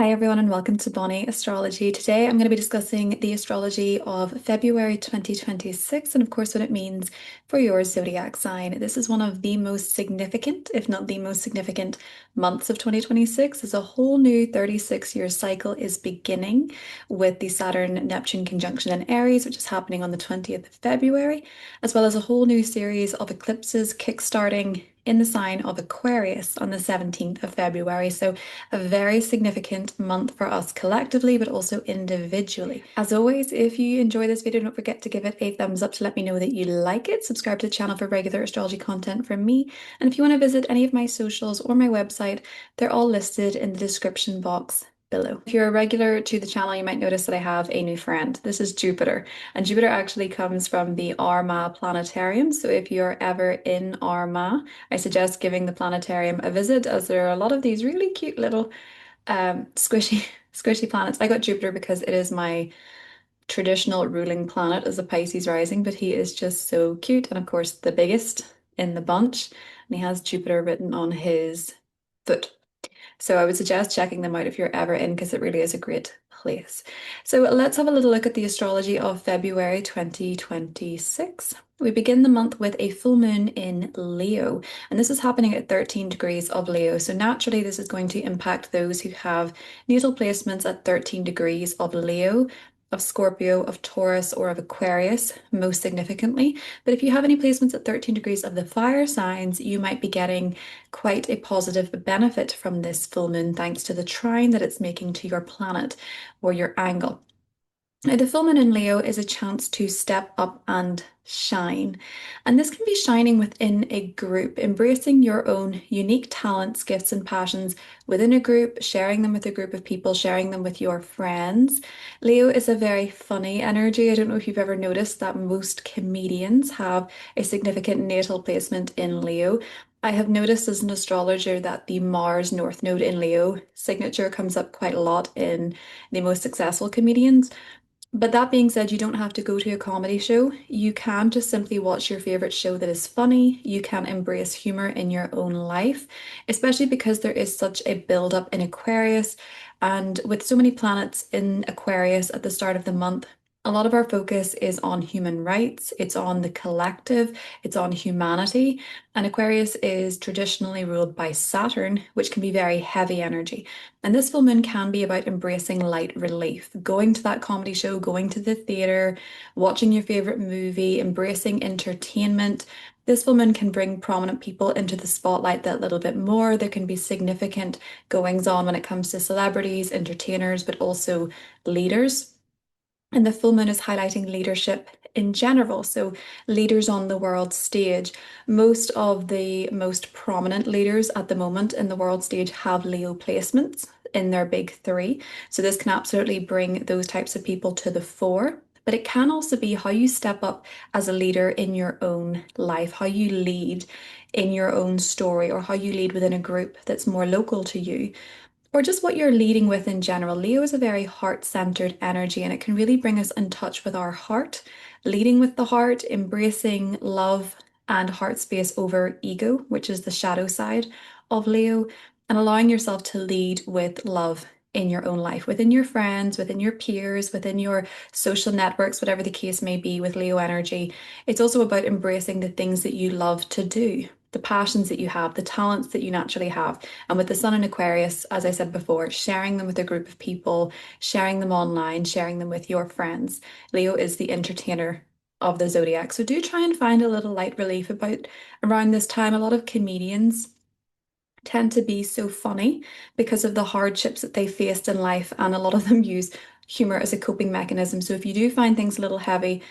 Hi everyone and welcome to Bonnie Astrology. Today I'm going to be discussing the astrology of February 2026 and of course what it means for your zodiac sign. This is one of the most significant, if not the most significant months of 2026 as a whole new 36-year cycle is beginning with the Saturn Neptune conjunction in Aries, which is happening on the 20th of February, as well as a whole new series of eclipses kickstarting in the sign of Aquarius on the 17th of February. So a very significant month for us collectively, but also individually. As always, if you enjoy this video, don't forget to give it a thumbs up to let me know that you like it. Subscribe to the channel for regular astrology content from me. And if you want to visit any of my socials or my website, they're all listed in the description box below. If you're a regular to the channel, you might notice that I have a new friend. This is Jupiter, and Jupiter actually comes from the Armagh Planetarium. So if you're ever in Armagh, I suggest giving the planetarium a visit as there are a lot of these really cute little squishy squishy planets. I got Jupiter because it is my traditional ruling planet as a Pisces rising, but he is just so cute and of course the biggest in the bunch, and he has Jupiter written on his foot. So I would suggest checking them out if you're ever in because it really is a great place. So let's have a little look at the astrology of February 2026. We begin the month with a full moon in Leo, and this is happening at 13 degrees of Leo. So naturally, this is going to impact those who have natal placements at 13 degrees of Leo, of Scorpio, of Taurus, or of Aquarius, most significantly. But if you have any placements at 13 degrees of the fire signs, you might be getting quite a positive benefit from this full moon thanks to the trine that it's making to your planet or your angle. Now, the full moon in Leo is a chance to step up and shine. And this can be shining within a group, embracing your own unique talents, gifts, and passions within a group, sharing them with a group of people, sharing them with your friends. Leo is a very funny energy. I don't know if you've ever noticed that most comedians have a significant natal placement in Leo. I have noticed as an astrologer that the Mars North Node in Leo signature comes up quite a lot in the most successful comedians. But that being said, you don't have to go to a comedy show. You can just simply watch your favorite show that is funny. You can embrace humor in your own life, especially because there is such a build-up in Aquarius. And with so many planets in Aquarius at the start of the month, a lot of our focus is on human rights, it's on the collective, it's on humanity. And Aquarius is traditionally ruled by Saturn, which can be very heavy energy. And this full moon can be about embracing light relief, going to that comedy show, going to the theater, watching your favorite movie, embracing entertainment. This full moon can bring prominent people into the spotlight that little bit more. There can be significant goings on when it comes to celebrities, entertainers, but also leaders. And the full moon is highlighting leadership in general. So, leaders on the world stage. Most of the most prominent leaders at the moment in the world stage have Leo placements in their big three. So, this can absolutely bring those types of people to the fore. But it can also be how you step up as a leader in your own life, how you lead in your own story, or how you lead within a group that's more local to you, or just what you're leading with in general. Leo is a very heart-centered energy and it can really bring us in touch with our heart, leading with the heart, embracing love and heart space over ego, which is the shadow side of Leo, and allowing yourself to lead with love in your own life, within your friends, within your peers, within your social networks, whatever the case may be with Leo energy. It's also about embracing the things that you love to do, the passions that you have, the talents that you naturally have. And with the sun in Aquarius, as I said before, sharing them with a group of people, sharing them online, sharing them with your friends. Leo is the entertainer of the zodiac. So do try and find a little light relief about around this time. A lot of comedians tend to be so funny because of the hardships that they faced in life, and a lot of them use humor as a coping mechanism. So if you do find things a little heavy,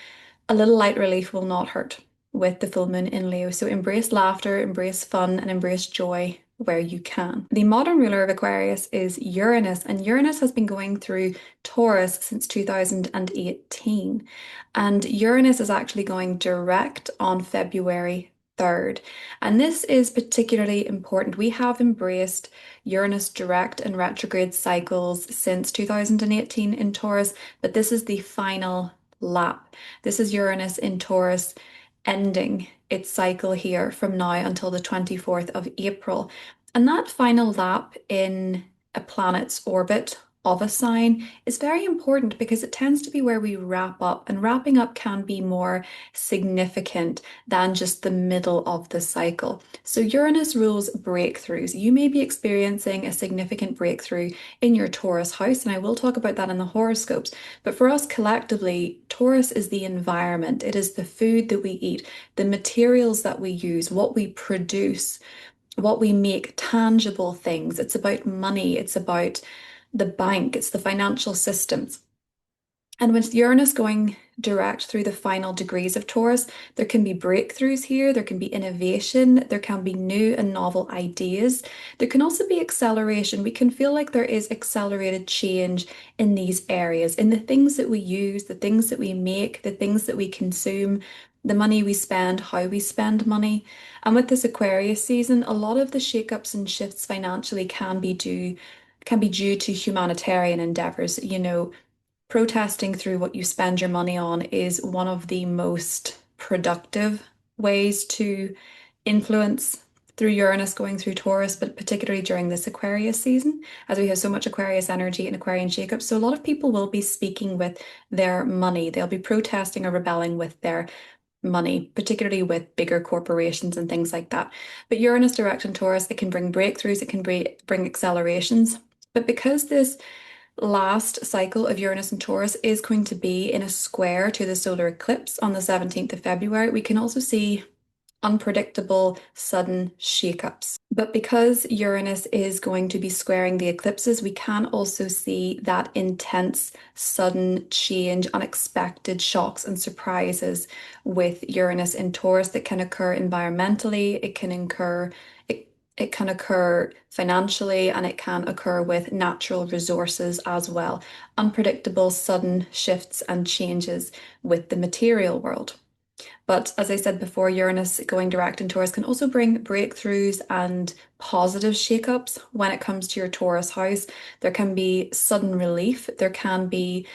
a little light relief will not hurt with the full moon in Leo. So embrace laughter, embrace fun, and embrace joy where you can. The modern ruler of Aquarius is Uranus, and Uranus has been going through Taurus since 2018. And Uranus is actually going direct on February 3rd. And this is particularly important. We have embraced Uranus direct and retrograde cycles since 2018 in Taurus, but this is the final lap. This is Uranus in Taurus ending its cycle here from now until the 24th of April. And that final lap in a planet's orbit of a sign is very important because it tends to be where we wrap up, and wrapping up can be more significant than just the middle of the cycle. So Uranus rules breakthroughs. You may be experiencing a significant breakthrough in your Taurus house, and I will talk about that in the horoscopes. But for us collectively, Taurus is the environment. It is the food that we eat, the materials that we use, what we produce, what we make, tangible things. It's about money, it's about the bank, it's the financial systems. And with Uranus going direct through the final degrees of Taurus, there can be breakthroughs here, there can be innovation, there can be new and novel ideas. There can also be acceleration. We can feel like there is accelerated change in these areas, in the things that we use, the things that we make, the things that we consume, the money we spend, how we spend money. And with this Aquarius season, a lot of the shakeups and shifts financially can be due to humanitarian endeavors. Protesting through what you spend your money on is one of the most productive ways to influence through Uranus going through Taurus, but particularly during this Aquarius season, as we have so much Aquarius energy and Aquarian shakeups. So a lot of people will be speaking with their money. They'll be protesting or rebelling with their money, particularly with bigger corporations and things like that. But Uranus direct in Taurus, it can bring breakthroughs, it can bring accelerations. But because this last cycle of Uranus and Taurus is going to be in a square to the solar eclipse on the 17th of February, we can also see unpredictable, sudden shakeups. But because Uranus is going to be squaring the eclipses, we can also see that intense, sudden change, unexpected shocks and surprises with Uranus in Taurus that can occur environmentally, it can occur financially, and it can occur with natural resources as well. Unpredictable, sudden shifts and changes with the material world. But as I said before, Uranus going direct in Taurus can also bring breakthroughs and positive shakeups when it comes to your Taurus house. There can be sudden relief, there can be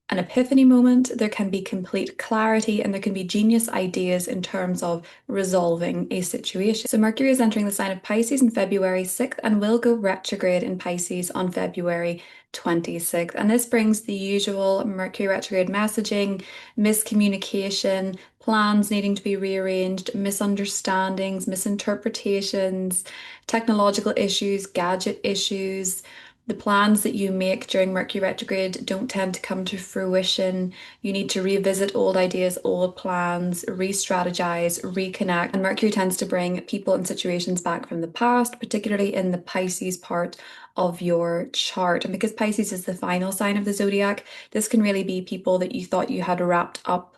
an epiphany moment, there can be complete clarity, and there can be genius ideas in terms of resolving a situation. So Mercury is entering the sign of Pisces on February 6th and will go retrograde in Pisces on February 26th. And this brings the usual Mercury retrograde messaging, miscommunication, plans needing to be rearranged, misunderstandings, misinterpretations, technological issues, gadget issues. The plans that you make during Mercury retrograde don't tend to come to fruition. You need to revisit old ideas, old plans, re-strategize, reconnect. And Mercury tends to bring people and situations back from the past, particularly in the Pisces part of your chart. And because Pisces is the final sign of the zodiac, this can really be people that you thought you had wrapped up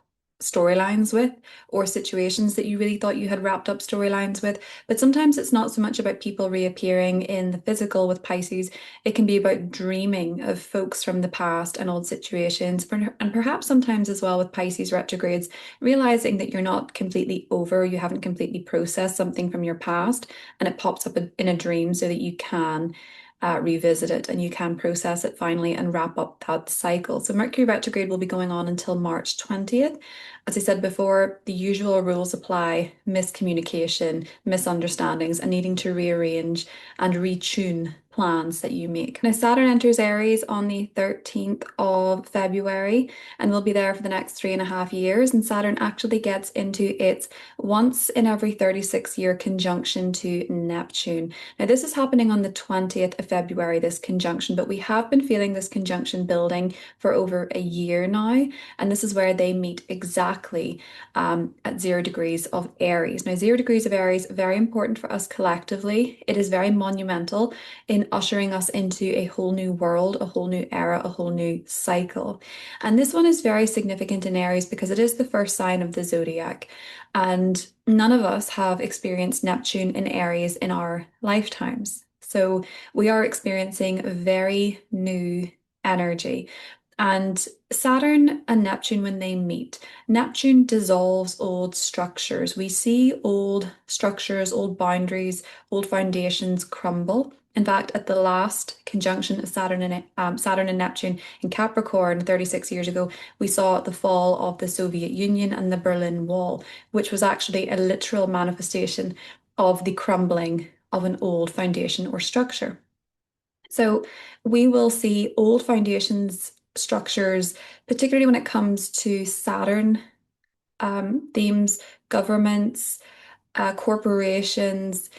storylines with, or situations that you really thought you had wrapped up storylines with. But sometimes it's not so much about people reappearing in the physical with Pisces. It can be about dreaming of folks from the past and old situations, and perhaps sometimes as well with Pisces retrogrades, realizing that you're not completely over, you haven't completely processed something from your past, and it pops up in a dream so that you can revisit it and you can process it finally and wrap up that cycle. So Mercury retrograde will be going on until March 20th. As I said before, the usual rules apply: miscommunication, misunderstandings, and needing to rearrange and retune plans that you make. Now, Saturn enters Aries on the 13th of February and will be there for the next 3.5 years. And Saturn actually gets into its once in every 36-year conjunction to Neptune. Now, this is happening on the 20th of February, this conjunction, but we have been feeling this conjunction building for over a year now. And this is where they meet exactly at 0 degrees of Aries. Now, 0 degrees of Aries, very important for us collectively. It is very monumental in ushering us into a whole new world, a whole new era, a whole new cycle. And this one is very significant in Aries because it is the first sign of the zodiac. And none of us have experienced Neptune in Aries in our lifetimes. So we are experiencing a very new energy. And Saturn and Neptune, when they meet, Neptune dissolves old structures. We see old structures, old boundaries, old foundations crumble. In fact, at the last conjunction of Saturn and Neptune in Capricorn 36 years ago, we saw the fall of the Soviet Union and the Berlin Wall, which was actually a literal manifestation of the crumbling of an old foundation or structure. So we will see old foundations structures, particularly when it comes to Saturn themes, governments, corporations.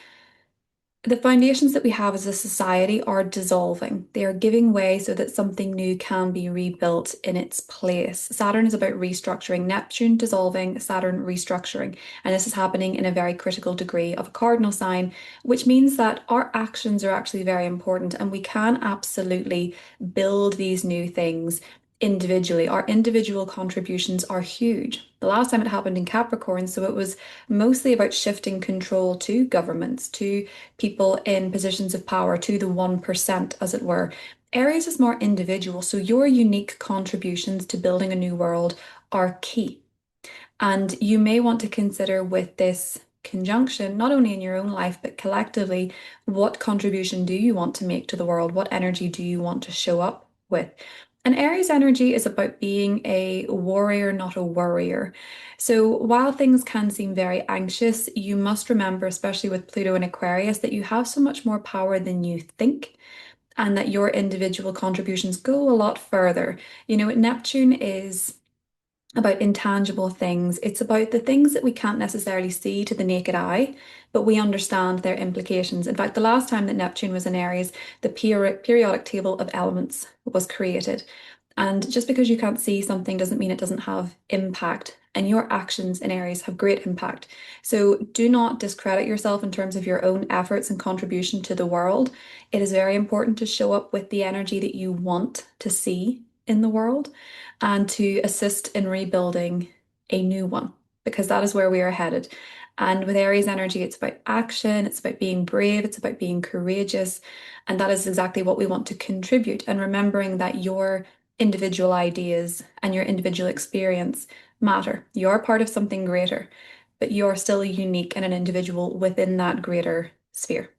The foundations that we have as a society are dissolving. They are giving way so that something new can be rebuilt in its place. Saturn is about restructuring, Neptune dissolving, Saturn restructuring. And this is happening in a very critical degree of a cardinal sign, which means that our actions are actually very important and we can absolutely build these new things individually. Our individual contributions are huge. The last time it happened in Capricorn, so it was mostly about shifting control to governments, to people in positions of power, to the 1%, as it were. Aries is more individual, so your unique contributions to building a new world are key. And you may want to consider with this conjunction, not only in your own life, but collectively, what contribution do you want to make to the world? What energy do you want to show up with? And Aries energy is about being a warrior, not a worrier. So while things can seem very anxious, you must remember, especially with Pluto and Aquarius, that you have so much more power than you think, and that your individual contributions go a lot further. Neptune is about intangible things. It's about the things that we can't necessarily see to the naked eye, but we understand their implications. In fact, the last time that Neptune was in Aries, the periodic table of elements was created. And just because you can't see something doesn't mean it doesn't have impact. And your actions in Aries have great impact. So do not discredit yourself in terms of your own efforts and contribution to the world. It is very important to show up with the energy that you want to see in the world and to assist in rebuilding a new one, because that is where we are headed. And with Aries energy, it's about action, it's about being brave, it's about being courageous. And that is exactly what we want to contribute. And remembering that your individual ideas and your individual experience matter. You're part of something greater, but you're still unique and an individual within that greater sphere.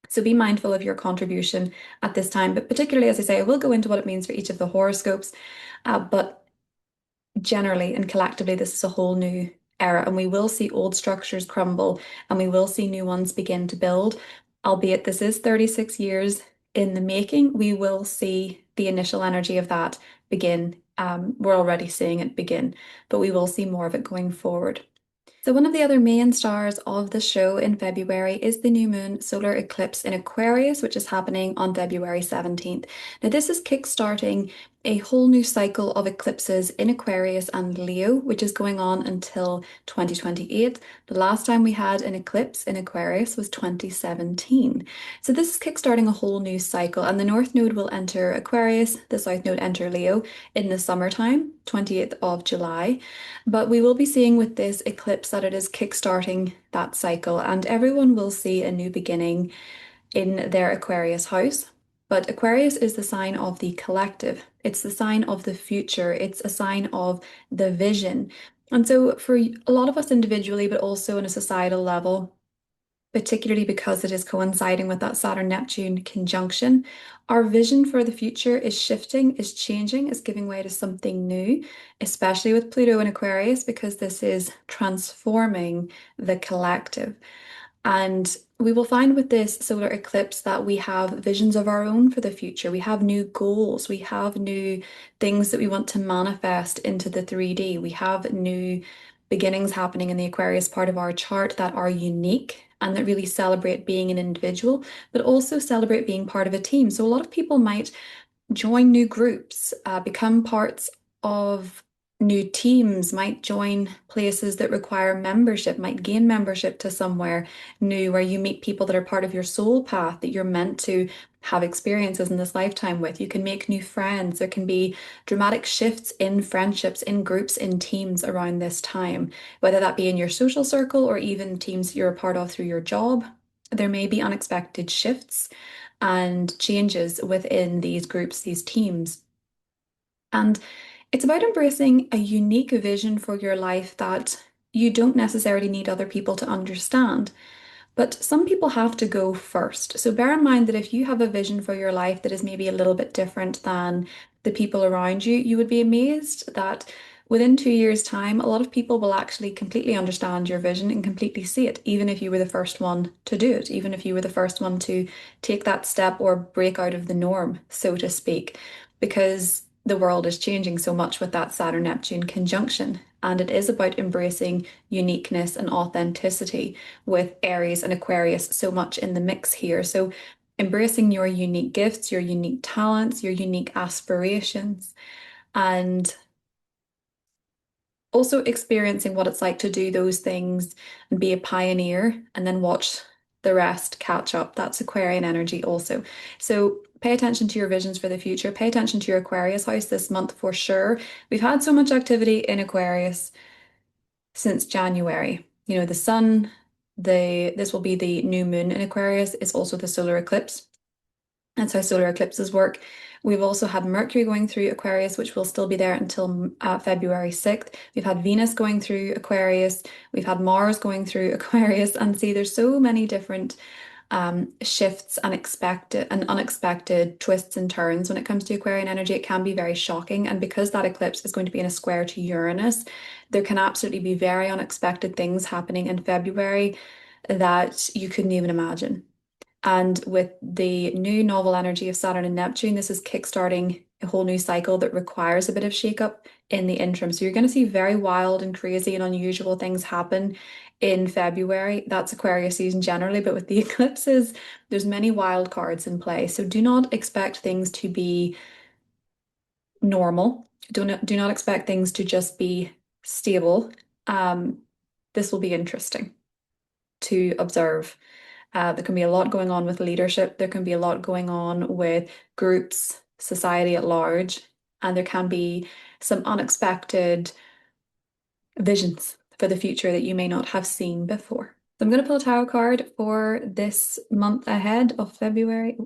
So be mindful of your contribution at this time, but particularly, as I say, I will go into what it means for each of the horoscopes. But generally and collectively, this is a whole new era, and we will see old structures crumble and we will see new ones begin to build. Albeit this is 36 years in the making, we will see the initial energy of that begin. We're already seeing it begin, but we will see more of it going forward. So one of the other main stars of the show in February is the new moon solar eclipse in Aquarius, which is happening on February 17th. Now, this is kickstarting a whole new cycle of eclipses in Aquarius and Leo, which is going on until 2028. The last time we had an eclipse in Aquarius was 2017. So this is kickstarting a whole new cycle, and the North Node will enter Aquarius, the South Node enter Leo in the summertime, 28th of July. But we will be seeing with this eclipse that it is kickstarting that cycle, and everyone will see a new beginning in their Aquarius house. But Aquarius is the sign of the collective, it's the sign of the future, it's a sign of the vision. And so, for a lot of us individually, but also on a societal level, particularly because it is coinciding with that Saturn Neptune conjunction, our vision for the future is shifting, is changing, is giving way to something new, especially with Pluto in Aquarius, because this is transforming the collective. And we will find with this solar eclipse that we have visions of our own for the future. We have new goals. We have new things that we want to manifest into the 3D. We have new beginnings happening in the Aquarius part of our chart that are unique and that really celebrate being an individual, but also celebrate being part of a team. So a lot of people might join new groups, become parts of new teams, might join places that require membership, might gain membership to somewhere new where you meet people that are part of your soul path that you're meant to have experiences in this lifetime with. You can make new friends. There can be dramatic shifts in friendships, in groups, in teams around this time, whether that be in your social circle or even teams you're a part of through your job. There may be unexpected shifts and changes within these groups, these teams. And it's about embracing a unique vision for your life that you don't necessarily need other people to understand. But some people have to go first. So bear in mind that if you have a vision for your life that is maybe a little bit different than the people around you, you would be amazed that Within 2 years' time, a lot of people will actually completely understand your vision and completely see it, even if you were the first one to do it, even if you were the first one to take that step or break out of the norm, so to speak, because the world is changing so much with that Saturn Neptune conjunction. And it is about embracing uniqueness and authenticity with Aries and Aquarius so much in the mix here. So, embracing your unique gifts, your unique talents, your unique aspirations, and also experiencing what it's like to do those things and be a pioneer and then watch the rest catch up. That's Aquarian energy also. So pay attention to your visions for the future. Pay attention to your Aquarius house this month for sure. We've had so much activity in Aquarius since January. You know, the sun, this will be the new moon in Aquarius. It's also the solar eclipse. That's how solar eclipses work. We've also had Mercury going through Aquarius, which will still be there until February 6th. We've had Venus going through Aquarius. We've had Mars going through Aquarius. And see, there's so many different shifts and expected and unexpected twists and turns when it comes to Aquarian energy. It can be very shocking. And because that eclipse is going to be in a square to Uranus, there can absolutely be very unexpected things happening in February that you couldn't even imagine. And with the new novel energy of Saturn and Neptune, this is kickstarting a whole new cycle that requires a bit of shakeup in the interim. So you're going to see very wild and crazy and unusual things happen in February. That's Aquarius season generally, but with the eclipses, there's many wild cards in play. So do not expect things to be normal. Do not expect things to just be stable. This will be interesting to observe. There can be a lot going on with leadership. There can be a lot going on with groups, society at large, and there can be some unexpected visions for the future that you may not have seen before. So I'm going to pull a tarot card for this month ahead of February.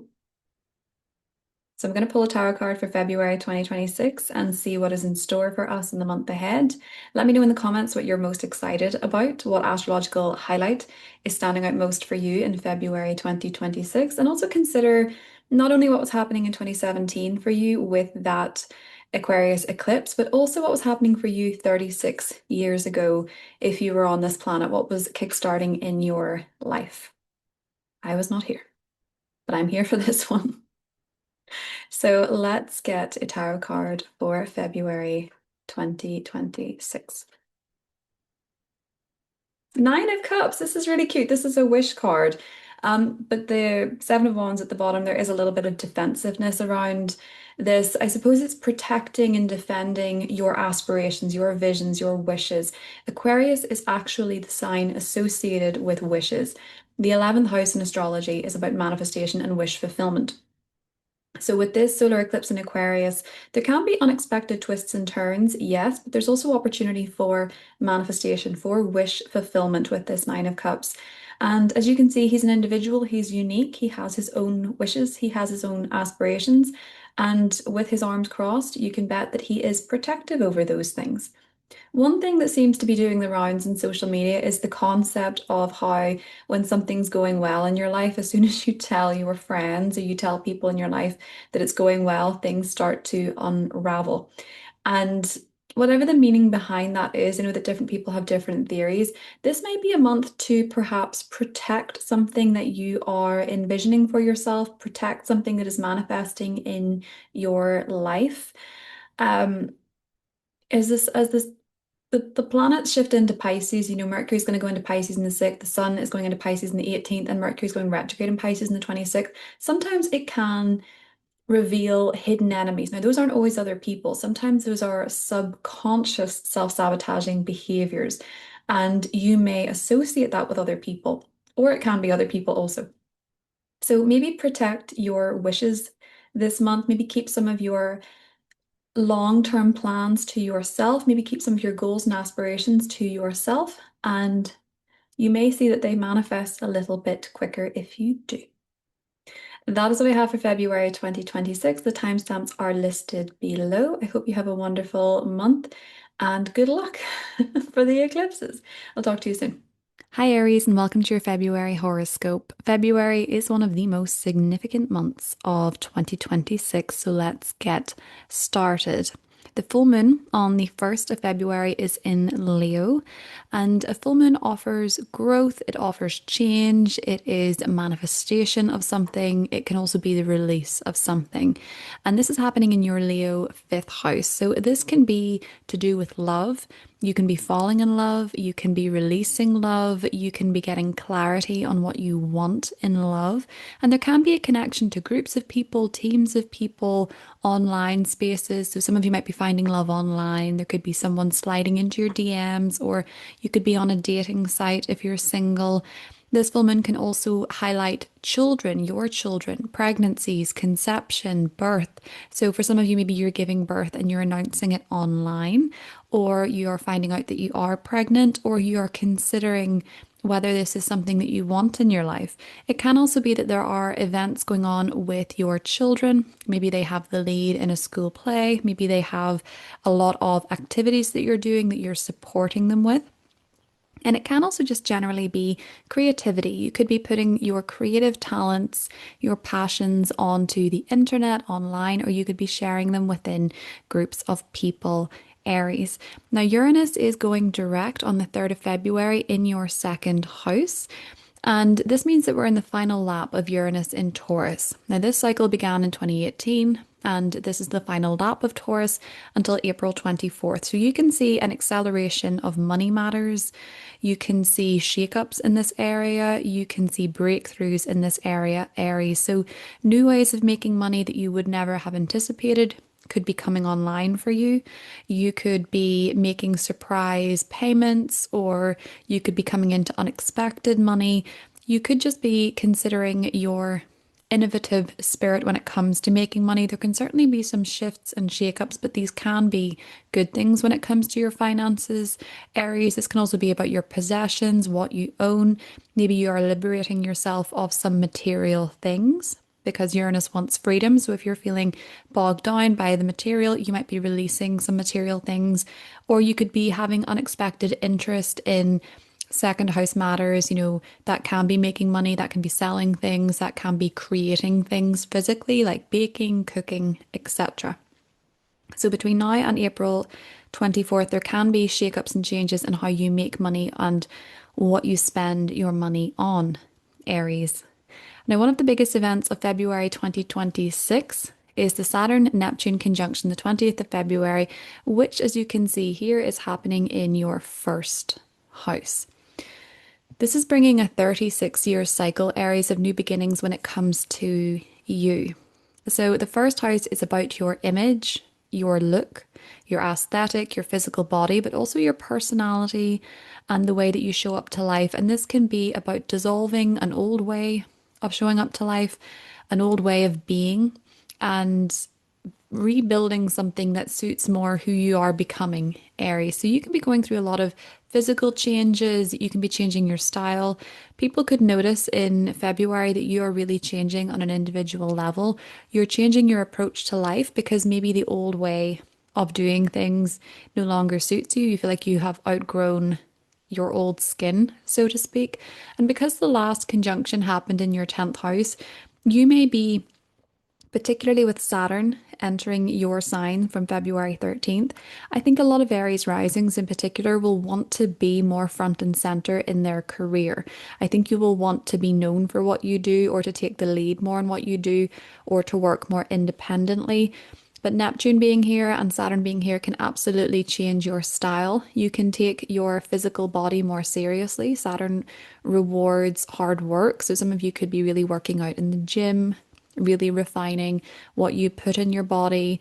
So I'm going to pull a tarot card for February 2026 and see what is in store for us in the month ahead. Let me know in the comments what you're most excited about, what astrological highlight is standing out most for you in February 2026, and also consider not only what was happening in 2017 for you with that Aquarius eclipse, but also what was happening for you 36 years ago if you were on this planet, what was kickstarting in your life. I was not here, but I'm here for this one. So let's get a tarot card for February 2026. Nine of Cups. This is really cute. This is a wish card. But the Seven of Wands at the bottom, there is a little bit of defensiveness around this. I suppose it's protecting and defending your aspirations, your visions, your wishes. Aquarius is actually the sign associated with wishes. The 11th house in astrology is about manifestation and wish fulfillment. So with this solar eclipse in Aquarius, there can be unexpected twists and turns, yes, but there's also opportunity for manifestation, for wish fulfillment with this Nine of Cups. And as you can see, he's an individual, he's unique, he has his own wishes, he has his own aspirations. And with his arms crossed, you can bet that he is protective over those things. One thing that seems to be doing the rounds in social media is the concept of how when something's going well in your life, as soon as you tell your friends or you tell people in your life that it's going well, things start to unravel. And whatever the meaning behind that is, I know that different people have different theories. This might be a month to perhaps protect something that you are envisioning for yourself, protect something that is manifesting in your life. Um, is this as this the planets shift into Pisces, you know, Mercury's going to go into Pisces in the 6th, the Sun is going into Pisces in the 18th, and Mercury's going retrograde in Pisces in the 26th. Sometimes it can reveal hidden enemies. Now, those aren't always other people. Sometimes those are subconscious self-sabotaging behaviors, and you may associate that with other people, or it can be other people also. So maybe protect your wishes this month, maybe keep some of your long-term plans to yourself, maybe keep some of your goals and aspirations to yourself, and you may see that they manifest a little bit quicker if you do. That is what I have for February 2026. The timestamps are listed below. I hope you have a wonderful month and good luck for the eclipses. I'll talk to you soon. Hi Aries, and welcome to your February horoscope. February is one of the most significant months of 2026, so let's get started. The full moon on the 1st of February is in Leo, and a full moon offers growth, it offers change, it is a manifestation of something, it can also be the release of something. And this is happening in your Leo fifth house. So this can be to do with love. You can be falling in love, you can be releasing love, you can be getting clarity on what you want in love. And there can be a connection to groups of people, teams of people, online spaces. So some of you might be finding love online. There could be someone sliding into your DMs, or you could be on a dating site if you're single. This full moon can also highlight children, your children, pregnancies, conception, birth. So for some of you, maybe you're giving birth and you're announcing it online, or you are finding out that you are pregnant, or you are considering whether this is something that you want in your life. It can also be that there are events going on with your children. Maybe they have the lead in a school play. Maybe they have a lot of activities that you're doing that you're supporting them with. And it can also just generally be creativity. You could be putting your creative talents, your passions onto the internet, online, or you could be sharing them within groups of people. Aries. Now, Uranus is going direct on the 3rd of February in your second house. And this means that we're in the final lap of Uranus in Taurus. Now, this cycle began in 2018, and this is the final lap of Taurus until April 24th. So you can see an acceleration of money matters. You can see shakeups in this area. You can see breakthroughs in this area, Aries. So new ways of making money that you would never have anticipated could be coming online for you. You could be making surprise payments, or you could be coming into unexpected money. You could just be considering your innovative spirit when it comes to making money. There can certainly be some shifts and shakeups, but these can be good things when it comes to your finances. Aries, this can also be about your possessions, what you own. Maybe you are liberating yourself of some material things, because Uranus wants freedom. So if you're feeling bogged down by the material, you might be releasing some material things, or you could be having unexpected interest in second house matters. That can be making money, that can be selling things, that can be creating things physically, like baking, cooking, etc. So between now and April 24th, there can be shakeups and changes in how you make money and what you spend your money on, Aries. Now, one of the biggest events of February 2026 is the Saturn Neptune conjunction, the 20th of February, which, as you can see here, is happening in your first house. This is bringing a 36-year cycle, Aries, of new beginnings when it comes to you. So the first house is about your image, your look, your aesthetic, your physical body, but also your personality and the way that you show up to life. And this can be about dissolving an old way of showing up to life, an old way of being, and rebuilding something that suits more who you are becoming, Aries. So you can be going through a lot of physical changes. You can be changing your style. People could notice in February that you are really changing on an individual level. You're changing your approach to life because maybe the old way of doing things no longer suits you. You feel like you have outgrown your old skin, so to speak. And because the last conjunction happened in your 10th house, you may be, particularly with Saturn entering your sign from February 13th, I think a lot of Aries risings in particular will want to be more front and center in their career. I think you will want to be known for what you do, or to take the lead more in what you do, or to work more independently. But Neptune being here and Saturn being here can absolutely change your style. You can take your physical body more seriously. Saturn rewards hard work. So some of you could be really working out in the gym, really refining what you put in your body.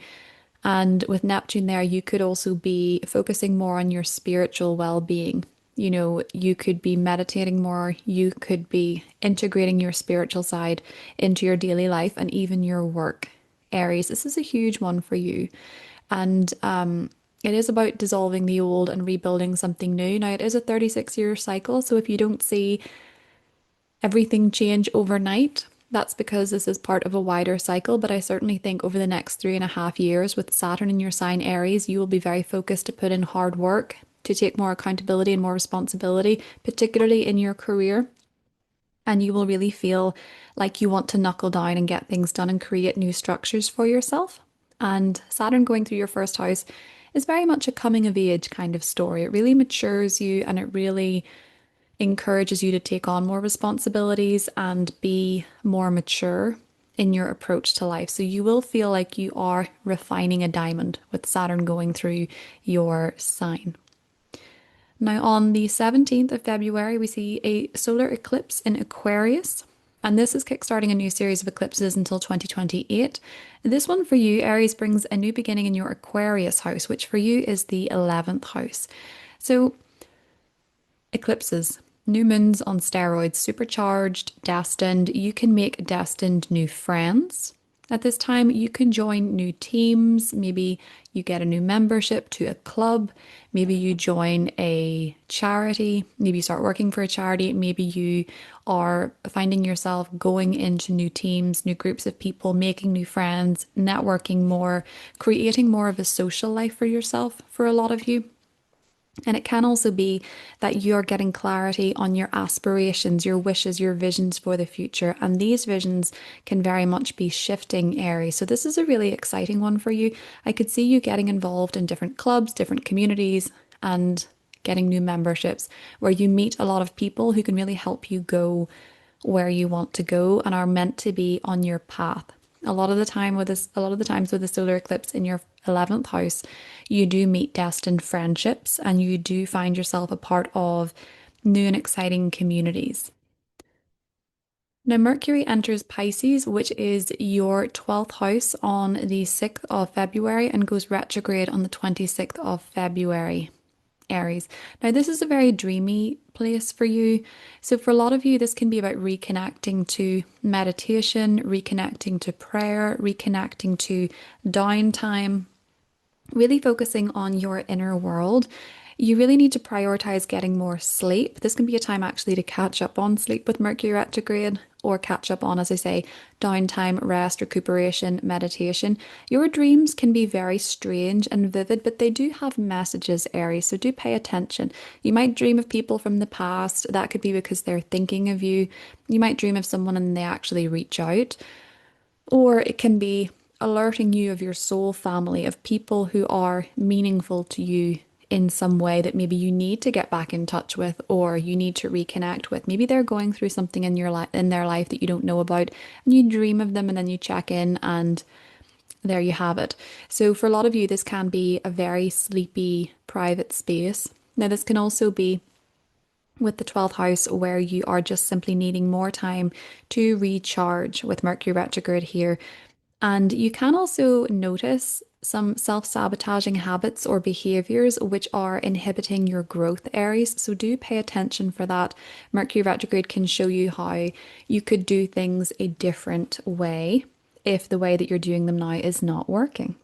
And with Neptune there, you could also be focusing more on your spiritual well-being. You could be meditating more. You could be integrating your spiritual side into your daily life and even your work. Aries, this is a huge one for you. And it is about dissolving the old and rebuilding something new. Now, it is a 36-year cycle, so if you don't see everything change overnight, that's because this is part of a wider cycle. But I certainly think over the next 3.5 years with Saturn in your sign Aries, you will be very focused to put in hard work, to take more accountability and more responsibility, particularly in your career. And you will really feel like you want to knuckle down and get things done and create new structures for yourself. And Saturn going through your first house is very much a coming of age kind of story. It really matures you and it really encourages you to take on more responsibilities and be more mature in your approach to life. So you will feel like you are refining a diamond with Saturn going through your sign. Now, on the 17th of February, we see a solar eclipse in Aquarius. And this is kickstarting a new series of eclipses until 2028. This one for you, Aries, brings a new beginning in your Aquarius house, which for you is the 11th house. So eclipses, new moons on steroids, supercharged, destined. You can make destined new friends. At this time, you can join new teams. Maybe you get a new membership to a club. Maybe you join a charity. Maybe you start working for a charity. Maybe you are finding yourself going into new teams, new groups of people, making new friends, networking more, creating more of a social life for yourself for a lot of you. And it can also be that you're getting clarity on your aspirations, your wishes, your visions for the future. And these visions can very much be shifting, Aries. So this is a really exciting one for you. I could see you getting involved in different clubs, different communities, and getting new memberships where you meet a lot of people who can really help you go where you want to go and are meant to be on your path. A lot of the times with the solar eclipse in your 11th house, you do meet destined friendships and you do find yourself a part of new and exciting communities. Now, Mercury enters Pisces, which is your 12th house on the 6th of February and goes retrograde on the 26th of February. Aries. Now, this is a very dreamy place for you. So, for a lot of you, this can be about reconnecting to meditation, reconnecting to prayer, reconnecting to downtime, really focusing on your inner world. You really need to prioritize getting more sleep. This can be a time actually to catch up on sleep with Mercury retrograde or catch up on, as I say, downtime, rest, recuperation, meditation. Your dreams can be very strange and vivid, but they do have messages, Aries, so do pay attention. You might dream of people from the past. That could be because they're thinking of you. You might dream of someone and they actually reach out. Or it can be alerting you of your soul family, of people who are meaningful to you in some way that maybe you need to get back in touch with or you need to reconnect with. Maybe they're going through something in your life in their life that you don't know about and you dream of them and then you check in and there you have it. So for a lot of you this can be a very sleepy private space. Now this can also be with the 12th house where you are just simply needing more time to recharge with Mercury retrograde here. And you can also notice some self-sabotaging habits or behaviors which are inhibiting your growth, Aries. So do pay attention for that. Mercury retrograde can show you how you could do things a different way if the way that you're doing them now is not working.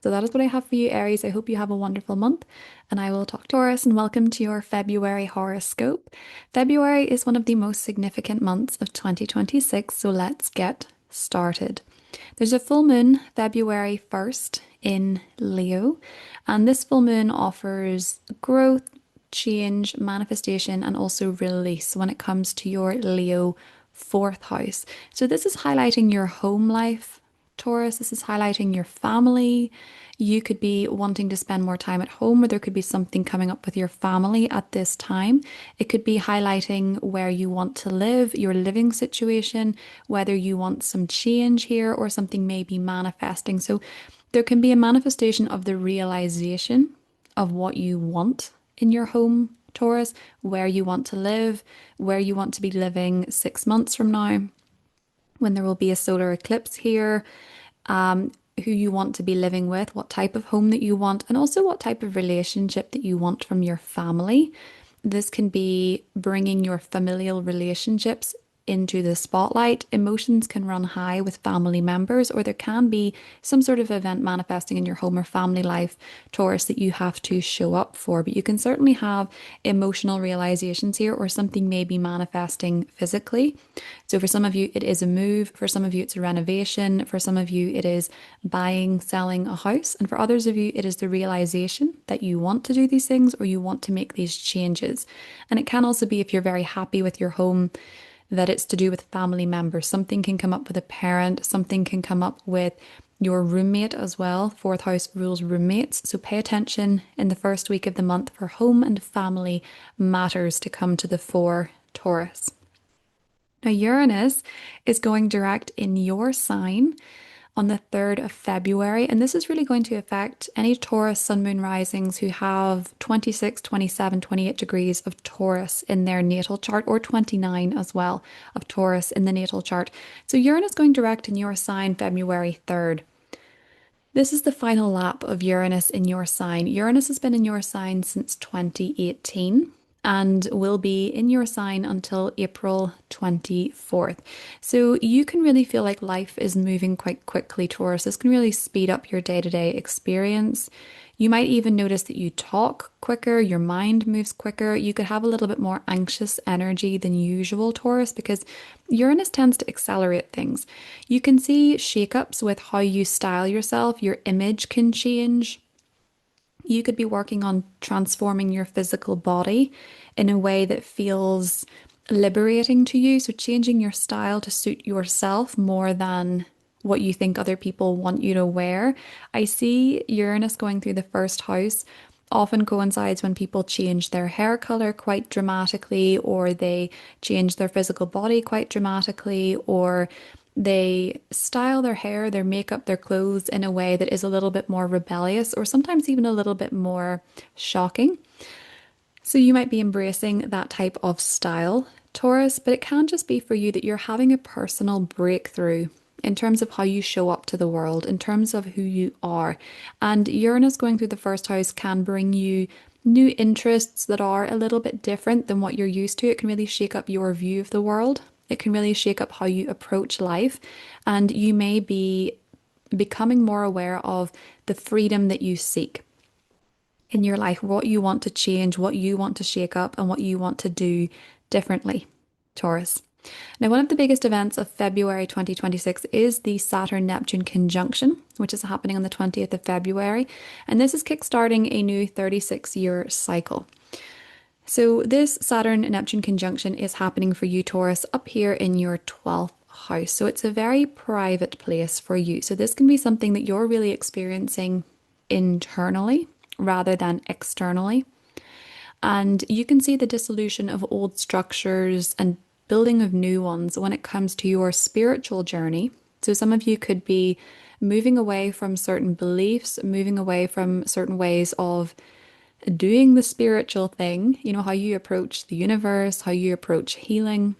So that is what I have for you, Aries. I hope you have a wonderful month and I will talk to Taurus and welcome to your February horoscope. February is one of the most significant months of 2026, so let's get started. There's a full moon February 1st in Leo, and this full moon offers growth, change, manifestation, and also release when it comes to your Leo 4th house. So this is highlighting your home life, Taurus. This is highlighting your family. You could be wanting to spend more time at home, or there could be something coming up with your family at this time. It could be highlighting where you want to live, your living situation, whether you want some change here or something may be manifesting. So there can be a manifestation of the realization of what you want in your home, Taurus, where you want to live, where you want to be living 6 months from now, when there will be a solar eclipse here, who you want to be living with, what type of home that you want, and also what type of relationship that you want from your family. This can be bringing your familial relationships into the spotlight. Emotions can run high with family members, or there can be some sort of event manifesting in your home or family life, Taurus, that you have to show up for. But you can certainly have emotional realizations here, or something may be manifesting physically. So for some of you, it is a move. For some of you, it's a renovation. For some of you, it is buying, selling a house. And for others of you, it is the realization that you want to do these things or you want to make these changes. And it can also be, if you're very happy with your home, that it's to do with family members. Something can come up with a parent, something can come up with your roommate as well. Fourth house rules roommates. So pay attention in the first week of the month for home and family matters to come to the fore, Taurus. Now, Uranus is going direct in your sign on the 3rd of February, and this is really going to affect any Taurus sun moon risings who have 26, 27, 28 degrees of Taurus in their natal chart, or 29 as well of Taurus in the natal chart. So Uranus going direct in your sign February 3rd. This is the final lap of Uranus in your sign. Uranus has been in your sign since 2018 and will be in your sign until April 24th. So you can really feel like life is moving quite quickly, Taurus. This can really speed up your day-to-day experience. You might even notice that you talk quicker, your mind moves quicker. You could have a little bit more anxious energy than usual, Taurus, because Uranus tends to accelerate things. You can see shakeups with how you style yourself, your image can change. You could be working on transforming your physical body in a way that feels liberating to you. So, changing your style to suit yourself more than what you think other people want you to wear. I see Uranus going through the first house often coincides when people change their hair color quite dramatically, or they change their physical body quite dramatically, or they style their hair, their makeup, their clothes in a way that is a little bit more rebellious or sometimes even a little bit more shocking. So you might be embracing that type of style, Taurus, but it can just be for you that you're having a personal breakthrough in terms of how you show up to the world, in terms of who you are. And Uranus going through the first house can bring you new interests that are a little bit different than what you're used to. It can really shake up your view of the world. It can really shake up how you approach life. And you may be becoming more aware of the freedom that you seek in your life, what you want to change, what you want to shake up, and what you want to do differently, Taurus. Now, one of the biggest events of February 2026 is the Saturn Neptune conjunction, which is happening on the 20th of February. And this is kickstarting a new 36-year cycle. So, this Saturn Neptune conjunction is happening for you, Taurus, up here in your 12th house. So, it's a very private place for you. So, this can be something that you're really experiencing internally rather than externally. And you can see the dissolution of old structures and building of new ones when it comes to your spiritual journey. So some of you could be moving away from certain beliefs, moving away from certain ways of doing the spiritual thing, you know, how you approach the universe, how you approach healing,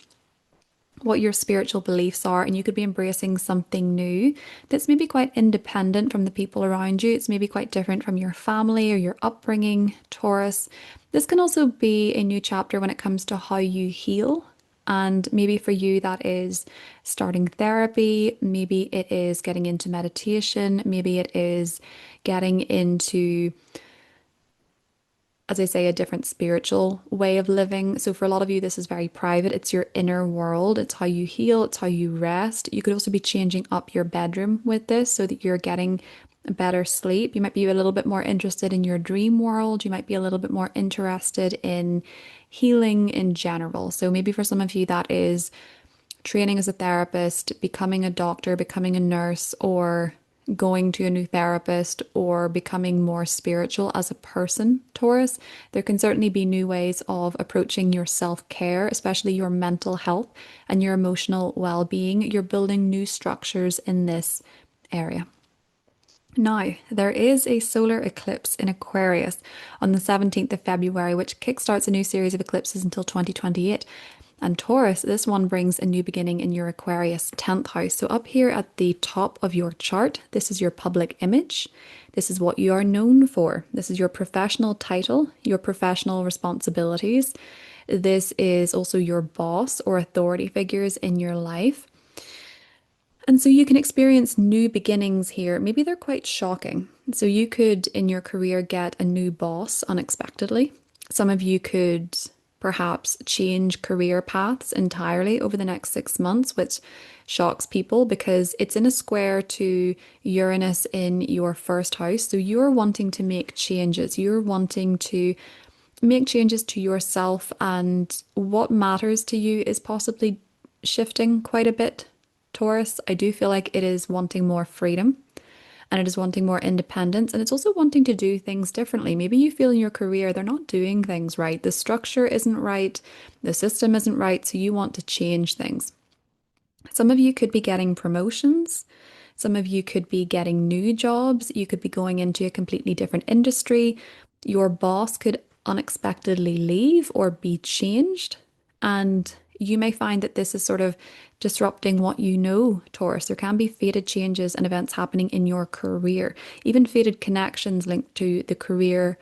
what your spiritual beliefs are, and you could be embracing something new that's maybe quite independent from the people around you. It's maybe quite different from your family or your upbringing, Taurus. This can also be a new chapter when it comes to how you heal. And maybe for you, that is starting therapy. Maybe it is getting into meditation. Maybe it is getting into, as I say, a different spiritual way of living. So for a lot of you, this is very private. It's your inner world. It's how you heal. It's how you rest. You could also be changing up your bedroom with this so that you're getting better sleep. You might be a little bit more interested in your dream world. You might be a little bit more interested in healing in general. So maybe for some of you, that is training as a therapist, becoming a doctor, becoming a nurse, or going to a new therapist, or becoming more spiritual as a person, Taurus. There can certainly be new ways of approaching your self-care, especially your mental health and your emotional well-being. You're building new structures in this area. Now, there is a solar eclipse in Aquarius on the 17th of February, which kickstarts a new series of eclipses until 2028. And Taurus, this one brings a new beginning in your Aquarius 10th house. So up here at the top of your chart, this is your public image. This is what you are known for. This is your professional title, your professional responsibilities. This is also your boss or authority figures in your life. And so you can experience new beginnings here. Maybe they're quite shocking. So you could, in your career, get a new boss unexpectedly. Some of you could perhaps change career paths entirely over the next 6 months, which shocks people because it's in a square to Uranus in your first house. So you're wanting to make changes. You're wanting to make changes to yourself, and what matters to you is possibly shifting quite a bit, Taurus. I do feel like it is wanting more freedom. and it is wanting more independence, and it's also wanting to do things differently. Maybe you feel in your career they're not doing things right. The structure isn't right, the system isn't right, so you want to change things. Some of you could be getting promotions. Some of you could be getting new jobs. You could be going into a completely different industry. Your boss could unexpectedly leave or be changed. And you may find that this is sort of disrupting what you know, Taurus. There can be fated changes and events happening in your career, even fated connections linked to the career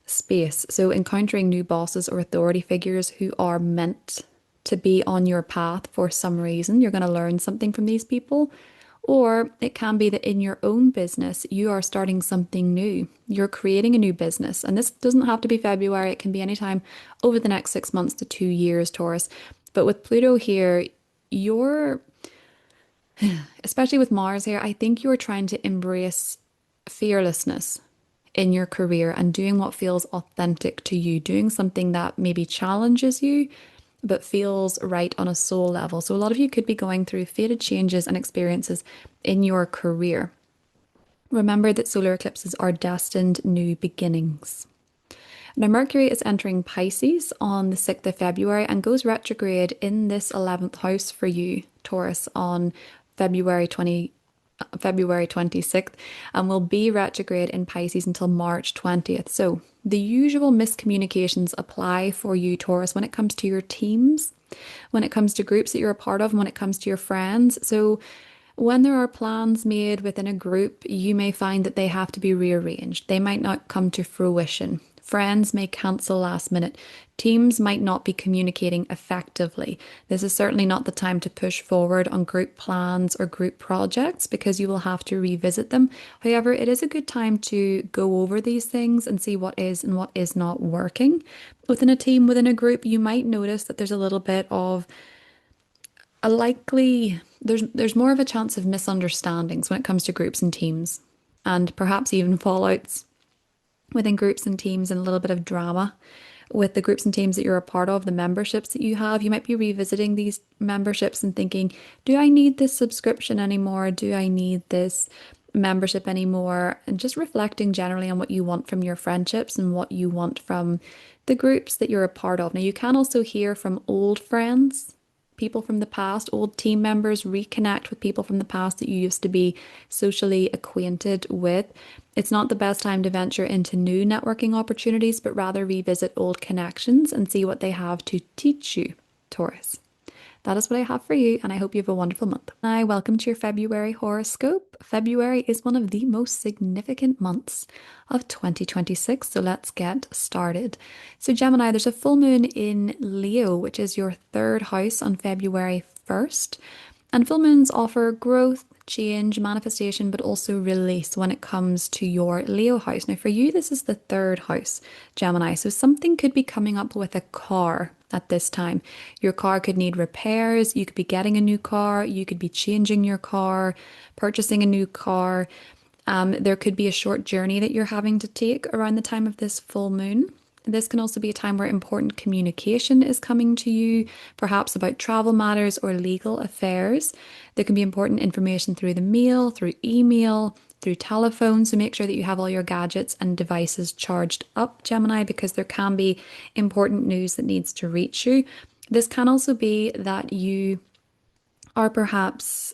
space. So, encountering new bosses or authority figures who are meant to be on your path for some reason. You're going to learn something from these people. Or it can be that in your own business, you are starting something new. You're creating a new business. And this doesn't have to be February, it can be anytime over the next 6 months to 2 years, Taurus. But with Pluto here, you're, especially with Mars here, I think you're trying to embrace fearlessness in your career and doing what feels authentic to you, doing something that maybe challenges you, but feels right on a soul level. So a lot of you could be going through fated changes and experiences in your career. Remember that solar eclipses are destined new beginnings. Now, Mercury is entering Pisces on the 6th of February and goes retrograde in this 11th house for you, Taurus, on February 26th, and will be retrograde in Pisces until March 20th. So the usual miscommunications apply for you, Taurus, when it comes to your teams, when it comes to groups that you're a part of, and when it comes to your friends. So when there are plans made within a group, you may find that they have to be rearranged. They might not come to fruition. Friends may cancel last minute. Teams might not be communicating effectively. This is certainly not the time to push forward on group plans or group projects because you will have to revisit them. However, it is a good time to go over these things and see what is and what is not working. Within a team, within a group, you might notice that there's a little bit of a likely, there's more of a chance of misunderstandings when it comes to groups and teams, and perhaps even fallouts within groups and teams, and a little bit of drama with the groups and teams that you're a part of, the memberships that you have. You might be revisiting these memberships and thinking, do I need this subscription anymore? Do I need this membership anymore? And just reflecting generally on what you want from your friendships and what you want from the groups that you're a part of. Now, you can also hear from old friends, people from the past, old team members, reconnect with people from the past that you used to be socially acquainted with. It's not the best time to venture into new networking opportunities, but rather revisit old connections and see what they have to teach you, Taurus. That is what I have for you, and I hope you have a wonderful month. Hi, welcome to your February horoscope. February is one of the most significant months of 2026, so let's get started. So Gemini, there's a full moon in Leo, which is your third house on February 1st. And full moons offer growth, change, manifestation, but also release when it comes to your Leo house. Now, for you, this is the third house, Gemini. So something could be coming up with a car at this time. Your car could need repairs. You could be getting a new car. You could be changing your car, purchasing a new car. There could be a short journey that you're having to take around the time of this full moon. This can also be a time where important communication is coming to you, perhaps about travel matters or legal affairs. There can be important information through the mail, through email, through telephone. So make sure that you have all your gadgets and devices charged up, Gemini, because there can be important news that needs to reach you. This can also be that you are perhaps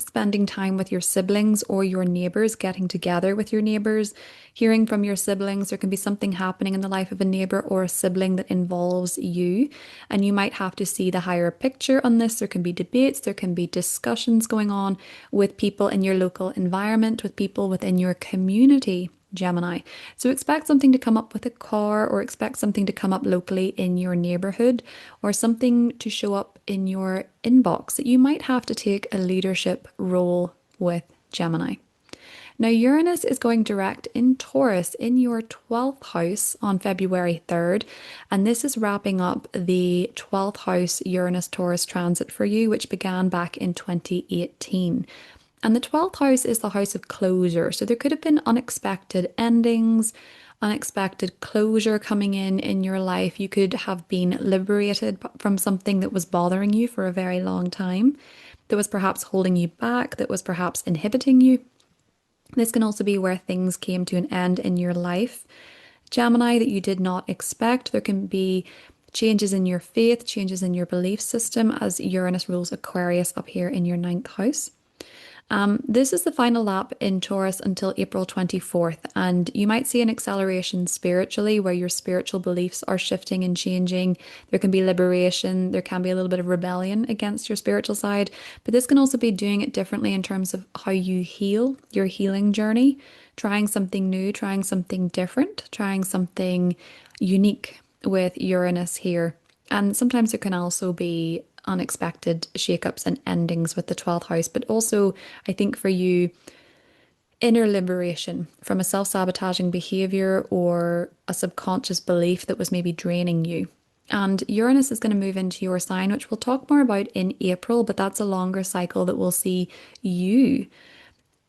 spending time with your siblings or your neighbors, getting together with your neighbors, hearing from your siblings. There can be something happening in the life of a neighbor or a sibling that involves you, and you might have to see the higher picture on this. There can be debates, there can be discussions going on with people in your local environment, with people within your community, Gemini. So expect something to come up with a car, or expect something to come up locally in your neighborhood, or something to show up in your inbox that you might have to take a leadership role with, Gemini. Now, Uranus is going direct in Taurus in your 12th house on February 3rd, and this is wrapping up the 12th house Uranus-Taurus transit for you, which began back in 2018. And the 12th house is the house of closure. So there could have been unexpected endings, unexpected closure coming in your life. You could have been liberated from something that was bothering you for a very long time, that was perhaps holding you back, that was perhaps inhibiting you. This can also be where things came to an end in your life, Gemini, that you did not expect. There can be changes in your faith, changes in your belief system as Uranus rules Aquarius up here in your ninth house. This is the final lap in Taurus until April 24th, and you might see an acceleration spiritually where your spiritual beliefs are shifting and changing. There can be liberation, there can be a little bit of rebellion against your spiritual side, but this can also be doing it differently in terms of how you heal, your healing journey, trying something new, trying something different, trying something unique with Uranus here. And sometimes it can also be unexpected shakeups and endings with the 12th house, but also I think for you, inner liberation from a self-sabotaging behavior or a subconscious belief that was maybe draining you. And Uranus is going to move into your sign, which we'll talk more about in April, but that's a longer cycle that will see you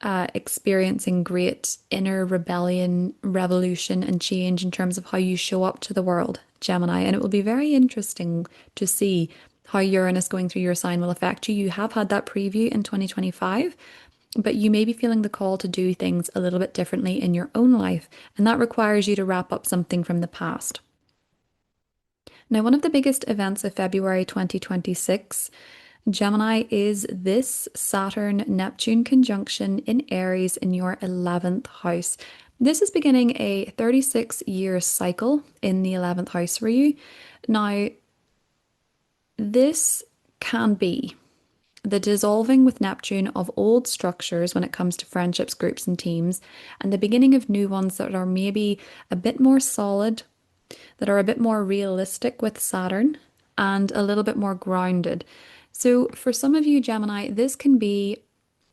experiencing great inner rebellion, revolution, and change in terms of how you show up to the world, Gemini. And it will be very interesting to see how Uranus going through your sign will affect you. You have had that preview in 2025, but you may be feeling the call to do things a little bit differently in your own life, and that requires you to wrap up something from the past. Now, one of the biggest events of February 2026, Gemini, is this Saturn Neptune conjunction in Aries in your 11th house. This is beginning a 36-year cycle in the 11th house for you. Now, this can be the dissolving with Neptune of old structures when it comes to friendships, groups, and teams, and the beginning of new ones that are maybe a bit more solid, that are a bit more realistic with Saturn, and a little bit more grounded. So, for some of you, Gemini, this can be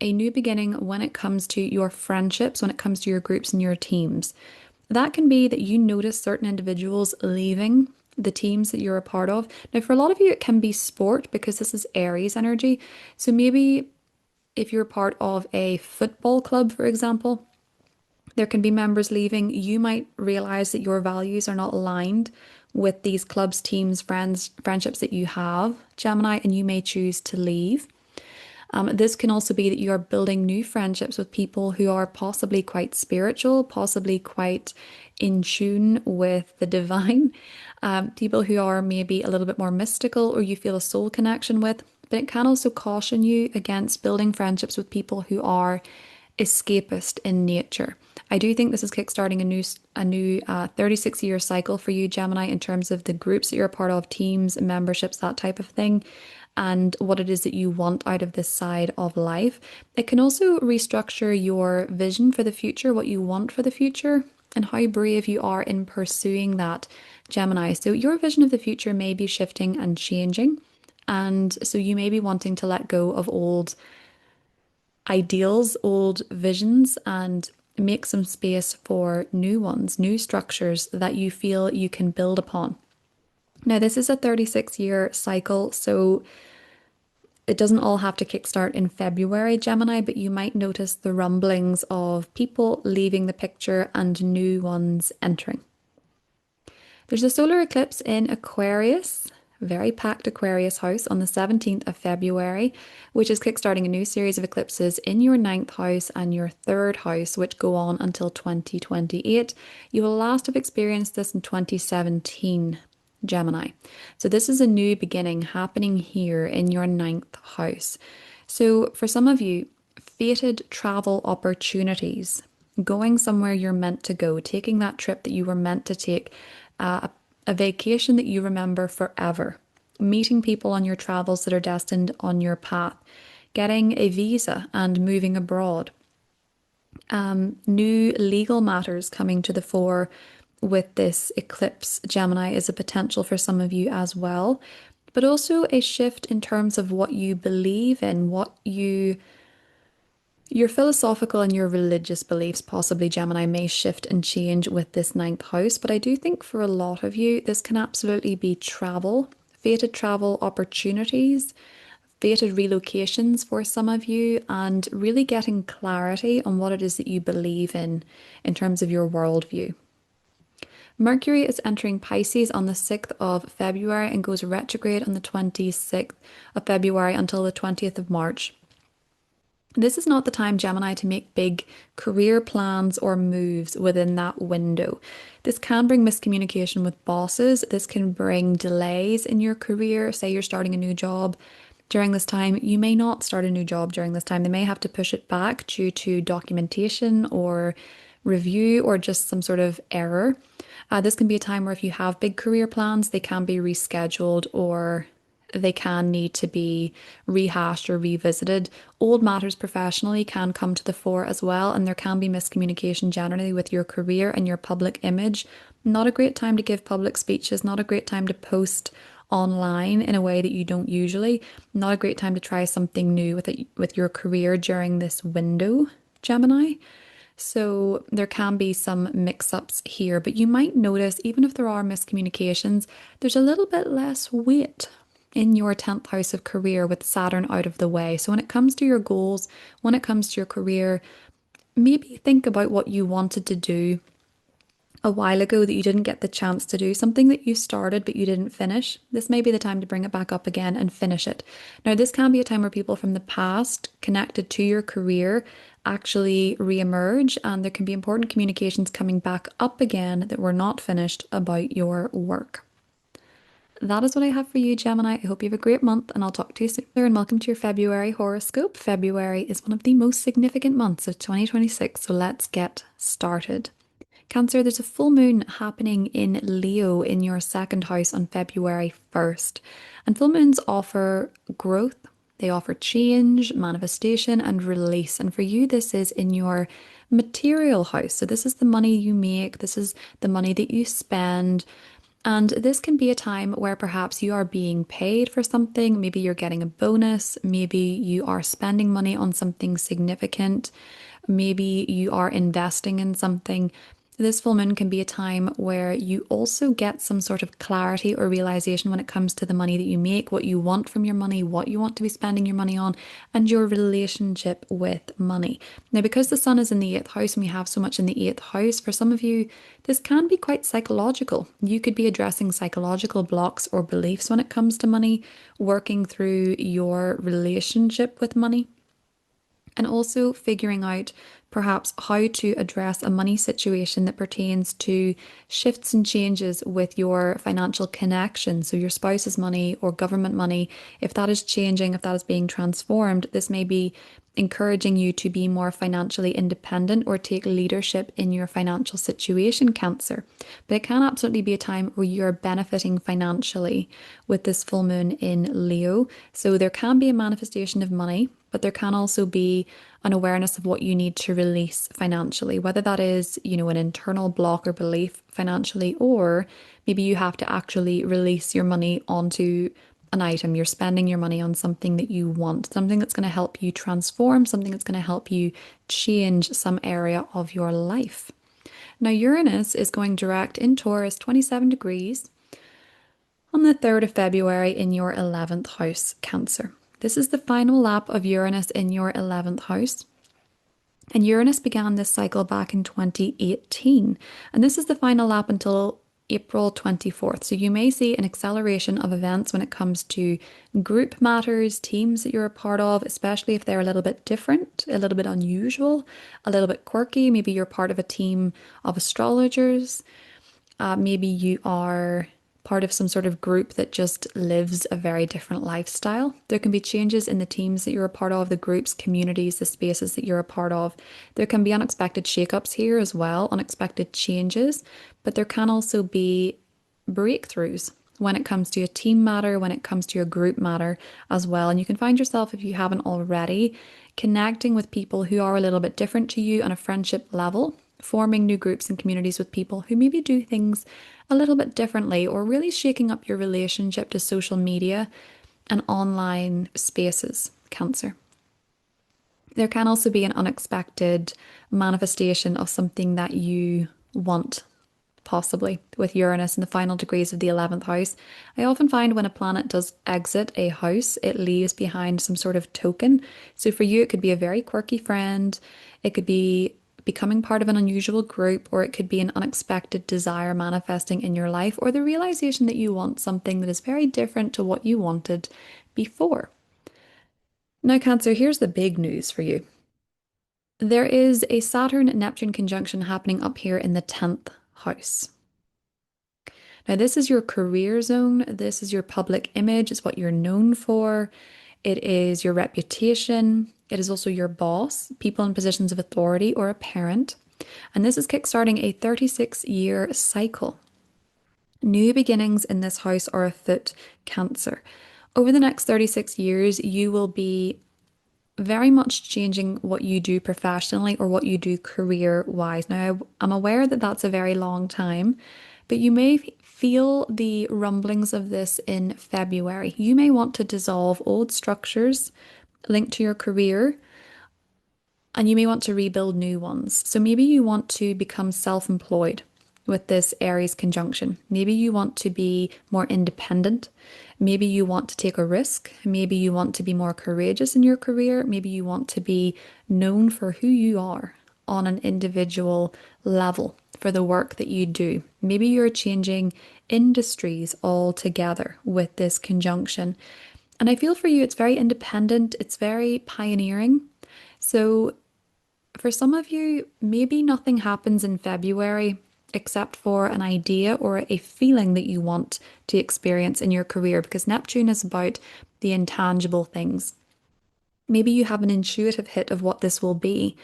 a new beginning when it comes to your friendships, when it comes to your groups and your teams. That can be that you notice certain individuals leaving the teams that you're a part of. Now, for a lot of you, it can be sport because this is Aries energy. So maybe if you're part of a football club, for example, there can be members leaving. You might realize that your values are not aligned with these clubs, teams, friendships that you have, Gemini, and you may choose to leave. This can also be that you are building new friendships with people who are possibly quite spiritual, possibly quite in tune with the divine, people who are maybe a little bit more mystical or you feel a soul connection with. But it can also caution you against building friendships with people who are escapist in nature. I do think this is kickstarting a new 36-year cycle for you, Gemini, in terms of the groups that you're a part of, teams, memberships, that type of thing, and what it is that you want out of this side of life. It can also restructure your vision for the future, what you want for the future, and how brave you are in pursuing that, Gemini. So your vision of the future may be shifting and changing, and so you may be wanting to let go of old ideals, old visions, and make some space for new ones, new structures that you feel you can build upon. Now, this is a 36-year cycle, so it doesn't all have to kickstart in February, Gemini, but you might notice the rumblings of people leaving the picture and new ones entering. There's a solar eclipse in Aquarius, very packed Aquarius house, on the 17th of February, which is kickstarting a new series of eclipses in your ninth house and your third house, which go on until 2028. You will last have experienced this in 2017, Gemini. So this is a new beginning happening here in your ninth house. So for some of you, fated travel opportunities, going somewhere you're meant to go, taking that trip that you were meant to take, a vacation that you remember forever, meeting people on your travels that are destined on your path, getting a visa and moving abroad, new legal matters coming to the fore with this eclipse, Gemini, is a potential for some of you as well, but also a shift in terms of what you believe in, your philosophical and your religious beliefs, possibly, Gemini, may shift and change with this ninth house. But I do think for a lot of you, this can absolutely be travel, fated travel opportunities, fated relocations for some of you, and really getting clarity on what it is that you believe in terms of your worldview. Mercury is entering Pisces on the 6th of February and goes retrograde on the 26th of February until the 20th of March. This is not the time, Gemini, to make big career plans or moves within that window. This can bring miscommunication with bosses. This can bring delays in your career. Say you're starting a new job during this time. You may not start a new job during this time. They may have to push it back due to documentation or review or just some sort of error. This can be a time where if you have big career plans, they can be rescheduled or they can need to be rehashed or revisited. Old matters professionally can come to the fore as well, and there can be miscommunication generally with your career and your public image. Not a great time to give public speeches, not a great time to post online in a way that you don't usually. Not a great time to try something new with your career during this window, Gemini. So there can be some mix-ups here, but you might notice even if there are miscommunications, there's a little bit less weight in your 10th house of career with Saturn out of the way. So when it comes to your goals, when it comes to your career, maybe think about what you wanted to do a while ago that you didn't get the chance to do, something that you started but you didn't finish. This may be the time to bring it back up again and finish it. Now, this can be a time where people from the past connected to your career actually re-emerge, and there can be important communications coming back up again that were not finished about your work. That is what I have for you, Gemini. I hope you have a great month, and I'll talk to you soon. And welcome to your February horoscope. February is one of the most significant months of 2026, so let's get started. Cancer, there's a full moon happening in Leo in your second house on February 1st. And full moons offer growth, they offer change, manifestation, and release. And for you, this is in your material house. So this is the money you make, this is the money that you spend. And this can be a time where perhaps you are being paid for something. Maybe you're getting a bonus. Maybe you are spending money on something significant. Maybe you are investing in something. This full moon can be a time where you also get some sort of clarity or realization when it comes to the money that you make, what you want from your money, what you want to be spending your money on, and your relationship with money. Now, because the sun is in the 8th house and we have so much in the 8th house, for some of you, this can be quite psychological. You could be addressing psychological blocks or beliefs when it comes to money, working through your relationship with money, and also figuring out perhaps how to address a money situation that pertains to shifts and changes with your financial connection. So, your spouse's money or government money, if that is changing, if that is being transformed, this may be encouraging you to be more financially independent or take leadership in your financial situation, Cancer. But it can absolutely be a time where you're benefiting financially with this full moon in Leo. So there can be a manifestation of money, but there can also be an awareness of what you need to release financially, whether that is, an internal block or belief financially, or maybe you have to actually release your money onto an item. You're spending your money on something that you want, something that's going to help you transform, something that's going to help you change some area of your life. Now, Uranus is going direct in Taurus, 27 degrees, on the 3rd of February in your 11th house, Cancer. This is the final lap of Uranus in your 11th house. And Uranus began this cycle back in 2018. And this is the final lap until April 24th. So you may see an acceleration of events when it comes to group matters, teams that you're a part of, especially if they're a little bit different, a little bit unusual, a little bit quirky. Maybe you're part of a team of astrologers. Maybe you are part of some sort of group that just lives a very different lifestyle. There can be changes in the teams that you're a part of, the groups, communities, the spaces that you're a part of. There can be unexpected shakeups here as well, unexpected changes, but there can also be breakthroughs when it comes to a team matter, when it comes to your group matter as well. And you can find yourself, if you haven't already, connecting with people who are a little bit different to you on a friendship level, forming new groups and communities with people who maybe do things a little bit differently, or really shaking up your relationship to social media and online spaces, Cancer. There can also be an unexpected manifestation of something that you want, possibly with Uranus in the final degrees of the 11th house. I often find when a planet does exit a house, it leaves behind some sort of token. So for you, it could be a very quirky friend, it could be becoming part of an unusual group, or it could be an unexpected desire manifesting in your life, or the realization that you want something that is very different to what you wanted before. Now, Cancer, here's the big news for you. There is a Saturn Neptune conjunction happening up here in the 10th house. Now, this is your career zone. This is your public image. It's what you're known for. It is your reputation. It is also your boss, people in positions of authority, or a parent. And this is kickstarting a 36-year cycle. New beginnings in this house are afoot, Cancer. Over the next 36 years, you will be very much changing what you do professionally or what you do career-wise. Now, I'm aware that that's a very long time, but you may feel the rumblings of this in February. You may want to dissolve old structures linked to your career, and you may want to rebuild new ones. So maybe you want to become self-employed with this Aries conjunction. Maybe you want to be more independent. Maybe you want to take a risk. Maybe you want to be more courageous in your career. Maybe you want to be known for who you are on an individual level for the work that you do. Maybe you're changing industries altogether with this conjunction. And I feel for you, it's very independent, it's very pioneering. So for some of you, maybe nothing happens in February except for an idea or a feeling that you want to experience in your career, because Neptune is about the intangible things. Maybe you have an intuitive hit of what this will be,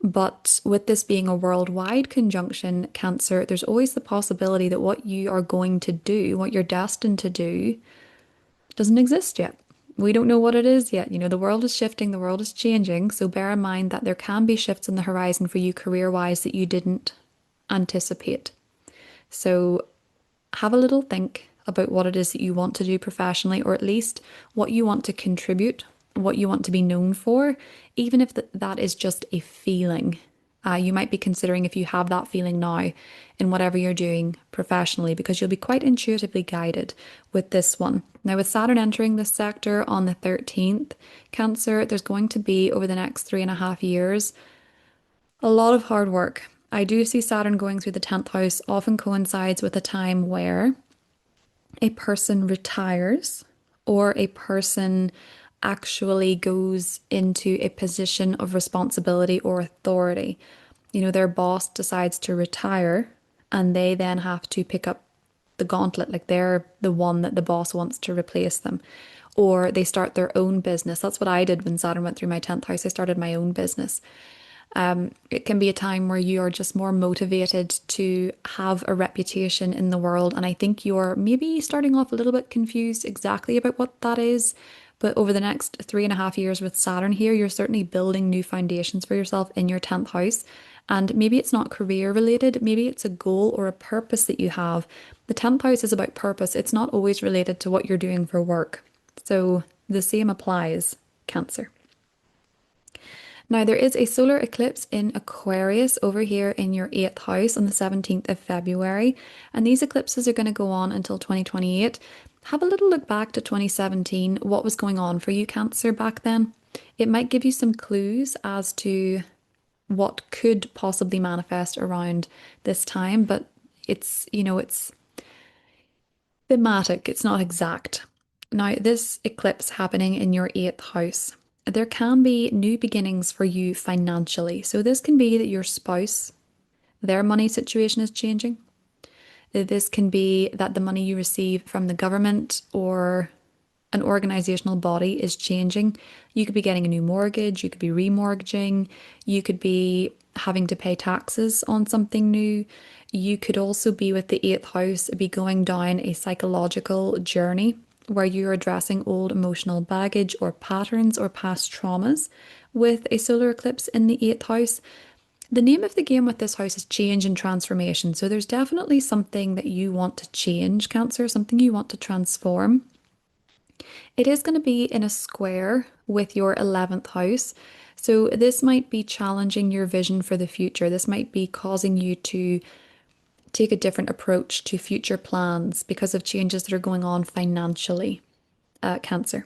but with this being a worldwide conjunction, Cancer, there's always the possibility that what you are going to do, what you're destined to do, doesn't exist yet. We don't know what it is yet. You know, the world is shifting, the world is changing. So bear in mind that there can be shifts on the horizon for you career-wise that you didn't anticipate. So have a little think about what it is that you want to do professionally, or at least what you want to contribute, what you want to be known for, even if that is just a feeling. You might be considering if you have that feeling now in whatever you're doing professionally, because you'll be quite intuitively guided with this one. Now, with Saturn entering this sector on the 13th, Cancer, there's going to be over the next 3.5 years a lot of hard work. I do see Saturn going through the 10th house often coincides with a time where a person retires or a person actually goes into a position of responsibility or authority. You know, their boss decides to retire and they then have to pick up the gauntlet, like they're the one that the boss wants to replace them. Or they start their own business. That's what I did when Saturn went through my 10th house. I started my own business. It can be a time where you are just more motivated to have a reputation in the world. And I think you're maybe starting off a little bit confused exactly about what that is. But over the next 3.5 years with Saturn here, you're certainly building new foundations for yourself in your 10th house. And maybe it's not career related, maybe it's a goal or a purpose that you have. The 10th house is about purpose. It's not always related to what you're doing for work. So the same applies, Cancer. Now, there is a solar eclipse in Aquarius over here in your 8th house on the 17th of February, and these eclipses are going to go on until 2028. Have a little look back to 2017, what was going on for you, Cancer, back then. It might give you some clues as to what could possibly manifest around this time, but it's, you know, it's thematic, it's not exact. Now, this eclipse happening in your 8th house, there can be new beginnings for you financially. So this can be that your spouse, their money situation is changing. This can be that the money you receive from the government or an organizational body is changing. You could be getting a new mortgage, you could be remortgaging, you could be having to pay taxes on something new. You could also be with the 8th house, be going down a psychological journey where you're addressing old emotional baggage or patterns or past traumas with a solar eclipse in the 8th house. The name of the game with this house is change and transformation. So there's definitely something that you want to change, Cancer, something you want to transform. It is going to be in a square with your 11th house. So this might be challenging your vision for the future. This might be causing you to take a different approach to future plans because of changes that are going on financially, Cancer.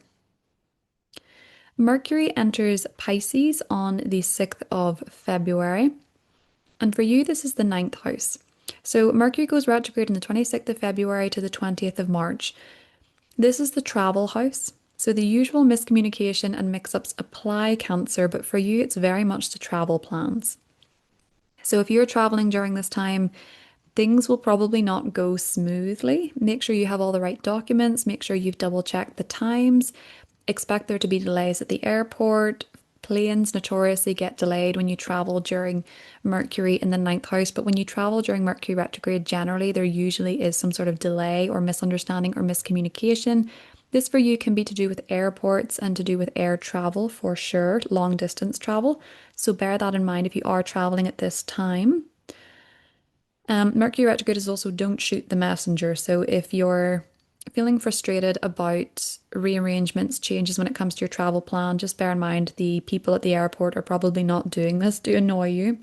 Mercury enters Pisces on the 6th of February. And for you, this is the 9th house. So Mercury goes retrograde on the 26th of February to the 20th of March. This is the travel house. So the usual miscommunication and mix-ups apply, Cancer, but for you, it's very much the travel plans. So if you're traveling during this time, things will probably not go smoothly. Make sure you have all the right documents, make sure you've double checked the times. Expect there to be delays at the airport. Planes notoriously get delayed when you travel during Mercury in the ninth house, but when you travel during Mercury retrograde, generally there usually is some sort of delay or misunderstanding or miscommunication. This for you can be to do with airports and to do with air travel for sure, long distance travel. So bear that in mind if you are traveling at this time. Mercury retrograde is also don't shoot the messenger. So if you're feeling frustrated about rearrangements, changes when it comes to your travel plan, just bear in mind the people at the airport are probably not doing this to annoy you.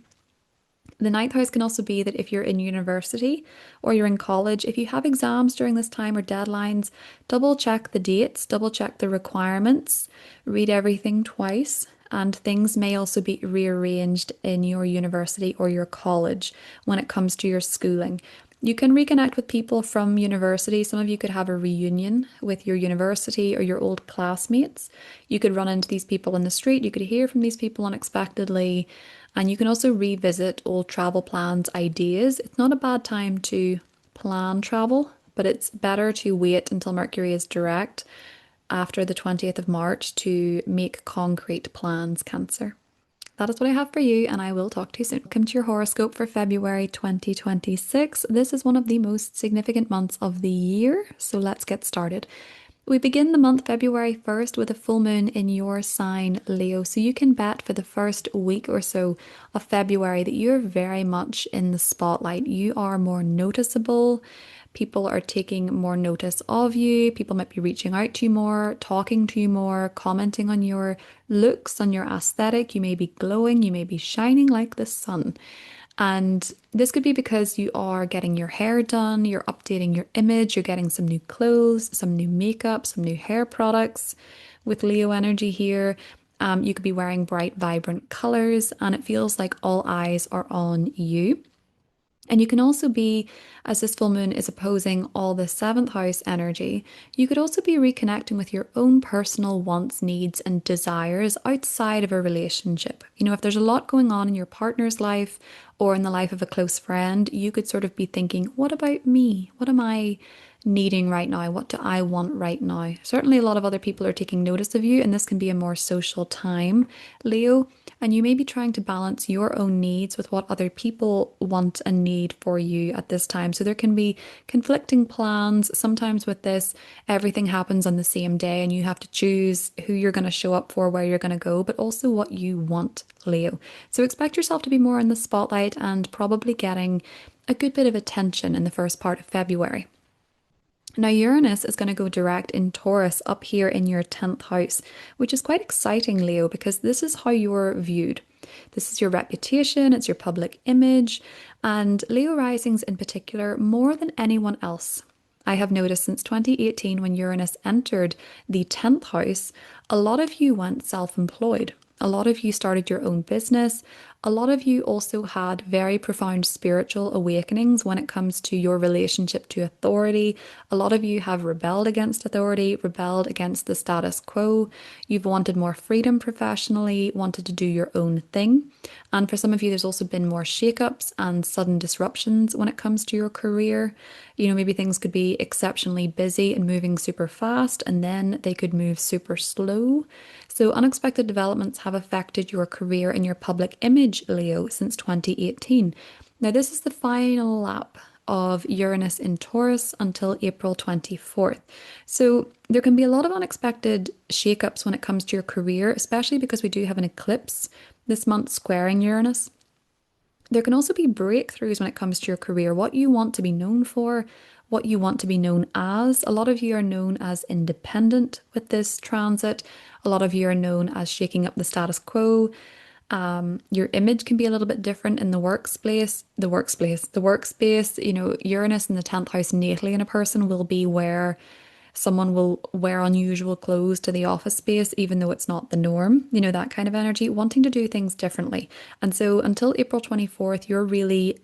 The ninth house can also be that if you're in university or you're in college, if you have exams during this time or deadlines, double check the dates, double check the requirements, read everything twice. And things may also be rearranged in your university or your college when it comes to your schooling. You can reconnect with people from university. Some of you could have a reunion with your university or your old classmates. You could run into these people in the street. You could hear from these people unexpectedly. And you can also revisit old travel plans, ideas. It's not a bad time to plan travel, but it's better to wait until Mercury is direct after the 20th of March to make concrete plans, Cancer. That is what I have for you, and I will talk to you soon. Welcome to your horoscope for February 2026. This is one of the most significant months of the year, so let's get started. We begin the month February 1st with a full moon in your sign, Leo. So you can bet for the first week or so of February that you're very much in the spotlight. You are more noticeable. People are taking more notice of you. People might be reaching out to you more, talking to you more, commenting on your looks, on your aesthetic. You may be glowing, you may be shining like the sun. And this could be because you are getting your hair done, you're updating your image, you're getting some new clothes, some new makeup, some new hair products. With Leo energy here, you could be wearing bright, vibrant colors, and it feels like all eyes are on you. And you can also be, as this full moon is opposing all the seventh house energy, you could also be reconnecting with your own personal wants, needs, and desires outside of a relationship. You know, if there's a lot going on in your partner's life or in the life of a close friend, you could sort of be thinking, what about me? What am I needing right now? What do I want right now? Certainly, a lot of other people are taking notice of you, and this can be a more social time, Leo. And you may be trying to balance your own needs with what other people want and need for you at this time. So there can be conflicting plans. Sometimes with this, everything happens on the same day, and you have to choose who you're going to show up for, where you're going to go, but also what you want, Leo. So expect yourself to be more in the spotlight and probably getting a good bit of attention in the first part of February. Now, Uranus is going to go direct in Taurus up here in your 10th house, which is quite exciting, Leo, because this is how you're viewed. This is your reputation, it's your public image, and Leo risings in particular, more than anyone else. I have noticed since 2018, when Uranus entered the 10th house, a lot of you went self employed. A lot of you started your own business. A lot of you also had very profound spiritual awakenings when it comes to your relationship to authority. A lot of you have rebelled against authority, rebelled against the status quo. You've wanted more freedom professionally, wanted to do your own thing. And for some of you, there's also been more shakeups and sudden disruptions when it comes to your career. You know, maybe things could be exceptionally busy and moving super fast, and then they could move super slow. So unexpected developments have affected your career and your public image, Leo, since 2018. Now, this is the final lap of Uranus in Taurus until April 24th. So there can be a lot of unexpected shakeups when it comes to your career, especially because we do have an eclipse this month squaring Uranus. There can also be breakthroughs when it comes to your career, what you want to be known for, what you want to be known as. A lot of you are known as independent with this transit. A lot of you are known as shaking up the status quo. Your image can be a little bit different in the workspace. You know, Uranus in the 10th house natally in a person will be where someone will wear unusual clothes to the office space, even though it's not the norm, you know, that kind of energy, wanting to do things differently. And so until April 24th, you're really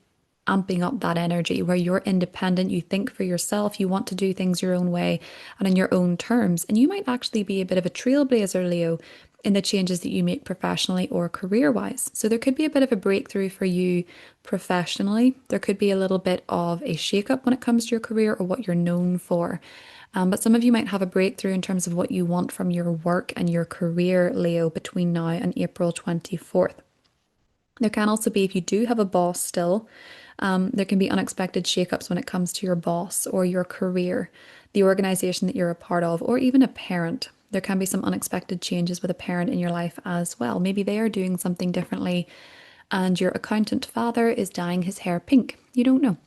amping up that energy where you're independent, you think for yourself, you want to do things your own way and on your own terms. And you might actually be a bit of a trailblazer, Leo, in the changes that you make professionally or career-wise. So there could be a bit of a breakthrough for you professionally. There could be a little bit of a shake-up when it comes to your career or what you're known for. But some of you might have a breakthrough in terms of what you want from your work and your career, Leo, between now and April 24th. There can also be, if you do have a boss still, there can be unexpected shakeups when it comes to your boss or your career, the organization that you're a part of, or even a parent. There can be some unexpected changes with a parent in your life as well. Maybe they are doing something differently and your accountant father is dyeing his hair pink. You don't know.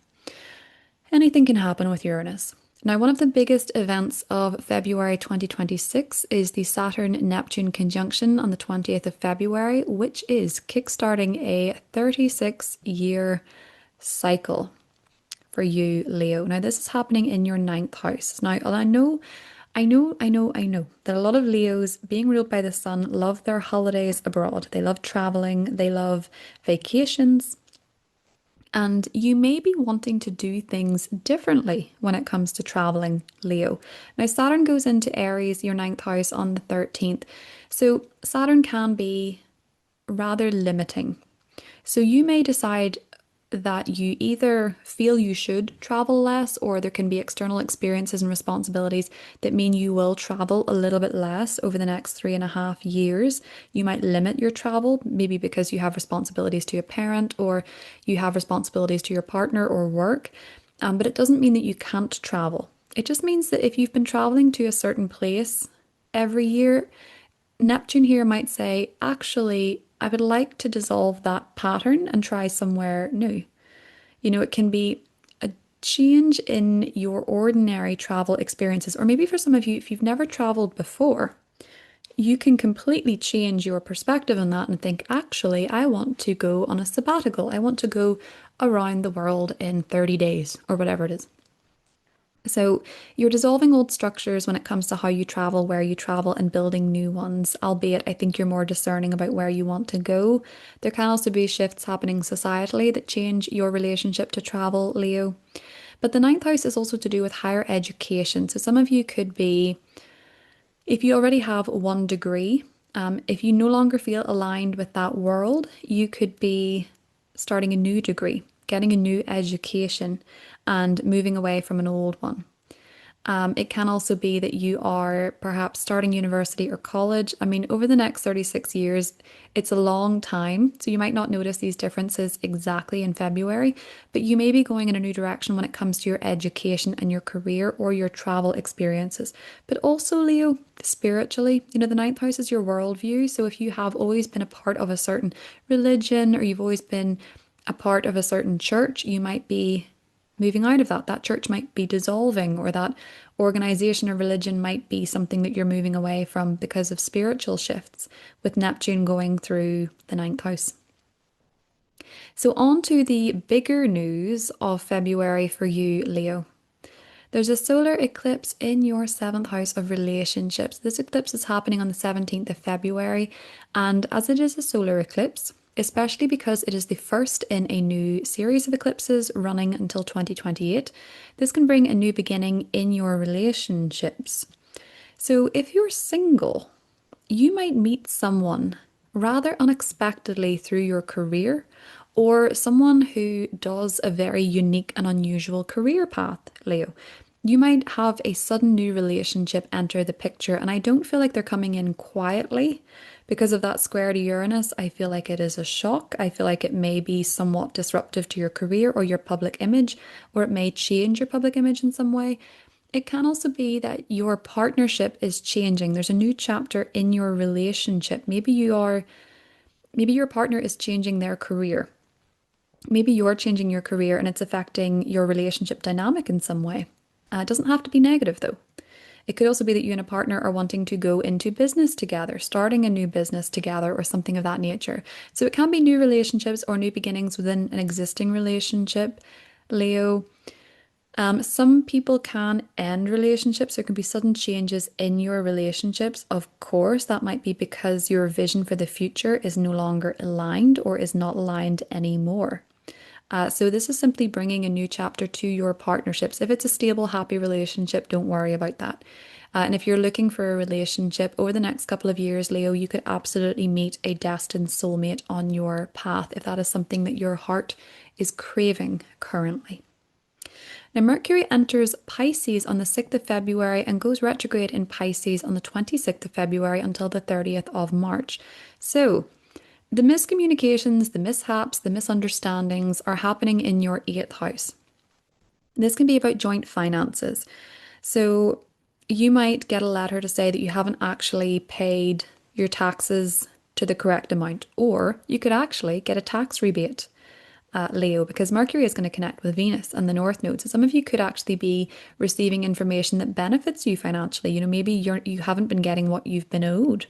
Anything can happen with Uranus. Now, one of the biggest events of February 2026 is the Saturn Neptune conjunction on the 20th of February, which is kickstarting a 36-year cycle for you, Leo. Now, this is happening in your ninth house. Now, I know that a lot of Leos, being ruled by the sun, love their holidays abroad. They love traveling, they love vacations. And you may be wanting to do things differently when it comes to traveling, Leo. Now, Saturn goes into Aries, your ninth house, on the 13th. So Saturn can be rather limiting. So you may decide that you either feel you should travel less, or there can be external experiences and responsibilities that mean you will travel a little bit less over the next 3.5 years. You might limit your travel, maybe because you have responsibilities to a parent or you have responsibilities to your partner or work. But it doesn't mean that you can't travel. It just means that if you've been traveling to a certain place every year, Neptune here might say, actually, I would like to dissolve that pattern and try somewhere new. You know, it can be a change in your ordinary travel experiences, or maybe for some of you, if you've never traveled before, you can completely change your perspective on that and think, actually, I want to go on a sabbatical. I want to go around the world in 30 days or whatever it is. So you're dissolving old structures when it comes to how you travel, where you travel, and building new ones, albeit I think you're more discerning about where you want to go. There can also be shifts happening societally that change your relationship to travel, Leo. But the ninth house is also to do with higher education. So some of you could be, if you already have one degree, if you no longer feel aligned with that world, you could be starting a new degree, getting a new education, and moving away from an old one. It can also be that you are perhaps starting university or college. I mean, over the next 36 years, it's a long time. So you might not notice these differences exactly in February, but you may be going in a new direction when it comes to your education and your career or your travel experiences. But also, Leo, spiritually, you know, the ninth house is your worldview. So if you have always been a part of a certain religion or you've always been a part of a certain church, you might be moving out of that. That church might be dissolving, or that organization or religion might be something that you're moving away from because of spiritual shifts, with Neptune going through the ninth house. So, on to the bigger news of February for you, Leo. There's a solar eclipse in your seventh house of relationships. This eclipse is happening on the 17th of February, and as it is a solar eclipse, especially because it is the first in a new series of eclipses running until 2028, this can bring a new beginning in your relationships. So if you're single, you might meet someone rather unexpectedly through your career, or someone who does a very unique and unusual career path, Leo. You might have a sudden new relationship enter the picture, and I don't feel like they're coming in quietly. Because of that square to Uranus, I feel like it is a shock. I feel like it may be somewhat disruptive to your career or your public image, or it may change your public image in some way. It can also be that your partnership is changing. There's a new chapter in your relationship. Maybe your partner is changing their career. Maybe you're changing your career and it's affecting your relationship dynamic in some way. It doesn't have to be negative though. It could also be that you and a partner are wanting to go into business together, starting a new business together or something of that nature. So it can be new relationships or new beginnings within an existing relationship, Leo. Some people can end relationships. There can be sudden changes in your relationships. Of course, that might be because your vision for the future is no longer aligned or is not aligned anymore. So this is simply bringing a new chapter to your partnerships. If it's a stable, happy relationship, don't worry about that. And if you're looking for a relationship over the next couple of years, Leo, you could absolutely meet a destined soulmate on your path if that is something that your heart is craving currently. Now, Mercury enters Pisces on the 6th of February and goes retrograde in Pisces on the 26th of February until the 30th of March. So, the miscommunications, the mishaps, the misunderstandings are happening in your 8th house. This can be about joint finances. So, you might get a letter to say that you haven't actually paid your taxes to the correct amount, or you could actually get a tax rebate. Leo, because Mercury is going to connect with Venus and the North Node. So some of you could actually be receiving information that benefits you financially. You know, maybe you haven't been getting what you've been owed.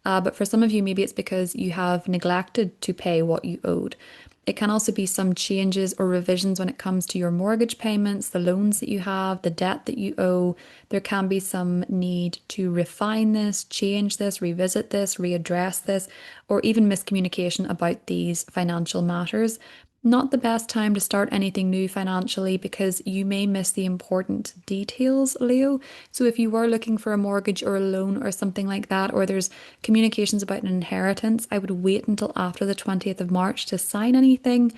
But for some of you, maybe it's because you have neglected to pay what you owed. It can also be some changes or revisions when it comes to your mortgage payments, the loans that you have, the debt that you owe. There can be some need to refine this, change this, revisit this, readdress this, or even miscommunication about these financial matters. Not the best time to start anything new financially because you may miss the important details, Leo. So if you were looking for a mortgage or a loan or something like that, or there's communications about an inheritance, I would wait until after the 20th of March to sign anything.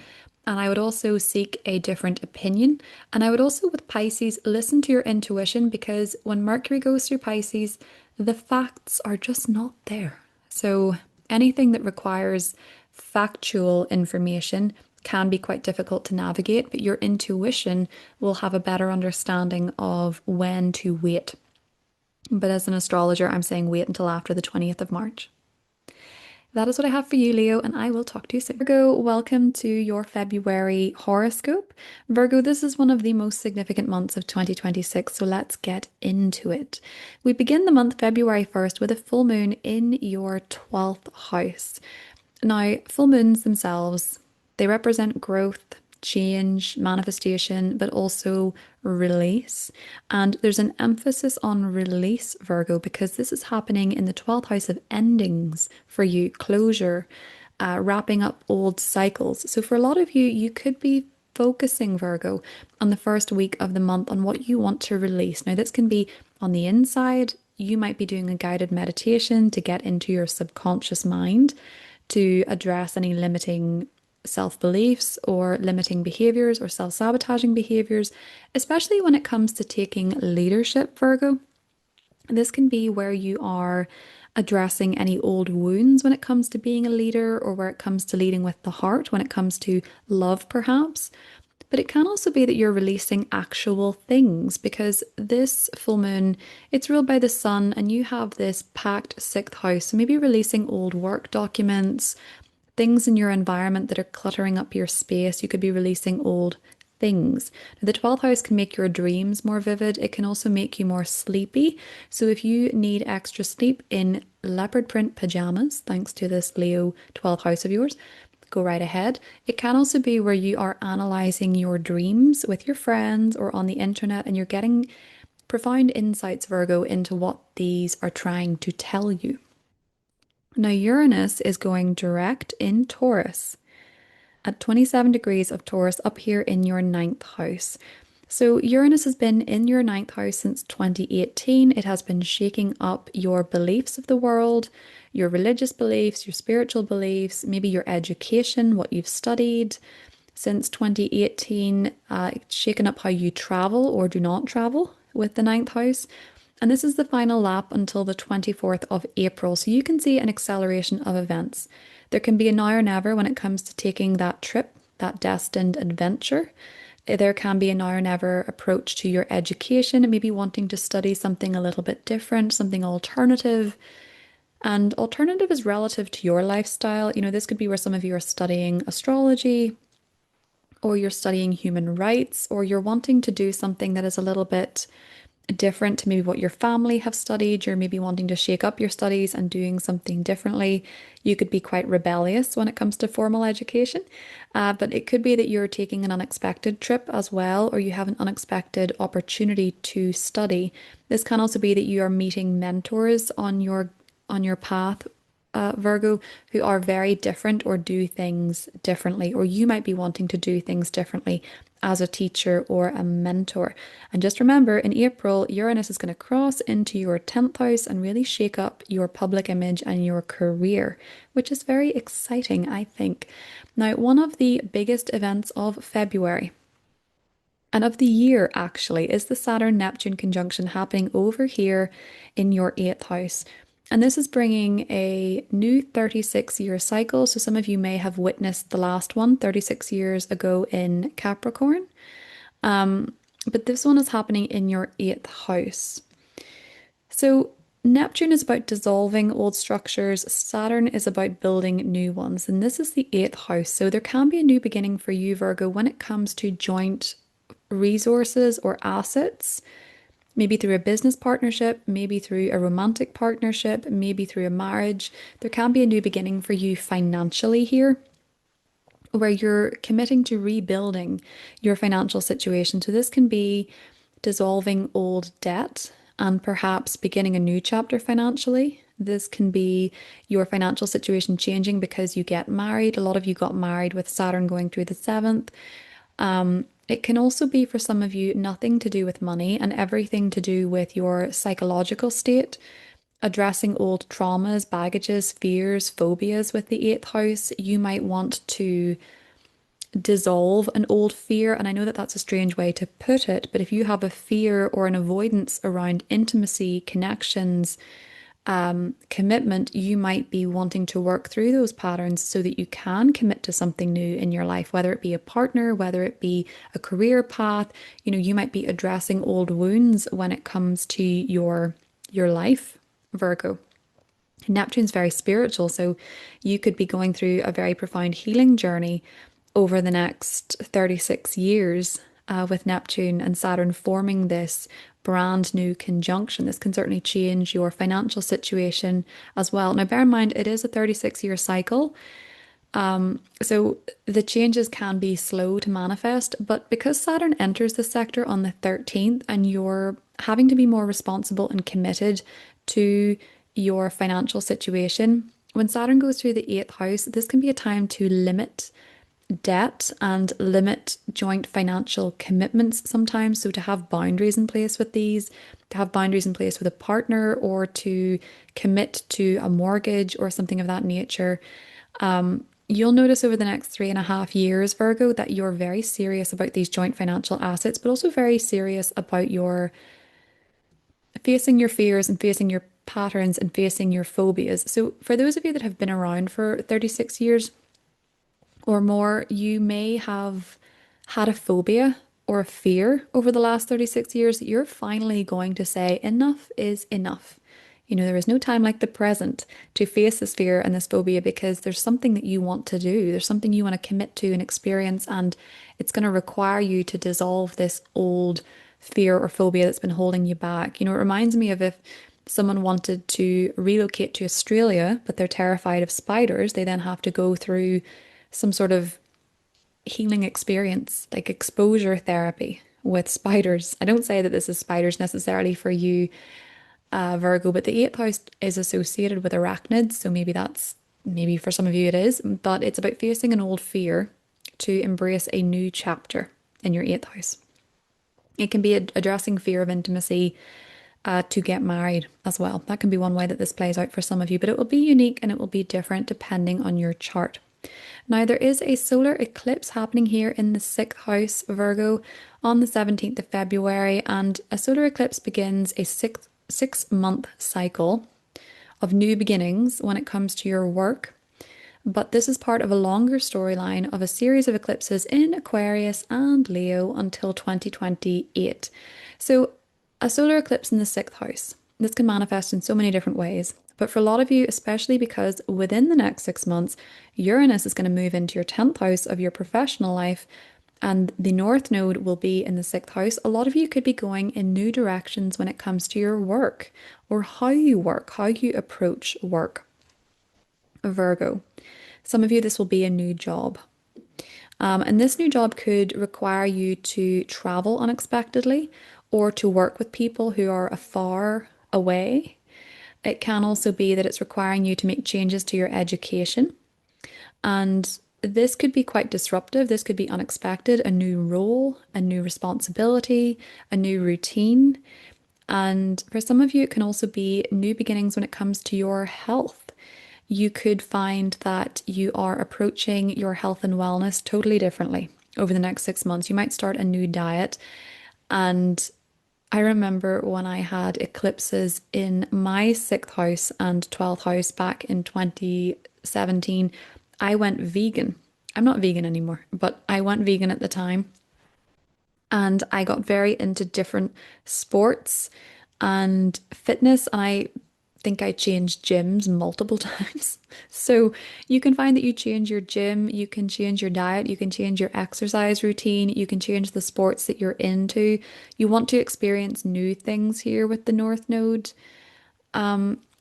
And I would also seek a different opinion. And I would also, with Pisces, listen to your intuition because when Mercury goes through Pisces, the facts are just not there. So anything that requires factual information can be quite difficult to navigate, but your intuition will have a better understanding of when to wait. But as an astrologer, I'm saying wait until after the 20th of March. That is what I have for you, Leo, and I will talk to you soon. Virgo, welcome to your February horoscope. Virgo, this is one of the most significant months of 2026, so let's get into it. We begin the month February 1st with a full moon in your 12th house. Now, full moons themselves, they represent growth, change, manifestation, but also release. And there's an emphasis on release, Virgo, because this is happening in the 12th house of endings for you, closure, wrapping up old cycles. So for a lot of you, you could be focusing, Virgo, on the first week of the month on what you want to release. Now, this can be on the inside. You might be doing a guided meditation to get into your subconscious mind to address any limiting self-beliefs or limiting behaviors or self-sabotaging behaviors, especially when it comes to taking leadership, Virgo. This can be where you are addressing any old wounds when it comes to being a leader or where it comes to leading with the heart, when it comes to love, perhaps. But it can also be that you're releasing actual things because this full moon, it's ruled by the sun and you have this packed 6th house. So maybe releasing old work documents, things in your environment that are cluttering up your space. You could be releasing old things. Now, the 12th house can make your dreams more vivid. It can also make you more sleepy. So if you need extra sleep in leopard print pajamas, thanks to this Leo 12th house of yours, go right ahead. It can also be where you are analyzing your dreams with your friends or on the internet and you're getting profound insights, Virgo, into what these are trying to tell you. Now, Uranus is going direct in Taurus at 27 degrees of Taurus up here in your 9th house. So Uranus has been in your 9th house since 2018. It has been shaking up your beliefs of the world, your religious beliefs, your spiritual beliefs, maybe your education, what you've studied. Since 2018, shaken up how you travel or do not travel with the 9th house. And this is the final lap until the 24th of April. So you can see an acceleration of events. There can be a now or never when it comes to taking that trip, that destined adventure. There can be a now or never approach to your education, maybe wanting to study something a little bit different, something alternative. And alternative is relative to your lifestyle. You know, this could be where some of you are studying astrology, or you're studying human rights, or you're wanting to do something that is a little bit different to maybe what your family have studied. You're maybe wanting to shake up your studies and doing something differently. You could be quite rebellious when it comes to formal education, but it could be that you're taking an unexpected trip as well, or you have an unexpected opportunity to study. This can also be that you are meeting mentors on your path Virgo, who are very different or do things differently, or you might be wanting to do things differently as a teacher or a mentor. And just remember, in April, Uranus is going to cross into your 10th house and really shake up your public image and your career, which is very exciting, I think. Now, one of the biggest events of February and of the year actually is the Saturn Neptune conjunction happening over here in your 8th house. And this is bringing a new 36-year cycle. So some of you may have witnessed the last one 36 years ago in Capricorn. But this one is happening in your 8th house. So Neptune is about dissolving old structures. Saturn is about building new ones. And this is the 8th house. So there can be a new beginning for you, Virgo, when it comes to joint resources or assets, maybe through a business partnership, maybe through a romantic partnership, maybe through a marriage. There can be a new beginning for you financially here, where you're committing to rebuilding your financial situation. So this can be dissolving old debt and perhaps beginning a new chapter financially. This can be your financial situation changing because you get married. A lot of you got married with Saturn going through the 7th. It can also be for some of you nothing to do with money and everything to do with your psychological state, addressing old traumas, baggages, fears, phobias with the 8th house. You might want to dissolve an old fear. And I know that that's a strange way to put it, but if you have a fear or an avoidance around intimacy, connections, commitment, you might be wanting to work through those patterns so that you can commit to something new in your life, whether it be a partner, whether it be a career path. You know, you might be addressing old wounds when it comes to your life, Virgo. Neptune's very spiritual, so you could be going through a very profound healing journey over the next 36 years with Neptune and Saturn forming this brand new conjunction. This can certainly change your financial situation as well. Now, bear in mind, it is a 36-year cycle. So the changes can be slow to manifest, but because Saturn enters the sector on the 13th and you're having to be more responsible and committed to your financial situation, when Saturn goes through the 8th house, this can be a time to limit debt and limit joint financial commitments sometimes. So to have boundaries in place with these, to have boundaries in place with a partner, or to commit to a mortgage or something of that nature. You'll notice over the next 3.5 years, Virgo, that you're very serious about these joint financial assets, but also very serious about your facing your fears and facing your patterns and facing your phobias. So for those of you that have been around for 36 years, or more, you may have had a phobia or a fear over the last 36 years. You're finally going to say, enough is enough. You know, there is no time like the present to face this fear and this phobia because there's something that you want to do. There's something you want to commit to and experience, and it's going to require you to dissolve this old fear or phobia that's been holding you back. You know, it reminds me of if someone wanted to relocate to Australia, but they're terrified of spiders, they then have to go through some sort of healing experience, like exposure therapy with spiders. I don't say that this is spiders necessarily for you, Virgo, but the 8th house is associated with arachnids. So maybe for some of you it is, but it's about facing an old fear to embrace a new chapter in your 8th house. It can be addressing fear of intimacy, to get married as well. That can be one way that this plays out for some of you, but it will be unique and it will be different depending on your chart. Now, there is a solar eclipse happening here in the 6th house, Virgo, on the 17th of February, and a solar eclipse begins a six-month cycle of new beginnings when it comes to your work. But this is part of a longer storyline of a series of eclipses in Aquarius and Leo until 2028. So a solar eclipse in the 6th house, this can manifest in so many different ways. But for a lot of you, especially because within the next 6 months, Uranus is going to move into your 10th house of your professional life, and the North Node will be in the 6th house. A lot of you could be going in new directions when it comes to your work or how you work, how you approach work. Virgo. Some of you, this will be a new job. And this new job could require you to travel unexpectedly or to work with people who are afar away. It can also be that it's requiring you to make changes to your education. And this could be quite disruptive. This could be unexpected, a new role, a new responsibility, a new routine. And for some of you, it can also be new beginnings when it comes to your health. You could find that you are approaching your health and wellness totally differently over the next 6 months. You might start a new diet. And I remember when I had eclipses in my sixth house and 12th house back in 2017, I went vegan. I'm not vegan anymore, but I went vegan at the time. And I got very into different sports and fitness. And I think I changed gyms multiple times. So you can find that you change your gym, you can change your diet, you can change your exercise routine, you can change the sports that you're into. You want to experience new things here with the North Node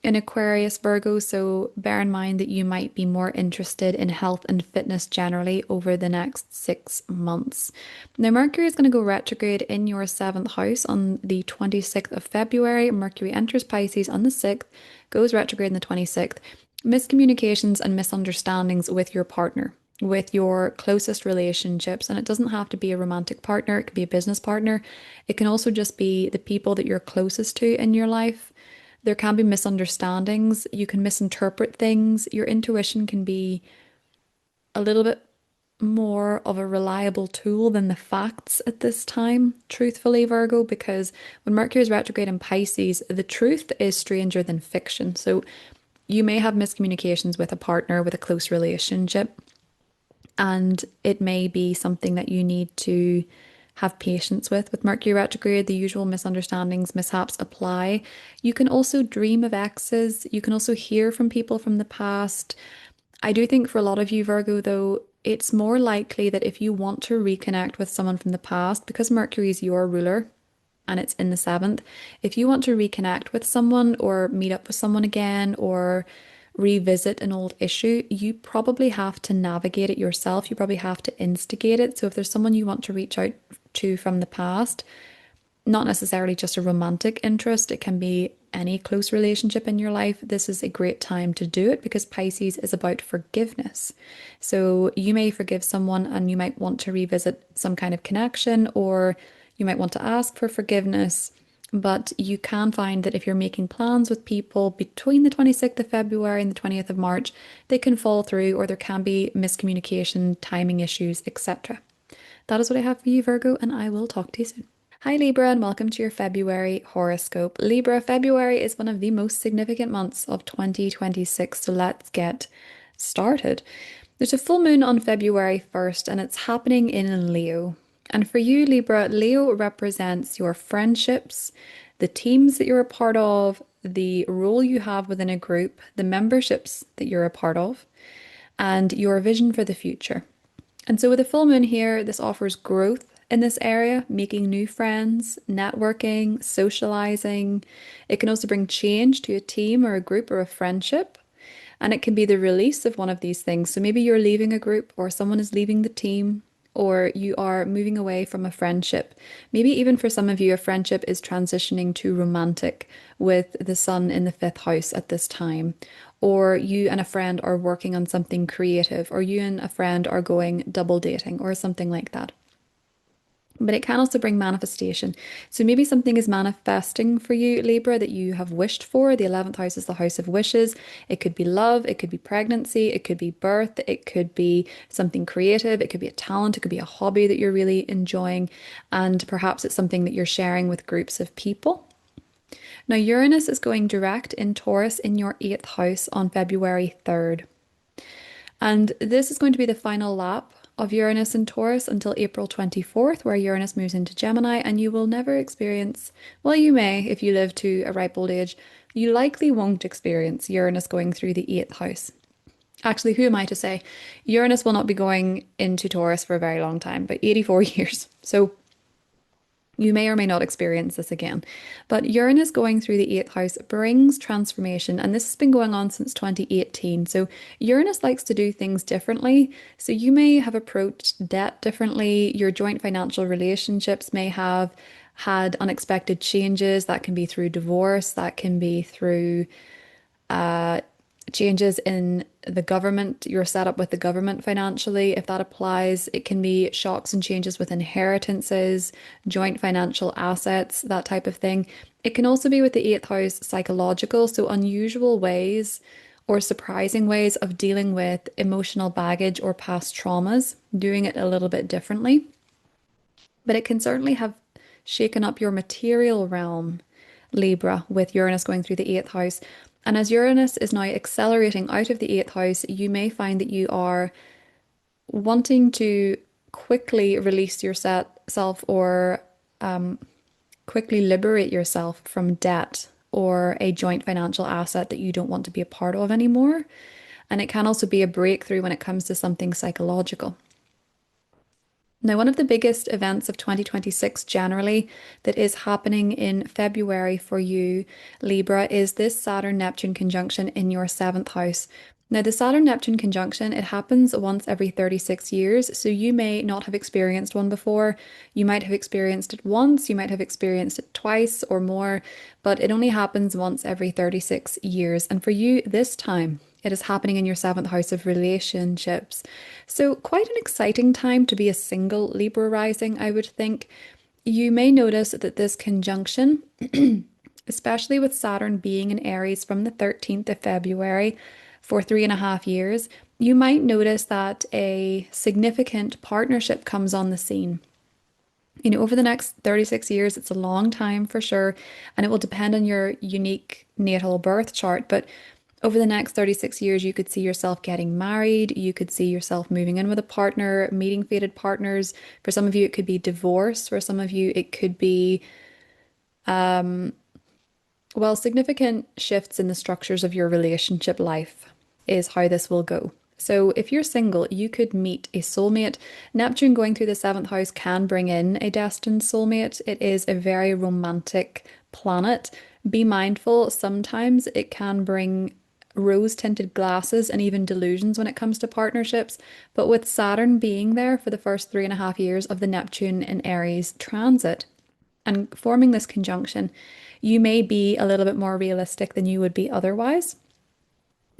in Aquarius, Virgo, so bear in mind that you might be more interested in health and fitness generally over the next 6 months. Now, Mercury is going to go retrograde in your seventh house on the 26th of February. Mercury enters Pisces on the 6th, goes retrograde on the 26th. Miscommunications and misunderstandings with your partner, with your closest relationships. And it doesn't have to be a romantic partner, it could be a business partner. It can also just be the people that you're closest to in your life. There can be misunderstandings. You can misinterpret things. Your intuition can be a little bit more of a reliable tool than the facts at this time, truthfully, Virgo, because when Mercury is retrograde in Pisces, the truth is stranger than fiction. So you may have miscommunications with a partner, with a close relationship, and it may be something that you need to have patience with. With Mercury retrograde, the usual misunderstandings, mishaps apply. You can also dream of exes. You can also hear from people from the past. I do think for a lot of you, Virgo, though, it's more likely that if you want to reconnect with someone from the past, because Mercury is your ruler and it's in the seventh, if you want to reconnect with someone or meet up with someone again or revisit an old issue, you probably have to navigate it yourself. You probably have to instigate it. So if there's someone you want to reach out to from the past, not necessarily just a romantic interest, it can be any close relationship in your life. This is a great time to do it because Pisces is about forgiveness. So you may forgive someone and you might want to revisit some kind of connection, or you might want to ask for forgiveness. But you can find that if you're making plans with people between the 26th of February and the 20th of March, they can fall through, or there can be miscommunication, timing issues, etc. That is what I have for you, Virgo, and I will talk to you soon. Hi Libra, and welcome to your February horoscope. Libra, February is one of the most significant months of 2026, so let's get started. There's a full moon on February 1st, and it's happening in Leo. And for you, Libra, Leo represents your friendships, the teams that you're a part of, the role you have within a group, the memberships that you're a part of, and your vision for the future. And so with the full moon here, this offers growth in this area, making new friends, networking, socializing. It can also bring change to a team or a group or a friendship. And it can be the release of one of these things. So maybe you're leaving a group, or someone is leaving the team, or you are moving away from a friendship. Maybe even for some of you, a friendship is transitioning to romantic with the sun in the fifth house at this time. Or you and a friend are working on something creative, or you and a friend are going double dating, or something like that. But it can also bring manifestation. So maybe something is manifesting for you, Libra, that you have wished for. The 11th house is the house of wishes. It could be love, it could be pregnancy, it could be birth, it could be something creative, it could be a talent, it could be a hobby that you're really enjoying, and perhaps it's something that you're sharing with groups of people. Now, Uranus is going direct in Taurus in your 8th house on February 3rd. And this is going to be the final lap of Uranus in Taurus until April 24th, where Uranus moves into Gemini, and you will never experience, well, you may if you live to a ripe old age, you likely won't experience Uranus going through the 8th house. Actually, who am I to say? Uranus will not be going into Taurus for a very long time, but 84 years. So you may or may not experience this again. But Uranus going through the 8th house brings transformation, and this has been going on since 2018. So Uranus likes to do things differently. So you may have approached debt differently. Your joint financial relationships may have had unexpected changes. That can be through divorce, that can be through changes in the government, your setup with the government financially, if that applies. It can be shocks and changes with inheritances, joint financial assets, that type of thing. It can also be with the eighth house psychological, so unusual ways or surprising ways of dealing with emotional baggage or past traumas, doing it a little bit differently. But it can certainly have shaken up your material realm, Libra, with Uranus going through the eighth house. And as Uranus is now accelerating out of the eighth house, you may find that you are wanting to quickly release yourself or quickly liberate yourself from debt or a joint financial asset that you don't want to be a part of anymore. And it can also be a breakthrough when it comes to something psychological. Now, one of the biggest events of 2026 generally that is happening in February for you, Libra, is this Saturn Neptune conjunction in your seventh house. Now, the Saturn Neptune conjunction, it happens once every 36 years. So you may not have experienced one before. You might have experienced it once, you might have experienced it twice or more, but it only happens once every 36 years. And for you this time, it is happening in your seventh house of relationships. So, quite an exciting time to be a single Libra rising, I would think. You may notice that this conjunction, especially with Saturn being in Aries from the 13th of February for 3.5 years, you might notice that a significant partnership comes on the scene. You know, over the next 36 years, it's a long time for sure, and it will depend on your unique natal birth chart. But over the next 36 years, you could see yourself getting married. You could see yourself moving in with a partner, meeting fated partners. For some of you, it could be divorce. For some of you, it could be, well, significant shifts in the structures of your relationship life is how this will go. So if you're single, you could meet a soulmate. Neptune going through the seventh house can bring in a destined soulmate. It is a very romantic planet. Be mindful, sometimes it can bring rose-tinted glasses and even delusions when it comes to partnerships. But with Saturn being there for the first 3.5 years of the Neptune in Aries transit and forming this conjunction, you may be a little bit more realistic than you would be otherwise.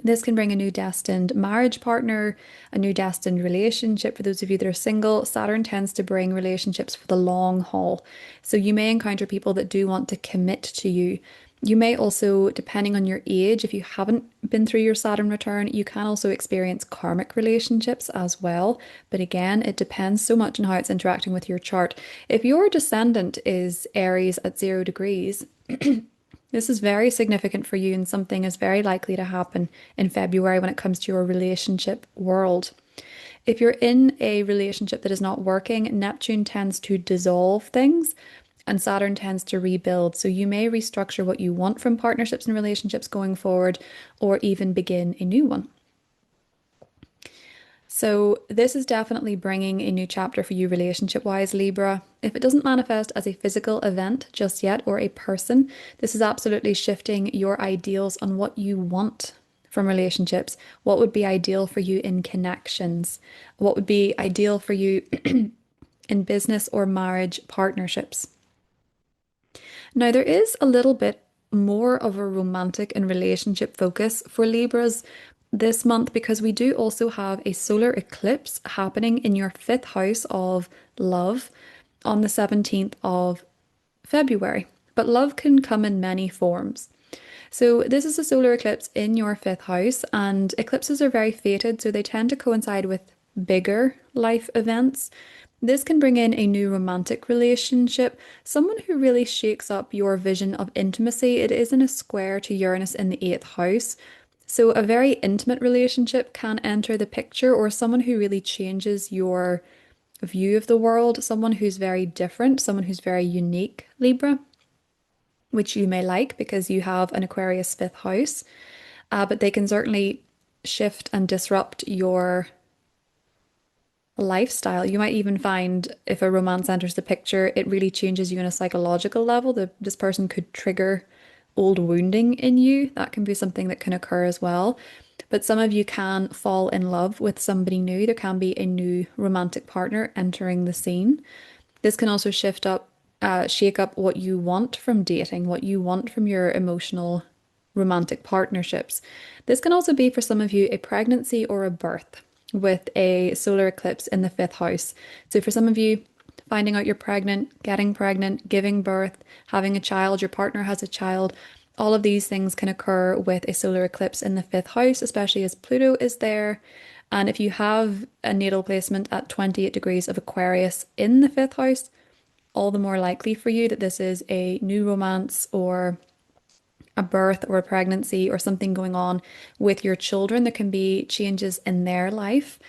This can bring a new destined marriage partner, a new destined relationship. For those of you that are single, Saturn tends to bring relationships for the long haul. So you may encounter people that do want to commit to you. You may also, depending on your age, if you haven't been through your Saturn return, you can also experience karmic relationships as well. But again, it depends so much on how it's interacting with your chart. If your descendant is Aries at 0 degrees, this is very significant for you, and something is very likely to happen in February when it comes to your relationship world. If you're in a relationship that is not working, Neptune tends to dissolve things and Saturn tends to rebuild. So you may restructure what you want from partnerships and relationships going forward, or even begin a new one. So this is definitely bringing a new chapter for you relationship-wise, Libra. If it doesn't manifest as a physical event just yet or a person, this is absolutely shifting your ideals on what you want from relationships. What would be ideal for you in connections? What would be ideal for you in business or marriage partnerships? Now, there is a little bit more of a romantic and relationship focus for Libras this month because we do also have a solar eclipse happening in your fifth house of love on the 17th of February. But love can come in many forms. So this is a solar eclipse in your fifth house, and eclipses are very fated, so they tend to coincide with bigger life events. This can bring in a new romantic relationship, someone who really shakes up your vision of intimacy. It is in a square to Uranus in the eighth house. So a very intimate relationship can enter the picture, or someone who really changes your view of the world, someone who's very different, someone who's very unique, Libra, which you may like because you have an Aquarius fifth house, but they can certainly shift and disrupt your lifestyle. You might even find if a romance enters the picture, it really changes you on a psychological level. This person could trigger old wounding in you. That can be something that can occur as well. But some of you can fall in love with somebody new. There can be a new romantic partner entering the scene. This can also shift up shake up what you want from dating, what you want from your emotional romantic partnerships. This can also be for some of you a pregnancy or a birth with a solar eclipse in the fifth house. So for some of you, finding out you're pregnant, getting pregnant, giving birth, having a child, your partner has a child, all of these things can occur with a solar eclipse in the fifth house, especially as Pluto is there. And if you have a natal placement at 28 degrees of Aquarius in the fifth house, all the more likely for you that this is a new romance or a birth or a pregnancy or something going on with your children. There can be changes in their life.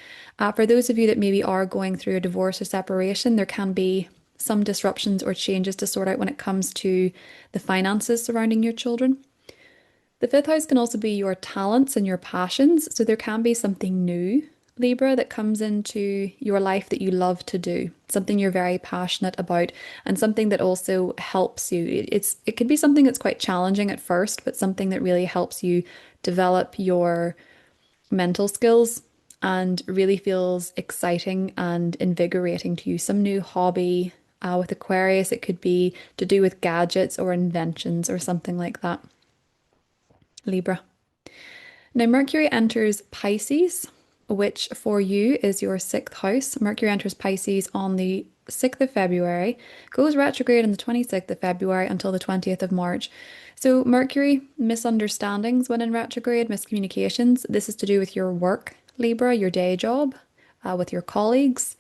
For those of you that maybe are going through a divorce or separation, there can be some disruptions or changes to sort out when it comes to the finances surrounding your children. The fifth house can also be your talents and your passions. So there can be something new, Libra, that comes into your life that you love to do, something you're very passionate about, and something that also helps you. It could be something that's quite challenging at first, but something that really helps you develop your mental skills and really feels exciting and invigorating to you. Some new hobby. With Aquarius, it could be to do with gadgets or inventions or something like that. Libra. Now, Mercury enters Pisces, which for you is your sixth house. Mercury enters Pisces on the 6th of February, goes retrograde on the 26th of February until the 20th of March. So, Mercury, misunderstandings when in retrograde, miscommunications. This is to do with your work, Libra, your day job, with your colleagues.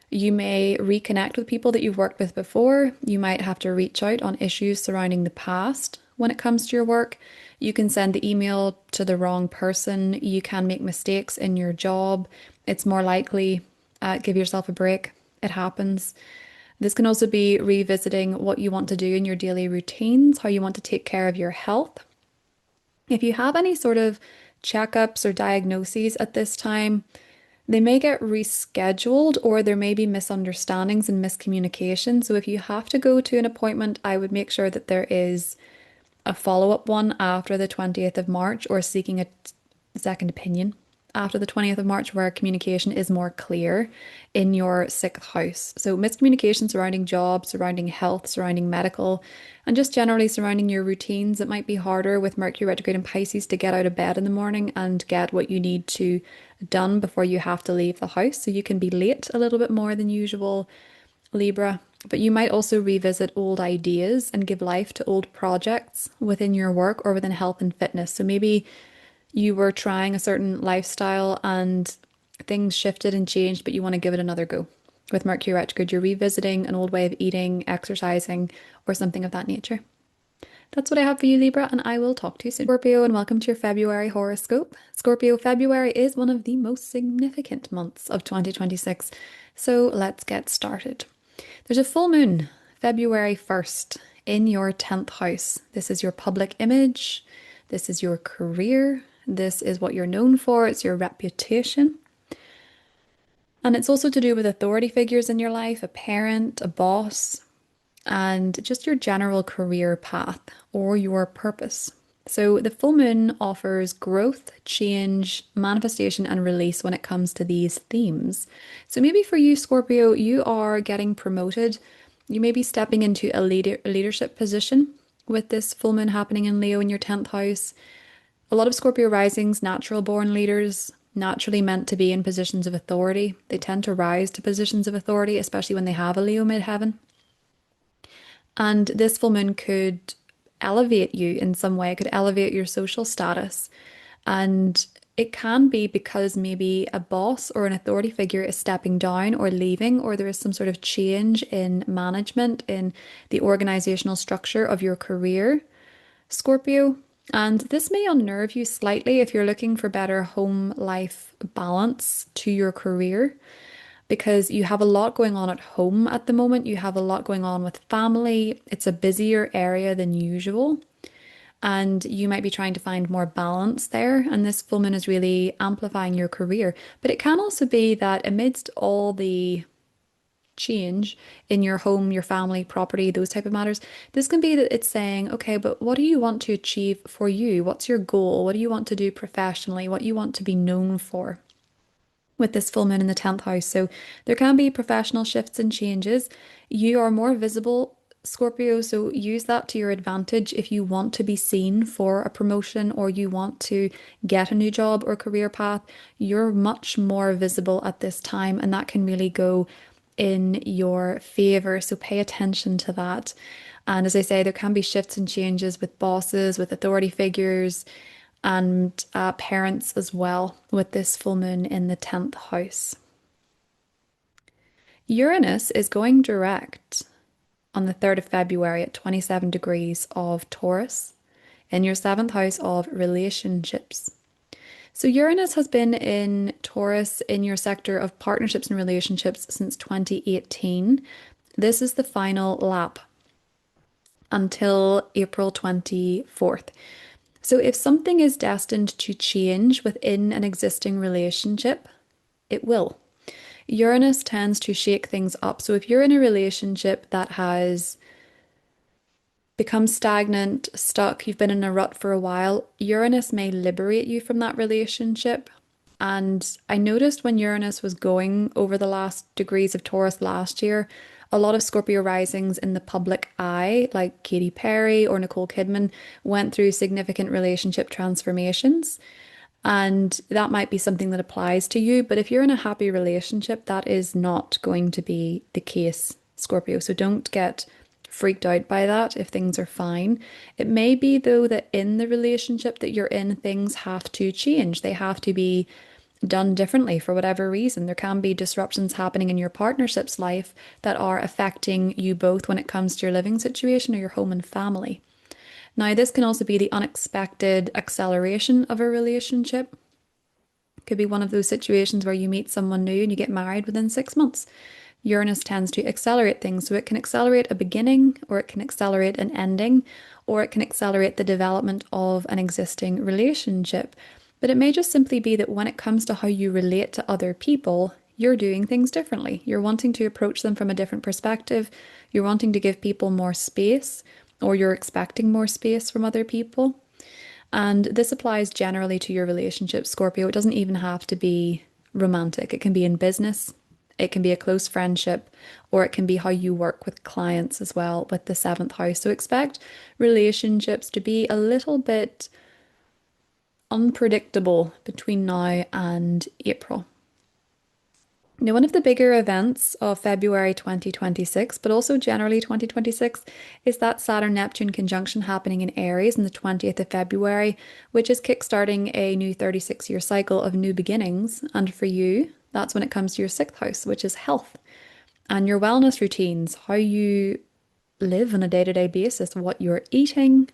You may reconnect with people that you've worked with before. You might have to reach out on issues surrounding the past when it comes to your work. You can send the email to the wrong person. You can make mistakes in your job. It's more likely, give yourself a break. It happens. This can also be revisiting what you want to do in your daily routines, how you want to take care of your health. If you have any sort of checkups or diagnoses at this time, they may get rescheduled or there may be misunderstandings and miscommunication. So if you have to go to an appointment, I would make sure that there is a follow-up one after the 20th of March or seeking a second opinion after the 20th of March where communication is more clear in your sixth house. So miscommunication surrounding jobs, surrounding health, surrounding medical, and just generally surrounding your routines. It might be harder with Mercury retrograde in Pisces to get out of bed in the morning and get what you need to done before you have to leave the house. So you can be late a little bit more than usual, Libra. But you might also revisit old ideas and give life to old projects within your work or within health and fitness. So maybe you were trying a certain lifestyle and things shifted and changed, but you want to give it another go. With Mercury retrograde, you're revisiting an old way of eating, exercising, or something of that nature. That's what I have for you, Libra, and I will talk to you soon. Scorpio, and welcome to your February horoscope. Scorpio, February is one of the most significant months of 2026, so let's get started. There's a full moon, February 1st, in your 10th house. This is your public image. This is your career. This is what you're known for. It's your reputation. And it's also to do with authority figures in your life, a parent, a boss, and just your general career path or your purpose. So the full moon offers growth, change, manifestation, and release when it comes to these themes. So maybe for you, Scorpio, you are getting promoted. You may be stepping into a leadership position with this full moon happening in Leo in your 10th house. A lot of Scorpio risings, natural born leaders, naturally meant to be in positions of authority. They tend to rise to positions of authority, especially when they have a Leo midheaven. And this full moon could elevate you in some way. It could elevate your social status. And it can be because maybe a boss or an authority figure is stepping down or leaving, or there is some sort of change in management, in the organizational structure of your career, Scorpio. And this may unnerve you slightly if you're looking for better home life balance to your career, because you have a lot going on at home at the moment. You have a lot going on with family. It's a busier area than usual. And you might be trying to find more balance there. And this full moon is really amplifying your career. But it can also be that amidst all the change in your home, your family, property, those type of matters, this can be that it's saying, okay, but what do you want to achieve for you? What's your goal? What do you want to do professionally? What you want to be known for with this full moon in the 10th house? So there can be professional shifts and changes. You are more visible Scorpio, so use that to your advantage if you want to be seen for a promotion or you want to get a new job or career path. You're much more visible at this time, and that can really go in your favor. So pay attention to that. And as I say, there can be shifts and changes with bosses, with authority figures, and parents as well with this full moon in the 10th house. Uranus is going direct on the 3rd of February at 27 degrees of Taurus in your 7th house of relationships. So Uranus has been in Taurus in your sector of partnerships and relationships since 2018. This is the final lap until April 24th. So if something is destined to change within an existing relationship, it will. Uranus tends to shake things up. So if you're in a relationship that has become stagnant, stuck, you've been in a rut for a while, Uranus may liberate you from that relationship. And I noticed when Uranus was going over the last degrees of Taurus last year, a lot of Scorpio risings in the public eye, like Katy Perry or Nicole Kidman, went through significant relationship transformations. And that might be something that applies to you. But if you're in a happy relationship, that is not going to be the case, Scorpio. So don't get freaked out by that if things are fine. It may be, though, that in the relationship that you're in, things have to change. They have to be done differently for whatever reason. There can be disruptions happening in your partnership's life that are affecting you both when it comes to your living situation or your home and family. Now, this can also be the unexpected acceleration of a relationship. It could be one of those situations where you meet someone new and you get married within 6 months. Uranus tends to accelerate things, so it can accelerate a beginning, or it can accelerate an ending, or it can accelerate the development of an existing relationship. But it may just simply be that when it comes to how you relate to other people, you're doing things differently. You're wanting to approach them from a different perspective. You're wanting to give people more space, or you're expecting more space from other people. And this applies generally to your relationship, Scorpio. It doesn't even have to be romantic. It can be in business, it can be a close friendship, or it can be how you work with clients as well with the 7th house. So expect relationships to be a little bit unpredictable between now and April. Now, one of the bigger events of February 2026, but also generally 2026, is that Saturn Neptune conjunction happening in Aries on the 20th of February, which is kickstarting a new 36-year cycle of new beginnings. And for you, that's when it comes to your 6th house, which is health and your wellness routines, how you live on a day-to-day basis, what you're eating,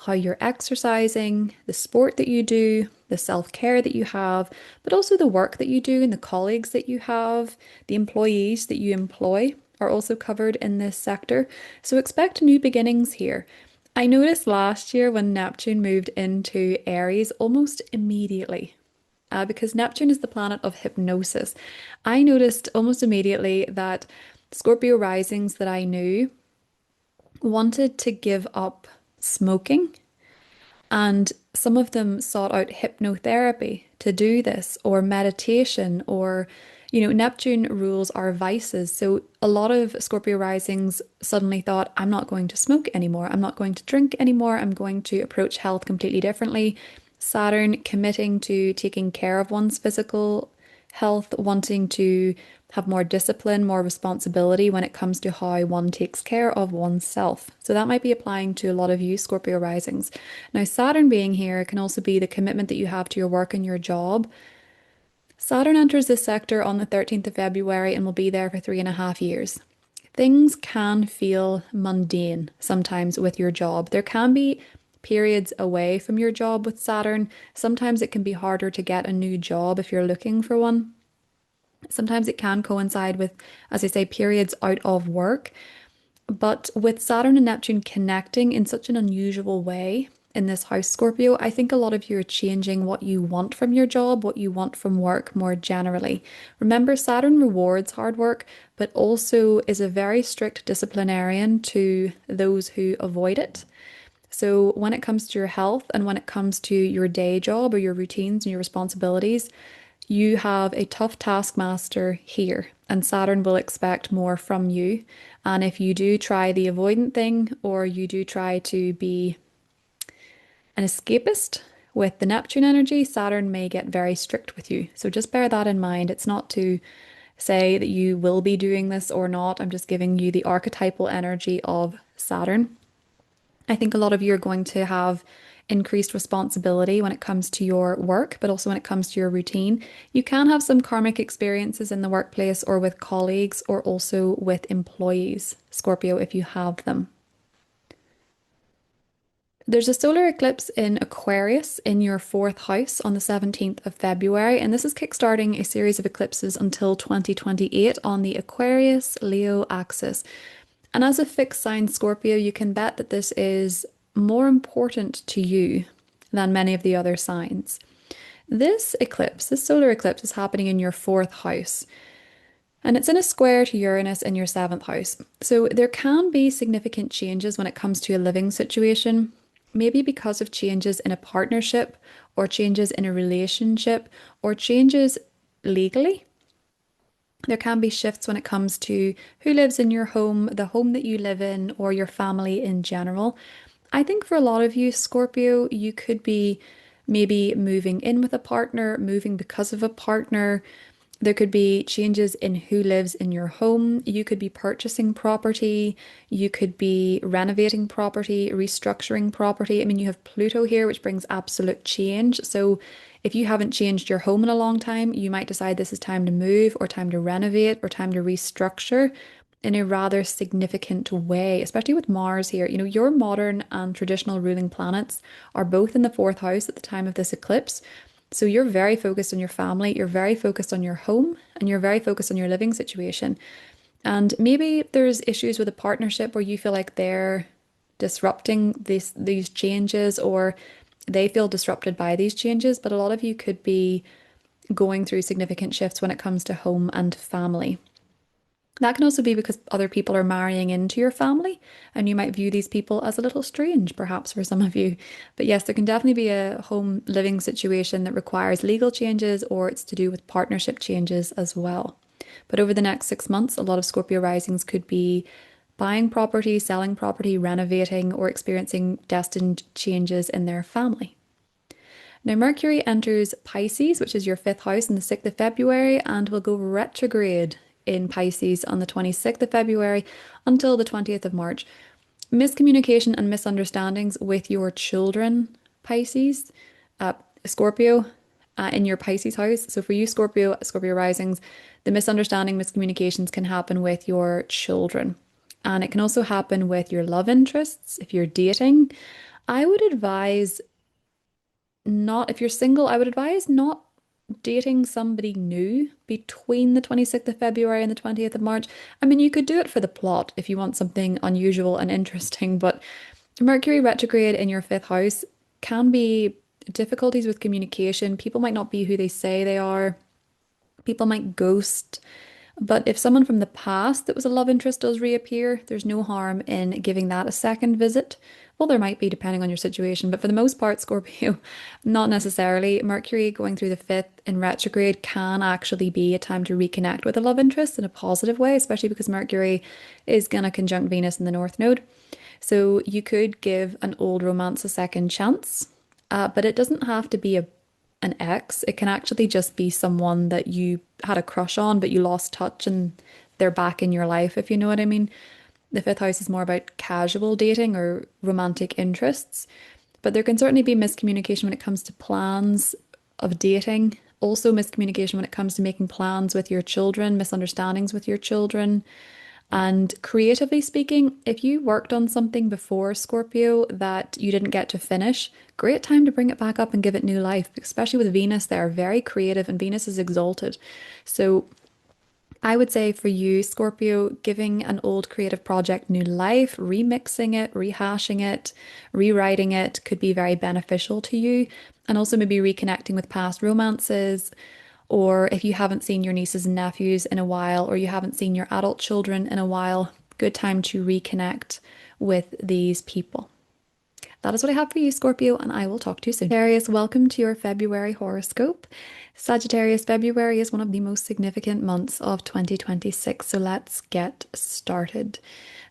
how you're exercising, the sport that you do, the self-care that you have, but also the work that you do and the colleagues that you have, the employees that you employ are also covered in this sector. So expect new beginnings here. I noticed last year when Neptune moved into Aries almost immediately, because Neptune is the planet of hypnosis. I noticed almost immediately that Scorpio risings that I knew wanted to give up smoking, and some of them sought out hypnotherapy to do this, or meditation, or Neptune rules our vices. So a lot of Scorpio risings suddenly thought, I'm not going to smoke anymore, I'm not going to drink anymore, I'm going to approach health completely differently. Saturn committing to taking care of one's physical health, wanting to have more discipline, more responsibility when it comes to how one takes care of oneself. So that might be applying to a lot of you Scorpio risings. Now, Saturn being here can also be the commitment that you have to your work and your job. Saturn enters this sector on the 13th of February and will be there for 3.5 years. Things can feel mundane sometimes with your job. There can be periods away from your job with Saturn. Sometimes it can be harder to get a new job if you're looking for one. Sometimes it can coincide with, as I say, periods out of work. But with Saturn and Neptune connecting in such an unusual way in this house, Scorpio, I think a lot of you are changing what you want from your job, what you want from work more generally. Remember, Saturn rewards hard work, but also is a very strict disciplinarian to those who avoid it. So when it comes to your health and when it comes to your day job or your routines and your responsibilities, You have a tough taskmaster here, and Saturn will expect more from you. And if you do try the avoidant thing, or you do try to be an escapist with the Neptune energy, Saturn may get very strict with you. So just bear that in mind. It's not to say that you will be doing this or not. I'm just giving you the archetypal energy of Saturn. I think a lot of you are going to have increased responsibility when it comes to your work, but also when it comes to your routine. You can have some karmic experiences in the workplace or with colleagues or also with employees, Scorpio, if you have them. There's a solar eclipse in Aquarius in your fourth house on the 17th of February, and this is kickstarting a series of eclipses until 2028 on the Aquarius Leo axis. And as a fixed sign Scorpio, you can bet that this is more important to you than many of the other signs. This eclipse, this solar eclipse, is happening in your fourth house. And it's in a square to Uranus in your seventh house. So there can be significant changes when it comes to a living situation, maybe because of changes in a partnership or changes in a relationship or changes legally. There can be shifts when it comes to who lives in your home, the home that you live in, or your family in general. I think for a lot of you, Scorpio, you could be maybe moving in with a partner, moving because of a partner. There could be changes in who lives in your home. You could be purchasing property. You could be renovating property, restructuring property. I mean, you have Pluto here, which brings absolute change. So if you haven't changed your home in a long time, you might decide this is time to move or time to renovate or time to restructure in a rather significant way, especially with Mars here. You know, your modern and traditional ruling planets are both in the fourth house at the time of this eclipse. So you're very focused on your family, you're very focused on your home, and you're very focused on your living situation. And maybe there's issues with a partnership where you feel like they're disrupting these changes or they feel disrupted by these changes, but a lot of you could be going through significant shifts when it comes to home and family. That can also be because other people are marrying into your family, and you might view these people as a little strange, perhaps for some of you. But yes, there can definitely be a home living situation that requires legal changes, or it's to do with partnership changes as well. But over the next 6 months, a lot of Scorpio risings could be buying property, selling property, renovating, or experiencing destined changes in their family. Now, Mercury enters Pisces, which is your fifth house, in the 6th of February, and will go retrograde in Pisces on the 26th of February until the 20th of March. Miscommunication and misunderstandings with your children, Pisces, Scorpio, in your Pisces house. So for you, Scorpio risings, the misunderstanding, miscommunications can happen with your children. And it can also happen with your love interests. If you're dating, I would advise not, if you're single, I would advise not dating somebody new between the 26th of February and the 20th of March. I mean, you could do it for the plot if you want something unusual and interesting, but Mercury retrograde in your fifth house can be difficulties with communication. People might not be who they say they are. People might ghost. But if someone from the past that was a love interest does reappear, there's no harm in giving that a second visit. Well, there might be depending on your situation, but for the most part, Scorpio, not necessarily. Mercury going through the fifth in retrograde can actually be a time to reconnect with a love interest in a positive way, especially because Mercury is going to conjunct Venus in the North Node. So you could give an old romance a second chance, but it doesn't have to be an ex. It can actually just be someone that you had a crush on, but you lost touch and they're back in your life, if you know what I mean. The fifth house is more about casual dating or romantic interests, but there can certainly be miscommunication when it comes to plans of dating. Also, miscommunication when it comes to making plans with your children, misunderstandings with your children. And creatively speaking, if you worked on something before, Scorpio, that you didn't get to finish, great time to bring it back up and give it new life, especially with Venus there, very creative, and Venus is exalted. So I would say for you, Scorpio, giving an old creative project new life, remixing it, rehashing it, rewriting it could be very beneficial to you. And also maybe reconnecting with past romances, or if you haven't seen your nieces and nephews in a while, or you haven't seen your adult children in a while, good time to reconnect with these people. that is what I have for you, Scorpio, and I will talk to you soon. Sagittarius, welcome to your February horoscope. Sagittarius, February is one of the most significant months of 2026, so let's get started.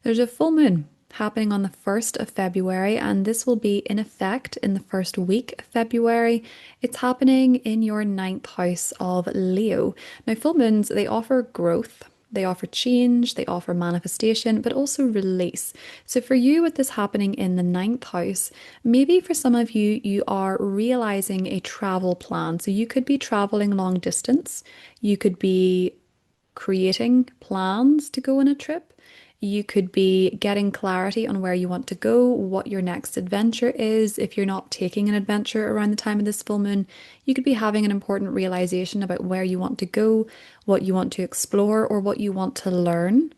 There's a full moon happening on the 1st of February, and this will be in effect in the first week of February. It's happening in your 9th house of Leo. Now, full moons, they offer growth. They offer change, they offer manifestation, but also release. So for you, with this happening in the 9th house, maybe for some of you, you are realizing a travel plan. So you could be traveling long distance. You could be creating plans to go on a trip. You could be getting clarity on where you want to go, what your next adventure is. If you're not taking an adventure around the time of this full moon, you could be having an important realization about where you want to go, what you want to explore, or what you want to learn.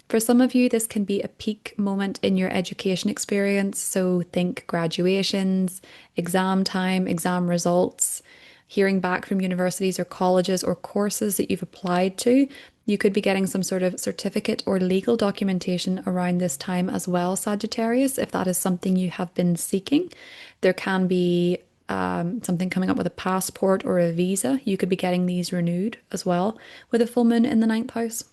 For some of you, this can be a peak moment in your education experience. So think graduations, exam time, exam results, hearing back from universities or colleges or courses that you've applied to. You could be getting some sort of certificate or legal documentation around this time as well, Sagittarius, if that is something you have been seeking. There can be something coming up with a passport or a visa. You could be getting these renewed as well with a full moon in the 9th house.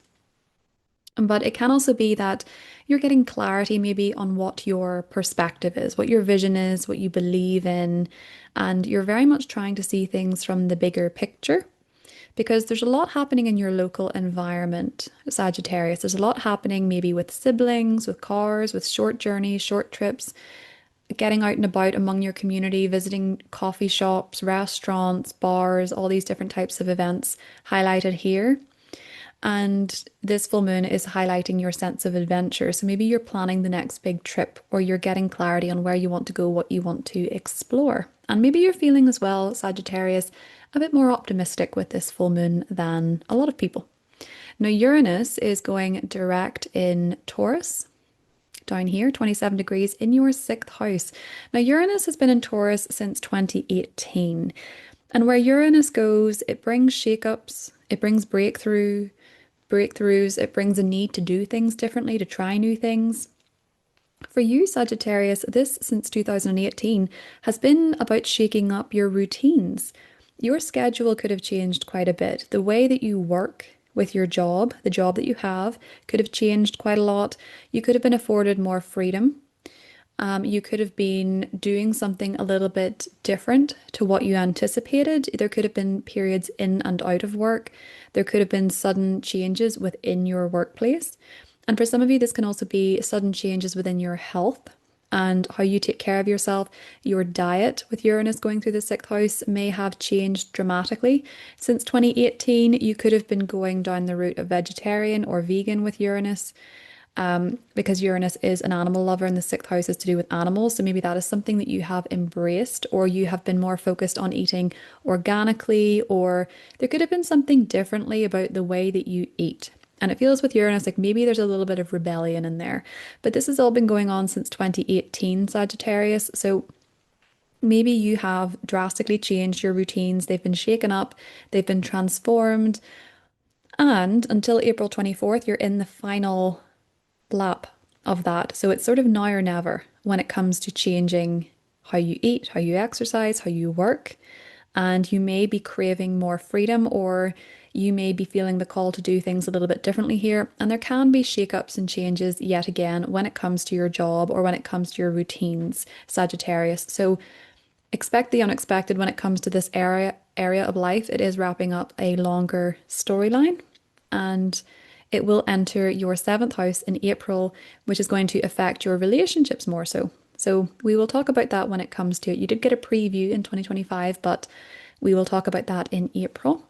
But it can also be that you're getting clarity maybe on what your perspective is, what your vision is, what you believe in, and you're very much trying to see things from the bigger picture. Because there's a lot happening in your local environment, Sagittarius. There's a lot happening maybe with siblings, with cars, with short journeys, short trips, getting out and about among your community, visiting coffee shops, restaurants, bars, all these different types of events highlighted here. And this full moon is highlighting your sense of adventure. So maybe you're planning the next big trip, or you're getting clarity on where you want to go, what you want to explore. And maybe you're feeling as well, Sagittarius, a bit more optimistic with this full moon than a lot of people. Now, Uranus is going direct in Taurus, down here, 27 degrees in your 6th house. Now, Uranus has been in Taurus since 2018. And where Uranus goes, it brings shakeups, it brings breakthroughs, it brings a need to do things differently, to try new things. For you, Sagittarius, this since 2018 has been about shaking up your routines. Your schedule could have changed quite a bit. The way that you work with your job, the job that you have, could have changed quite a lot. You could have been afforded more freedom. You could have been doing something a little bit different to what you anticipated. There could have been periods in and out of work. There could have been sudden changes within your workplace. And for some of you, this can also be sudden changes within your health and how you take care of yourself. Your diet, with Uranus going through the 6th house, may have changed dramatically. Since 2018, you could have been going down the route of vegetarian or vegan with Uranus. Because Uranus is an animal lover and the 6th house is to do with animals. So maybe that is something that you have embraced, or you have been more focused on eating organically, or there could have been something differently about the way that you eat. And it feels with Uranus like maybe there's a little bit of rebellion in there. But this has all been going on since 2018, Sagittarius. So maybe you have drastically changed your routines. They've been shaken up, they've been transformed. And until April 24th, you're in the final lap of that. So it's sort of now or never when it comes to changing how you eat, how you exercise, how you work. And you may be craving more freedom, or you may be feeling the call to do things a little bit differently here. And there can be shakeups and changes yet again when it comes to your job or when it comes to your routines, Sagittarius. So expect the unexpected when it comes to this area of life. It is wrapping up a longer storyline, and it will enter your 7th house in April, which is going to affect your relationships more so. So we will talk about that when it comes to it. You did get a preview in 2025, but we will talk about that in April.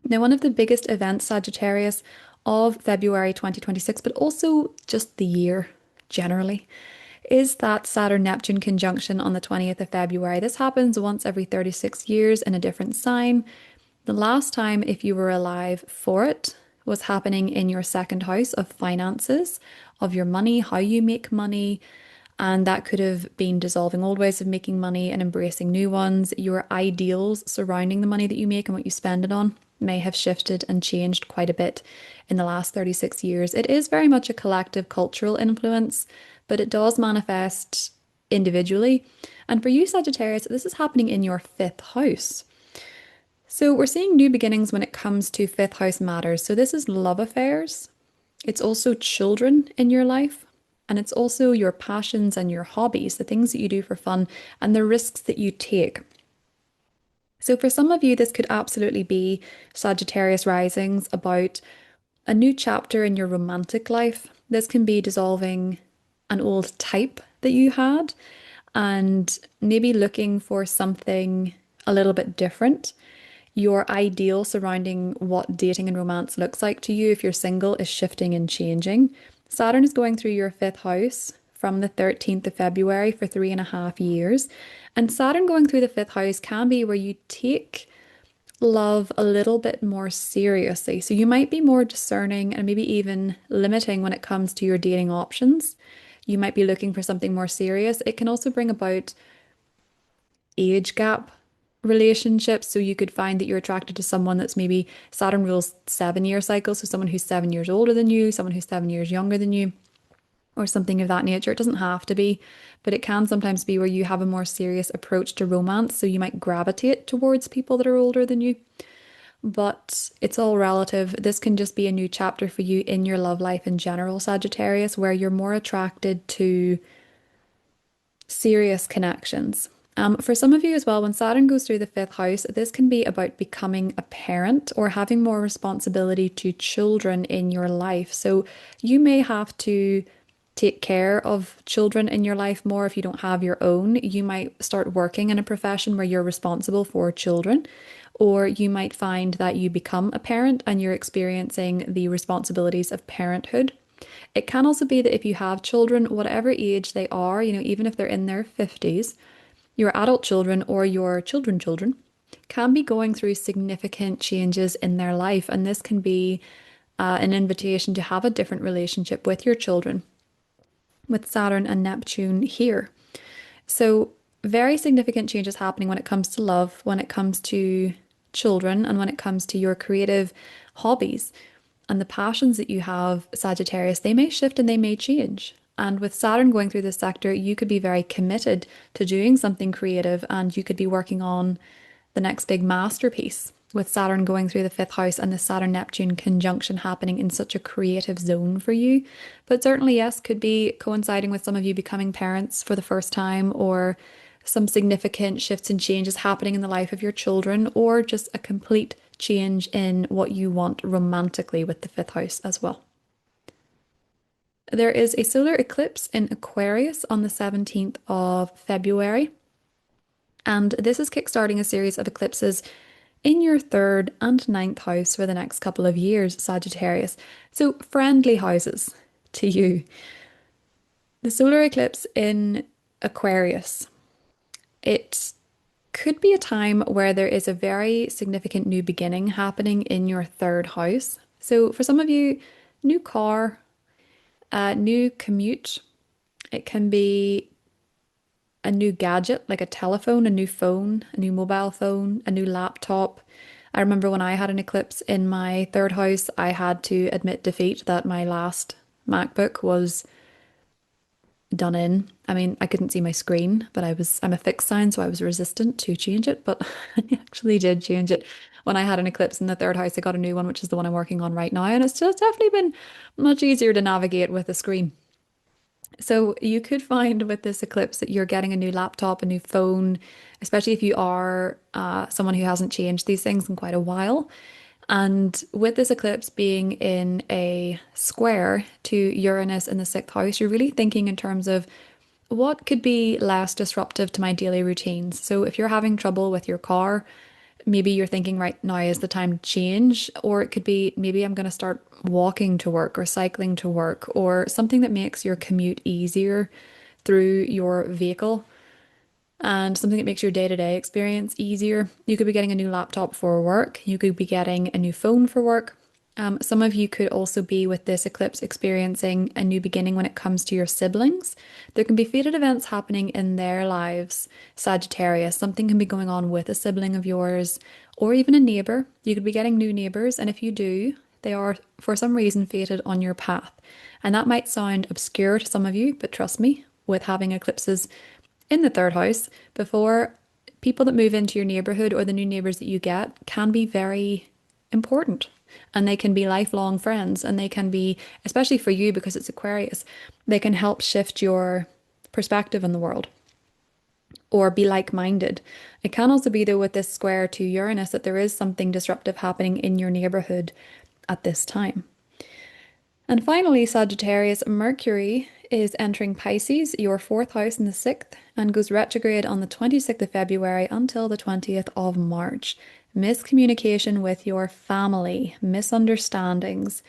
Now, one of the biggest events, Sagittarius, of February 2026, but also just the year generally, is that Saturn Neptune conjunction on the 20th of February. This happens once every 36 years in a different sign. The last time, if you were alive for it, was happening in your 2nd house of finances, of your money, how you make money. And that could have been dissolving old ways of making money and embracing new ones. Your ideals surrounding the money that you make and what you spend it on may have shifted and changed quite a bit in the last 36 years. It is very much a collective cultural influence, but it does manifest individually. And for you, Sagittarius, this is happening in your fifth house. So we're seeing new beginnings when it comes to fifth house matters. So this is love affairs. It's also children in your life. And it's also your passions and your hobbies, the things that you do for fun and the risks that you take. So for some of you, this could absolutely be Sagittarius risings about a new chapter in your romantic life. This can be dissolving an old type that you had and maybe looking for something a little bit different. Your ideal surrounding what dating and romance looks like to you if you're single is shifting and changing. Saturn is going through your fifth house from the 13th of February for 3.5 years. And Saturn going through the fifth house can be where you take love a little bit more seriously. So you might be more discerning and maybe even limiting when it comes to your dating options. You might be looking for something more serious. It can also bring about age gap relationships. So you could find that you're attracted to someone that's maybe Saturn rules 7 year cycles. So someone who's 7 years older than you, someone who's 7 years younger than you, or something of that nature. It doesn't have to be, but it can sometimes be where you have a more serious approach to romance. So you might gravitate towards people that are older than you. But it's all relative. This can just be a new chapter for you in your love life in general, Sagittarius, where you're more attracted to serious connections. For some of you as well, when Saturn goes through the fifth house, this can be about becoming a parent or having more responsibility to children in your life. So you may have to take care of children in your life more if you don't have your own. You might start working in a profession where you're responsible for children, or you might find that you become a parent and you're experiencing the responsibilities of parenthood. It can also be that if you have children, whatever age they are, even if they're in their 50s, your adult children or your children can be going through significant changes in their life. And this can be an invitation to have a different relationship with your children, with Saturn and Neptune here. So very significant changes happening when it comes to love, when it comes to children, and when it comes to your creative hobbies. And the passions that you have, Sagittarius, they may shift and they may change. And with Saturn going through this sector, you could be very committed to doing something creative and you could be working on the next big masterpiece with Saturn going through the fifth house and the Saturn Neptune conjunction happening in such a creative zone for you. But certainly, yes, could be coinciding with some of you becoming parents for the first time, or some significant shifts and changes happening in the life of your children, or just a complete change in what you want romantically with the fifth house as well. There is a solar eclipse in Aquarius on the 17th of February. And this is kickstarting a series of eclipses in your third and ninth house for the next couple of years, Sagittarius. So friendly houses to you. The solar eclipse in Aquarius. It could be a time where there is a very significant new beginning happening in your third house. So for some of you, new car, new commute. It can be a new gadget like a telephone, a new phone, a new mobile phone, a new laptop. I remember when I had an eclipse in my third house, I had to admit defeat that my last MacBook was done in. I mean, I couldn't see my screen, but I'm a fixed sign, so I was resistant to change it, but I actually did change it. When I had an eclipse in the third house, I got a new one, which is the one I'm working on right now, and it's just definitely been much easier to navigate with a screen. So you could find with this eclipse that you're getting a new laptop, a new phone, especially if you are someone who hasn't changed these things in quite a while. And with this eclipse being in a square to Uranus in the sixth house, you're really thinking in terms of what could be less disruptive to my daily routines. So if you're having trouble with your car, maybe you're thinking right now is the time to change, or it could be maybe I'm going to start walking to work or cycling to work, or something that makes your commute easier through your vehicle and something that makes your day-to-day experience easier. You could be getting a new laptop for work. You could be getting a new phone for work. Some of you could also be with this eclipse experiencing a new beginning when it comes to your siblings. There can be fated events happening in their lives, Sagittarius. Something can be going on with a sibling of yours or even a neighbor. You could be getting new neighbors, and if you do, they are for some reason fated on your path. And that might sound obscure to some of you, but trust me, with having eclipses in the third house before, people that move into your neighborhood or the new neighbors that you get can be very important. And they can be lifelong friends, and they can be, especially for you because it's Aquarius, they can help shift your perspective on the world or be like-minded. It can also be, though, with this square to Uranus, that there is something disruptive happening in your neighborhood at this time. And finally, Sagittarius, Mercury is entering Pisces, your fourth house in the sixth, and goes retrograde on the 26th of February until the 20th of March. Miscommunication with your family, misunderstandings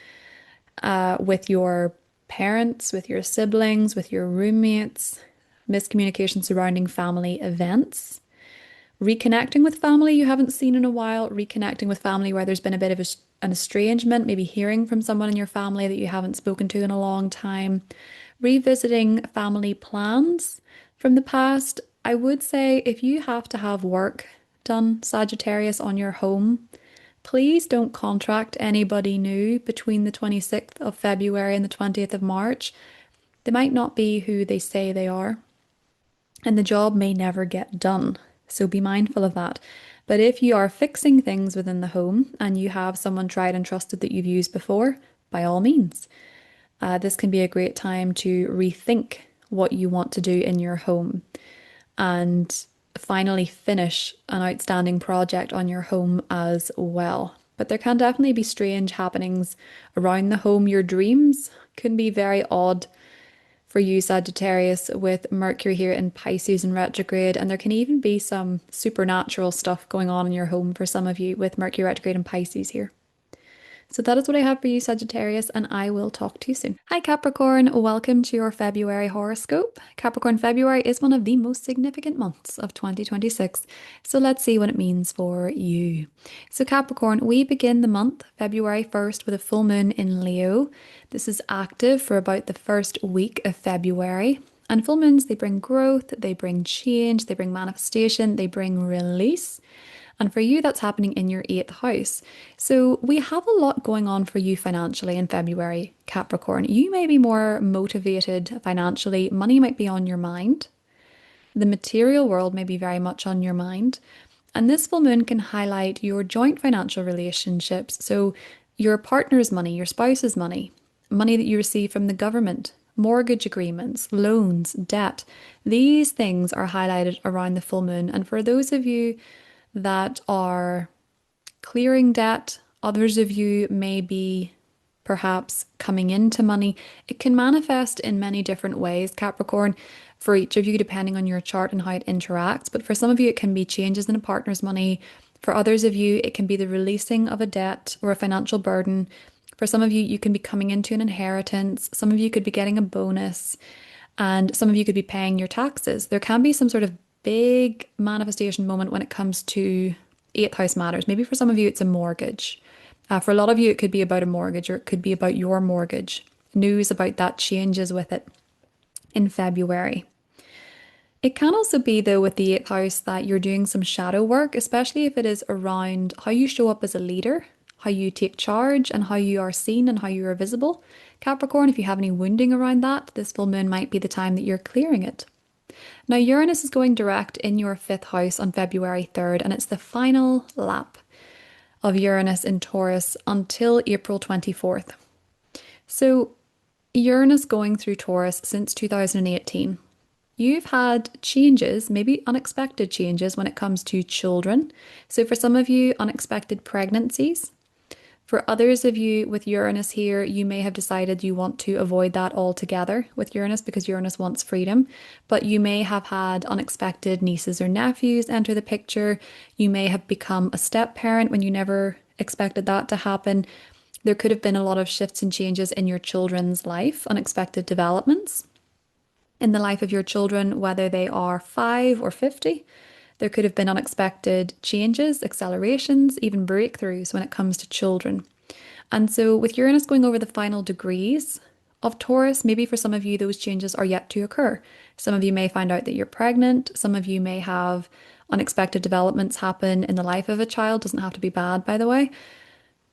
with your parents, with your siblings, with your roommates, miscommunication surrounding family events, reconnecting with family you haven't seen in a while, reconnecting with family where there's been a bit of an estrangement, maybe hearing from someone in your family that you haven't spoken to in a long time, revisiting family plans from the past. I would say if you have to have work done, Sagittarius, on your home, please don't contract anybody new between the 26th of February and the 20th of March. They might not be who they say they are, and the job may never get done. So be mindful of that. But if you are fixing things within the home and you have someone tried and trusted that you've used before, by all means, this can be a great time to rethink what you want to do in your home and finally finish an outstanding project on your home as well. But there can definitely be strange happenings around the home. Your dreams can be very odd for you, Sagittarius, with Mercury here in Pisces and retrograde. And there can even be some supernatural stuff going on in your home for some of you with Mercury retrograde and Pisces here. So that is what I have for you, Sagittarius, and I will talk to you soon. Hi, Capricorn. Welcome to your February horoscope. Capricorn, February is one of the most significant months of 2026. So let's see what it means for you. So Capricorn, we begin the month, February 1st, with a full moon in Leo. This is active for about the first week of February. And full moons, they bring growth, they bring change, they bring manifestation, they bring release. And for you, that's happening in your eighth house. So we have a lot going on for you financially in February, Capricorn. You may be more motivated financially. Money might be on your mind. The material world may be very much on your mind. And this full moon can highlight your joint financial relationships. So your partner's money, your spouse's money, money that you receive from the government, mortgage agreements, loans, debt. These things are highlighted around the full moon. And for those of you that are clearing debt, others of you may be perhaps coming into money. It can manifest in many different ways, Capricorn, for each of you, depending on your chart and how it interacts. But for some of you, it can be changes in a partner's money. For others of you, it can be the releasing of a debt or a financial burden. For some of you, you can be coming into an inheritance. Some of you could be getting a bonus, and some of you could be paying your taxes. There can be some sort of big manifestation moment when it comes to eighth house matters. Maybe for some of you, it's a mortgage. For a lot of you, it could be about a mortgage, or it could be about your mortgage. News about that changes with it in February. It can also be, though, with the eighth house that you're doing some shadow work, especially if it is around how you show up as a leader, how you take charge, and how you are seen and how you are visible. Capricorn, if you have any wounding around that, this full moon might be the time that you're clearing it. Now, Uranus is going direct in your fifth house on February 3rd, and it's the final lap of Uranus in Taurus until April 24th. So, Uranus going through Taurus since 2018. You've had changes, maybe unexpected changes when it comes to children. So, for some of you, unexpected pregnancies. For others of you with Uranus here, you may have decided you want to avoid that altogether with Uranus because Uranus wants freedom. But you may have had unexpected nieces or nephews enter the picture. You may have become a step parent when you never expected that to happen. There could have been a lot of shifts and changes in your children's life, unexpected developments in the life of your children, whether they are 5 or 50. There could have been unexpected changes, accelerations, even breakthroughs when it comes to children. And so with Uranus going over the final degrees of Taurus, maybe for some of you, those changes are yet to occur. Some of you may find out that you're pregnant. Some of you may have unexpected developments happen in the life of a child. Doesn't have to be bad, by the way.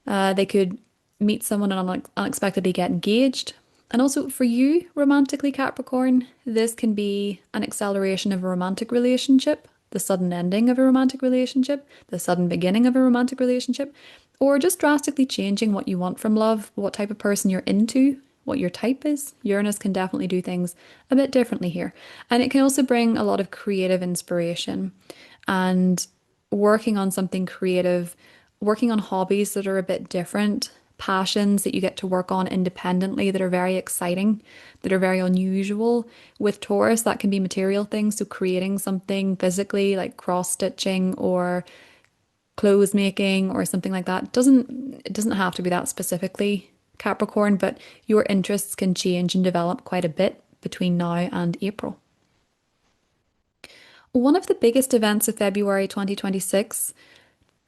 They could meet someone and unexpectedly get engaged. And also for you, romantically, Capricorn, this can be an acceleration of a romantic relationship, the sudden ending of a romantic relationship, the sudden beginning of a romantic relationship, or just drastically changing what you want from love, what type of person you're into, what your type is. Uranus can definitely do things a bit differently here. And it can also bring a lot of creative inspiration and working on something creative, working on hobbies that are a bit different, passions that you get to work on independently that are very exciting, that are very unusual. With Taurus, that can be material things. So creating something physically like cross stitching or clothes making or something like that. It doesn't have to be that specifically Capricorn, but your interests can change and develop quite a bit between now and April. One of the biggest events of February 2026,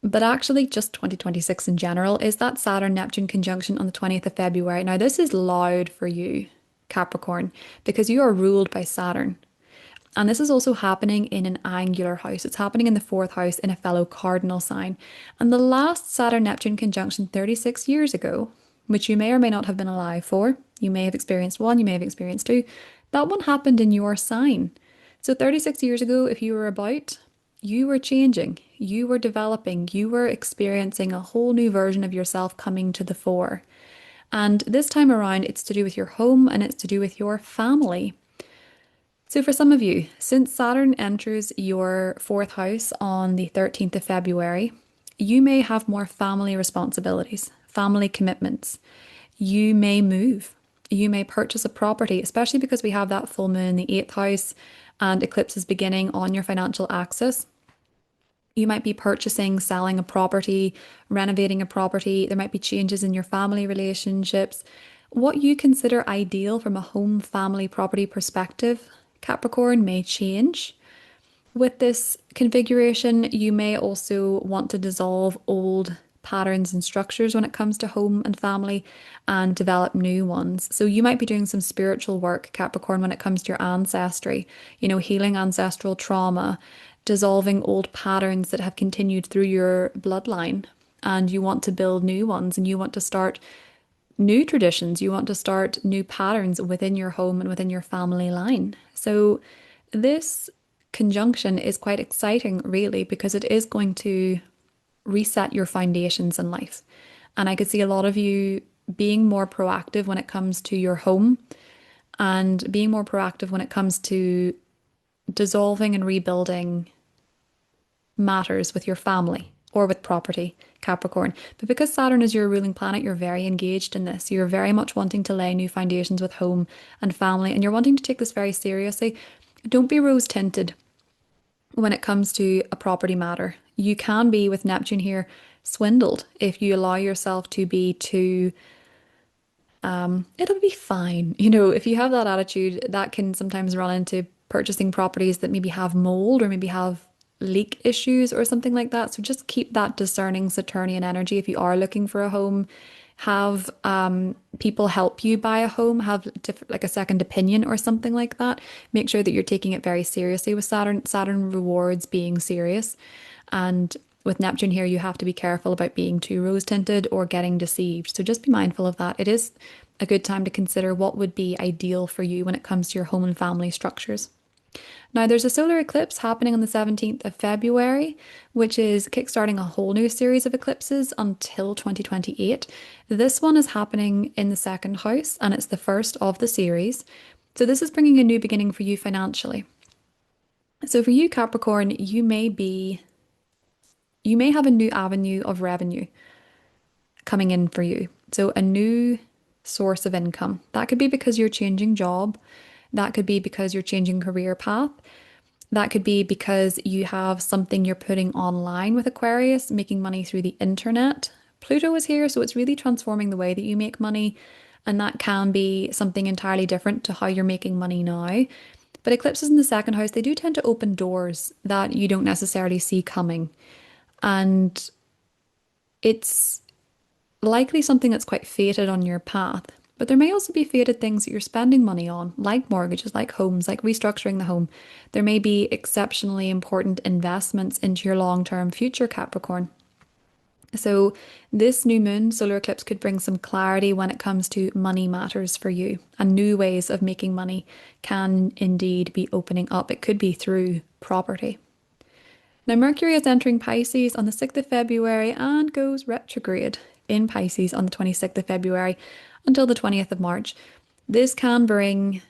but actually just 2026 in general, is that Saturn Neptune conjunction on the 20th of February. Now, this is loud for you, Capricorn, because you are ruled by Saturn. And this is also happening in an angular house. It's happening in the fourth house in a fellow cardinal sign. And the last Saturn Neptune conjunction 36 years ago, which you may or may not have been alive for, you may have experienced one, you may have experienced two, that one happened in your sign. So 36 years ago, if you were about, you were changing, you were developing, you were experiencing a whole new version of yourself coming to the fore. And this time around, it's to do with your home and it's to do with your family. So, for some of you, since Saturn enters your fourth house on the 13th of February, you may have more family responsibilities, family commitments. You may move. You may purchase a property, especially because we have that full moon in the eighth house and eclipses beginning on your financial axis. You might be purchasing, selling a property, renovating a property. There might be changes in your family relationships. What you consider ideal from a home, family, property perspective, Capricorn, may change. With this configuration, you may also want to dissolve old patterns and structures when it comes to home and family and develop new ones. So you might be doing some spiritual work, Capricorn, when it comes to your ancestry, healing ancestral trauma, dissolving old patterns that have continued through your bloodline. And you want to build new ones and you want to start new traditions. You want to start new patterns within your home and within your family line. So this conjunction is quite exciting, really, because it is going to reset your foundations in life. And I could see a lot of you being more proactive when it comes to your home and being more proactive when it comes to dissolving and rebuilding matters with your family or with property, Capricorn. But because Saturn is your ruling planet, you're very engaged in this. You're very much wanting to lay new foundations with home and family, and you're wanting to take this very seriously. Don't be rose tinted when it comes to a property matter. You can be, with Neptune here, swindled if you allow yourself to be too it'll be fine. If you have that attitude, that can sometimes run into purchasing properties that maybe have mold or maybe have leak issues or something like that. So just keep that discerning Saturnian energy if you are looking for a home. Have people help you buy a home, have like a second opinion or something like that. Make sure that you're taking it very seriously with Saturn. Saturn rewards being serious. And with Neptune here, you have to be careful about being too rose tinted or getting deceived. So just be mindful of that. It is a good time to consider what would be ideal for you when it comes to your home and family structures. Now, there's a solar eclipse happening on the 17th of February, which is kickstarting a whole new series of eclipses until 2028. This one is happening in the second house, and it's the first of the series. So this is bringing a new beginning for you financially. So for you, Capricorn, you may have a new avenue of revenue coming in for you. So a new source of income. That could be because you're changing job. That could be because you're changing career path. That could be because you have something you're putting online with Aquarius, making money through the internet. Pluto is here, so it's really transforming the way that you make money. And that can be something entirely different to how you're making money now. But eclipses in the second house, they do tend to open doors that you don't necessarily see coming. And it's likely something that's quite fated on your path. But there may also be fated things that you're spending money on, like mortgages, like homes, like restructuring the home. There may be exceptionally important investments into your long-term future, Capricorn. So this new moon solar eclipse could bring some clarity when it comes to money matters for you, and new ways of making money can indeed be opening up. It could be through property. Now, Mercury is entering Pisces on the 6th of February and goes retrograde in Pisces on the 26th of February until the 20th of March. This can bring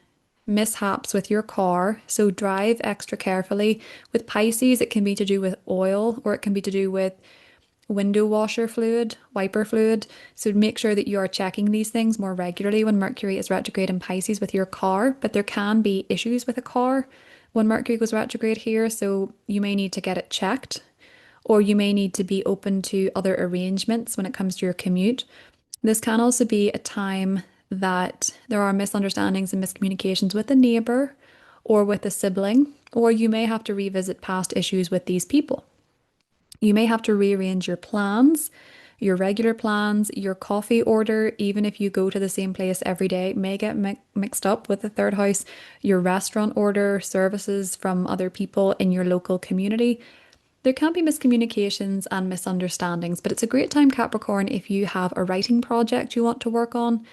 mishaps with your car, so drive extra carefully. With Pisces, it can be to do with oil or it can be to do with window washer fluid, wiper fluid. So make sure that you are checking these things more regularly when Mercury is retrograde in Pisces with your car. But there can be issues with a car when Mercury goes retrograde here, so you may need to get it checked, or you may need to be open to other arrangements when it comes to your commute. This can also be a time that there are misunderstandings and miscommunications with a neighbor or with a sibling, or you may have to revisit past issues with these people. You may have to rearrange your plans, your regular plans, your coffee order, even if you go to the same place every day, may get mixed up with the third house, your restaurant order, services from other people in your local community. There can be miscommunications and misunderstandings, but it's a great time, Capricorn, if you have a writing project you want to work on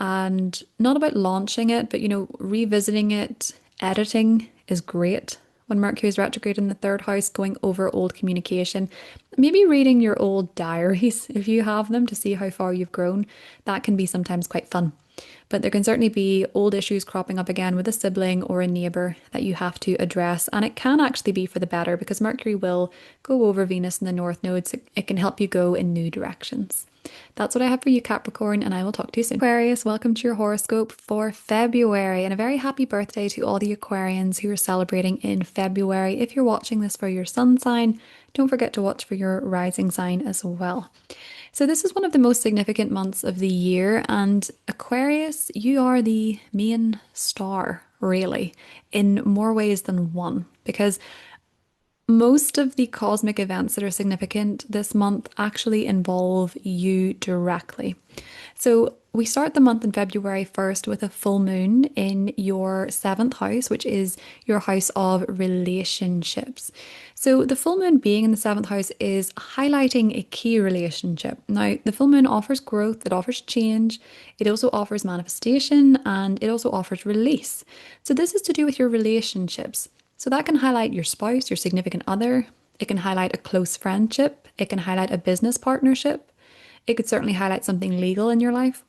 and not about launching it, but revisiting it, editing is great when Mercury is retrograde in the third house, going over old communication. Maybe reading your old diaries if you have them to see how far you've grown. That can be sometimes quite fun. But there can certainly be old issues cropping up again with a sibling or a neighbour that you have to address. And it can actually be for the better because Mercury will go over Venus in the North Node. So it can help you go in new directions. That's what I have for you, Capricorn, and I will talk to you soon. Aquarius, welcome to your horoscope for February, and a very happy birthday to all the Aquarians who are celebrating in February. If you're watching this for your sun sign, don't forget to watch for your rising sign as well. So this is one of the most significant months of the year, and Aquarius, you are the main star, really, in more ways than one, because most of the cosmic events that are significant this month actually involve you directly. So we start the month in February 1st with a full moon in your seventh house, which is your house of relationships. So the full moon being in the seventh house is highlighting a key relationship. Now, the full moon offers growth, it offers change, it also offers manifestation, and it also offers release. So this is to do with your relationships. So that can highlight your spouse, your significant other. It can highlight a close friendship. It can highlight a business partnership. It could certainly highlight something legal in your life.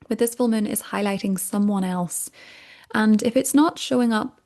But this full moon is highlighting someone else. And if it's not showing up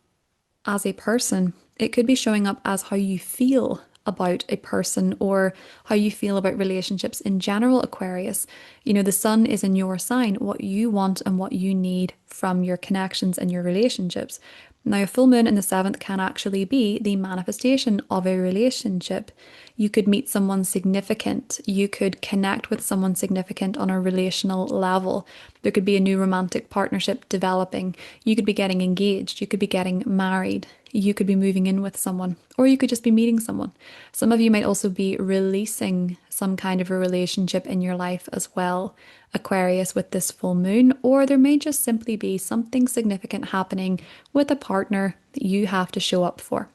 as a person, it could be showing up as how you feel about a person or how you feel about relationships in general, Aquarius. The sun is in your sign, what you want and what you need from your connections and your relationships. Now, a full moon in the seventh can actually be the manifestation of a relationship. You could meet someone significant. You could connect with someone significant on a relational level. There could be a new romantic partnership developing. You could be getting engaged. You could be getting married. You could be moving in with someone, or you could just be meeting someone. Some of you might also be releasing some kind of a relationship in your life as well, Aquarius, with this full moon, or there may just simply be something significant happening with a partner that you have to show up for.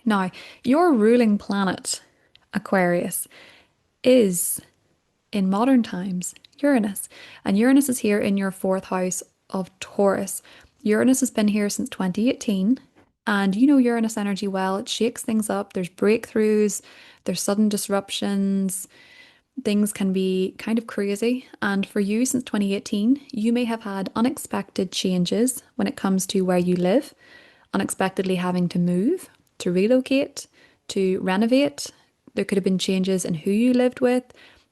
Now, your ruling planet, Aquarius, is in modern times Uranus, and Uranus is here in your fourth house of Taurus. Uranus has been here since 2018. And you know Uranus energy well, it shakes things up. There's breakthroughs, there's sudden disruptions. Things can be kind of crazy. And for you, since 2018, you may have had unexpected changes when it comes to where you live, unexpectedly having to move, to relocate, to renovate. There could have been changes in who you lived with.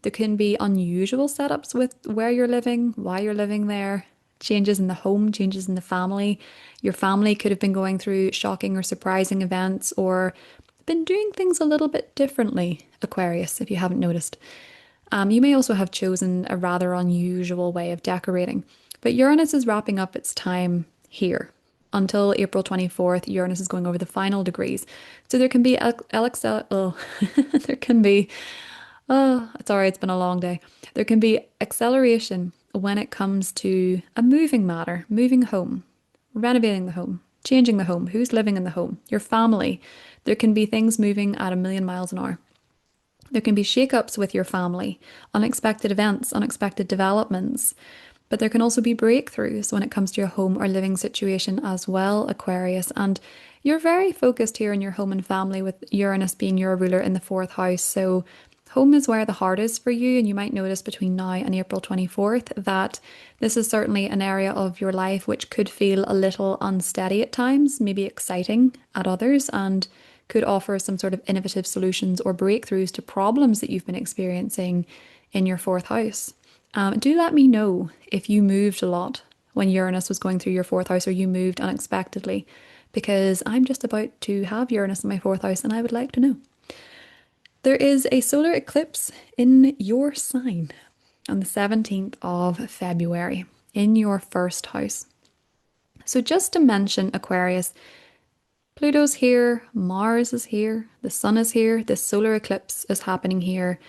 There can be unusual setups with where you're living, why you're living there, changes in the home, changes in the family. Your family could have been going through shocking or surprising events or been doing things a little bit differently, Aquarius, if you haven't noticed. You may also have chosen a rather unusual way of decorating. But Uranus is wrapping up its time here. Until April 24th, Uranus is going over the final degrees. So there can be there can be sorry, it's been a long day. There can be acceleration when it comes to a moving matter, moving home, renovating the home, changing the home, who's living in the home, your family. There can be things moving at a million miles an hour. There can be shakeups with your family, unexpected events, unexpected developments, but there can also be breakthroughs when it comes to your home or living situation as well, Aquarius. And you're very focused here in your home and family with Uranus being your ruler in the fourth house. So home is where the heart is for you. And you might notice between now and April 24th that this is certainly an area of your life which could feel a little unsteady at times, maybe exciting at others, and could offer some sort of innovative solutions or breakthroughs to problems that you've been experiencing in your fourth house. Do let me know if you moved a lot when Uranus was going through your fourth house or you moved unexpectedly, because I'm just about to have Uranus in my fourth house and I would like to know. There is a solar eclipse in your sign on the 17th of February in your first house. So, just to mention, Aquarius, Pluto's here, Mars is here, the Sun is here, this solar eclipse is happening here.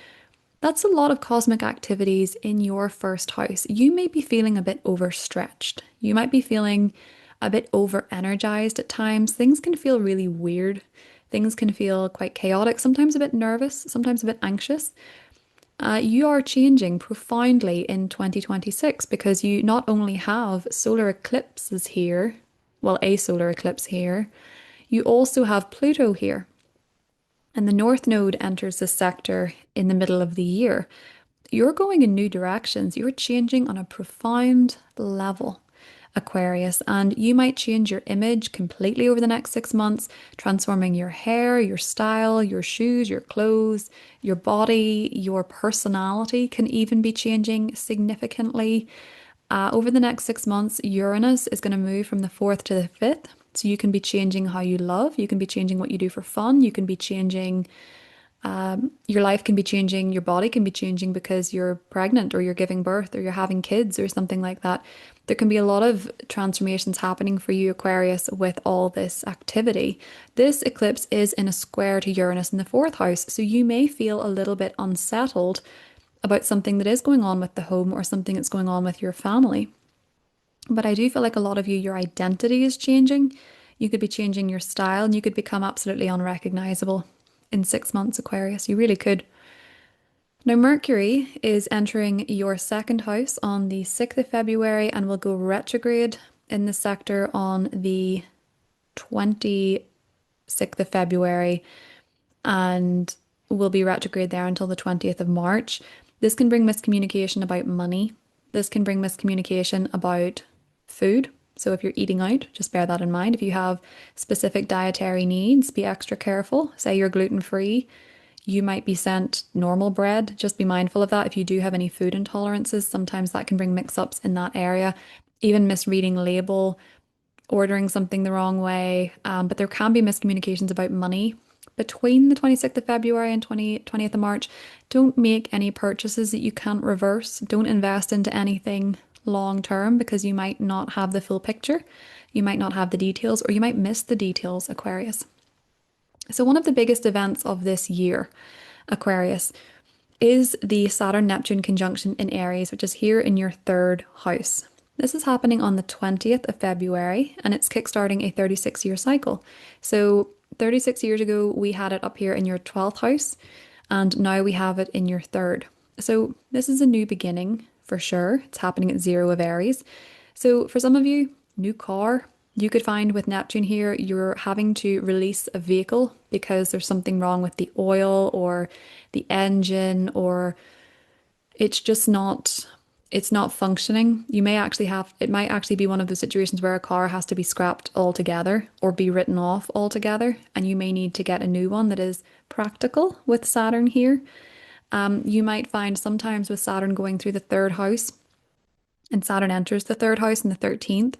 That's a lot of cosmic activities in your first house. You may be feeling a bit overstretched. You might be feeling a bit over energized at times. Things can feel really weird. Things can feel quite chaotic, sometimes a bit nervous, sometimes a bit anxious. You are changing profoundly in 2026 because you not only have solar eclipses here, well, a solar eclipse here, you also have Pluto here. And the North Node enters this sector in the middle of the year. You're going in new directions. You're changing on a profound level, Aquarius, and you might change your image completely over the next 6 months, transforming your hair, your style, your shoes, your clothes, your body, your personality can even be changing significantly. Over the next 6 months, Uranus is going to move from the fourth to the fifth. So you can be changing how you love, you can be changing what you do for fun, you can be changing, your life can be changing, your body can be changing because you're pregnant or you're giving birth or you're having kids or something like that. There can be a lot of transformations happening for you, Aquarius, with all this activity. This eclipse is in a square to Uranus in the fourth house, so you may feel a little bit unsettled about something that is going on with the home or something that's going on with your family. But I do feel like a lot of you, your identity is changing. You could be changing your style and you could become absolutely unrecognizable in 6 months, Aquarius. You really could. Now, Mercury is entering your second house on the 6th of February and will go retrograde in the sector on the 26th of February and will be retrograde there until the 20th of March. This can bring miscommunication about money. This can bring miscommunication about food. So if you're eating out, just bear that in mind. If you have specific dietary needs, be extra careful. Say you're gluten-free, you might be sent normal bread. Just be mindful of that. If you do have any food intolerances, sometimes that can bring mix-ups in that area. Even misreading label, ordering something the wrong way. But there can be miscommunications about money. Between the 26th of February and 20th of March, don't make any purchases that you can't reverse. Don't invest into anything long term because you might not have the full picture. You might not have the details or you might miss the details, Aquarius. So one of the biggest events of this year, Aquarius, is the Saturn Neptune conjunction in Aries, which is here in your third house. This is happening on the 20th of February and it's kickstarting a 36-year cycle. So 36 years ago, we had it up here in your 12th house and now we have it in your third. So this is a new beginning for sure. It's happening at 0 of Aries. So for some of you, new car, you could find with Neptune here, you're having to release a vehicle because there's something wrong with the oil or the engine or it's just not, it's not functioning. You may actually have, it might actually be one of those situations where a car has to be scrapped altogether or be written off altogether. And you may need to get a new one that is practical with Saturn here. You might find sometimes with Saturn going through the third house and Saturn enters the third house in the 13th,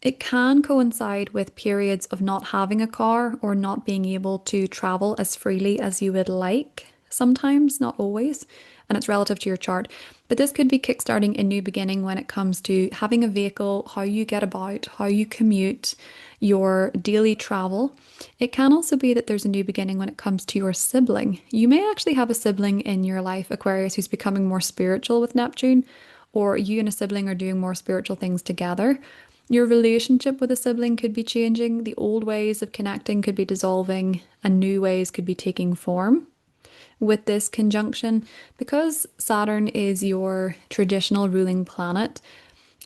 it can coincide with periods of not having a car or not being able to travel as freely as you would like. Sometimes, not always, and it's relative to your chart. But this could be kickstarting a new beginning when it comes to having a vehicle, how you get about, how you commute, your daily travel. It can also be that there's a new beginning when it comes to your sibling. You may actually have a sibling in your life, Aquarius, who's becoming more spiritual with Neptune, or you and a sibling are doing more spiritual things together. Your relationship with a sibling could be changing. The old ways of connecting could be dissolving and new ways could be taking form. with this conjunction. Because Saturn is your traditional ruling planet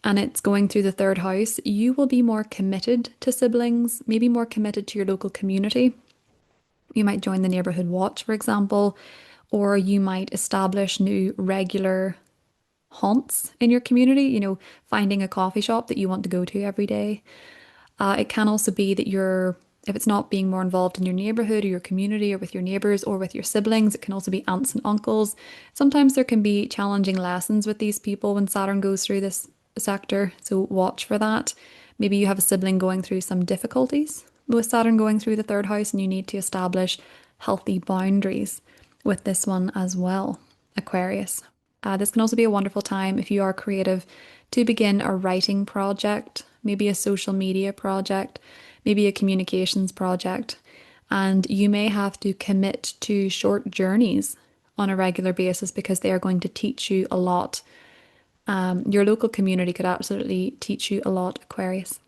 and it's going through the third house, you will be more committed to siblings, maybe more committed to your local community. You might join the neighborhood watch, for example, or you might establish new regular haunts in your community, finding a coffee shop that you want to go to every day. It can also be that if it's not being more involved in your neighborhood or your community or with your neighbors or with your siblings, it can also be aunts and uncles. Sometimes there can be challenging lessons with these people when Saturn goes through this sector, so watch for that. Maybe you have a sibling going through some difficulties with Saturn going through the third house, and you need to establish healthy boundaries with this one as well, Aquarius. This can also be a wonderful time if you are creative to begin a writing project, maybe a social media project, maybe a communications project. And you may have to commit to short journeys on a regular basis because they are going to teach you a lot. Your local community could absolutely teach you a lot, Aquarius.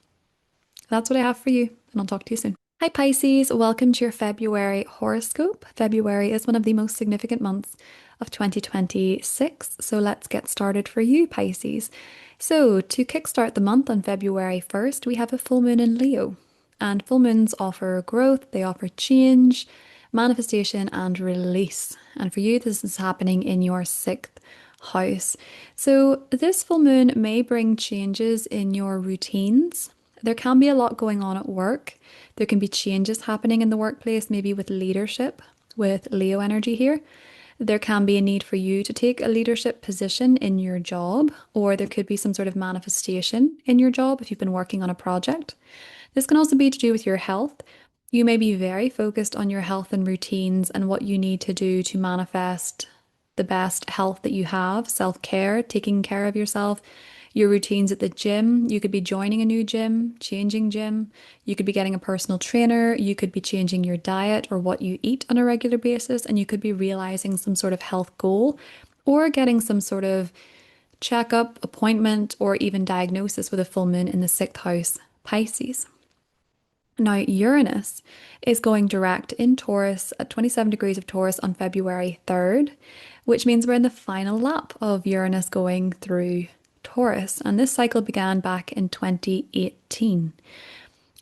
That's what I have for you, and I'll talk to you soon. Hi Pisces, welcome to your February horoscope. February is one of the most significant months of 2026, so let's get started for you, Pisces. So to kickstart the month on February 1st, we have a full moon in Leo, and full moons offer growth, they offer change, manifestation, and release. And for you, this is happening in your 6th house. So this full moon may bring changes in your routines. There can be a lot going on at work. There can be changes happening in the workplace, maybe with leadership, with Leo energy here. There can be a need for you to take a leadership position in your job, or there could be some sort of manifestation in your job if you've been working on a project. This can also be to do with your health. You may be very focused on your health and routines and what you need to do to manifest the best health that you have, self-care, taking care of yourself. Your routines at the gym, you could be joining a new gym, changing gym. You could be getting a personal trainer. You could be changing your diet or what you eat on a regular basis. And you could be realizing some sort of health goal or getting some sort of checkup, appointment, or even diagnosis with a full moon in the 6th house, Pisces. Now, Uranus is going direct in Taurus at 27 degrees of Taurus on February 3rd, which means we're in the final lap of Uranus going through Taurus, and this cycle began back in 2018,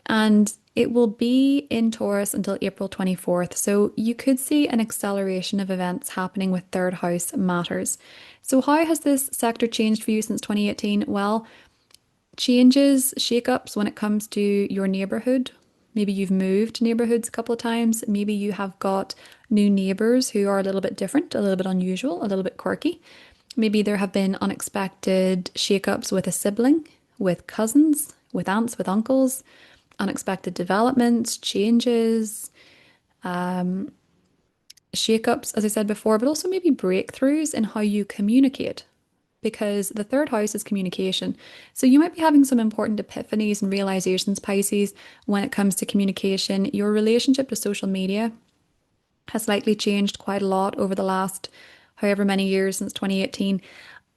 and it will be in Taurus until April 24th. So you could see an acceleration of events happening with third house matters. So how has this sector changed for you since 2018? Well, changes, shake-ups when it comes to your neighborhood. Maybe you've moved neighborhoods a couple of times. Maybe you have got new neighbors who are a little bit different, a little bit unusual, a little bit quirky. Maybe there have been unexpected shake-ups with a sibling, with cousins, with aunts, with uncles, unexpected developments, changes, shake-ups, as I said before, but also maybe breakthroughs in how you communicate, because the third house is communication. So you might be having some important epiphanies and realizations, Pisces, when it comes to communication. Your relationship to social media has likely changed quite a lot over the last however many years since 2018.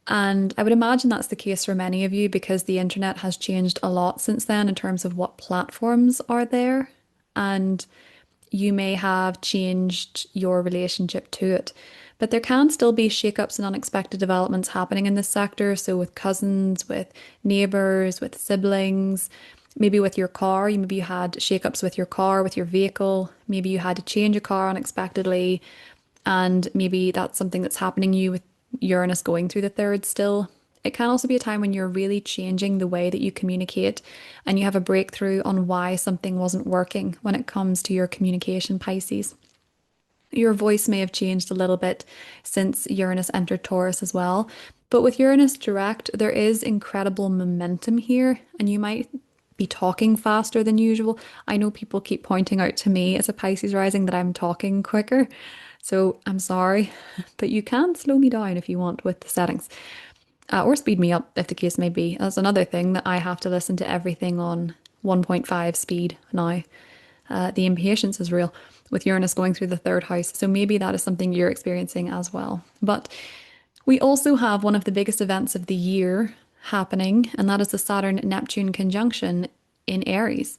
And I would imagine that's the case for many of you because the internet has changed a lot since then in terms of what platforms are there. And you may have changed your relationship to it. But there can still be shake-ups and unexpected developments happening in this sector. So with cousins, with neighbors, with siblings, maybe with your car. Maybe you had shake-ups with your car, with your vehicle. Maybe you had to change a car unexpectedly. And maybe that's something that's happening to you with Uranus going through the third still. It can also be a time when you're really changing the way that you communicate and you have a breakthrough on why something wasn't working when it comes to your communication, Pisces. Your voice may have changed a little bit since Uranus entered Taurus as well. But with Uranus direct, there is incredible momentum here, and you might be talking faster than usual. I know people keep pointing out to me as a Pisces rising that I'm talking quicker. So I'm sorry, but you can slow me down if you want with the settings, or speed me up if the case may be. That's another thing that I have to listen to everything on 1.5 speed now. The impatience is real with Uranus going through the third house. So maybe that is something you're experiencing as well. But we also have one of the biggest events of the year happening, and that is the Saturn Neptune conjunction in Aries.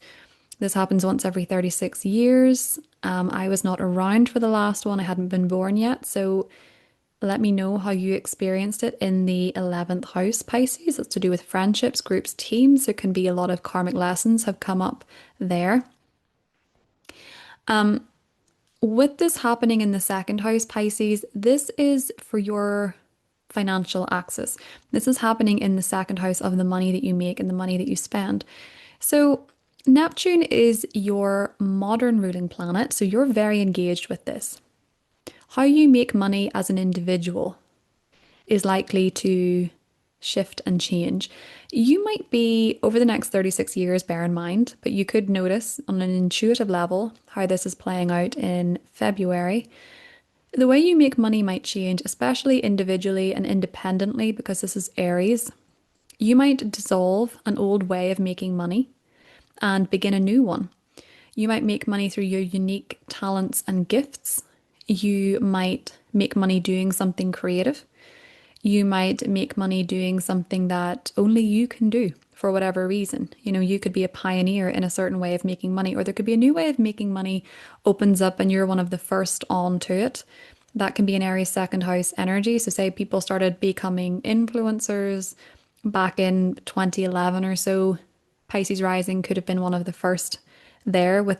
This happens once every 36 years. I was not around for the last one. I hadn't been born yet. So let me know how you experienced it in the 11th house, Pisces. It's to do with friendships, groups, teams. There can be a lot of karmic lessons have come up there. With this happening in the second house, Pisces, this is for your financial axis. This is happening in the second house of the money that you make and the money that you spend. So Neptune is your modern ruling planet, so you're very engaged with this. How you make money as an individual is likely to shift and change. You might be over the next 36 years, bear in mind, but you could notice on an intuitive level how this is playing out in February. The way you make money might change, especially individually and independently, because this is Aries. You might dissolve an old way of making money and begin a new one. You might make money through your unique talents and gifts. You might make money doing something creative. You might make money doing something that only you can do for whatever reason. You know, you could be a pioneer in a certain way of making money, or there could be a new way of making money opens up and you're one of the first on to it. That can be an Aries second house energy. So, say people started becoming influencers back in 2011 or so. Pisces rising could have been one of the first there with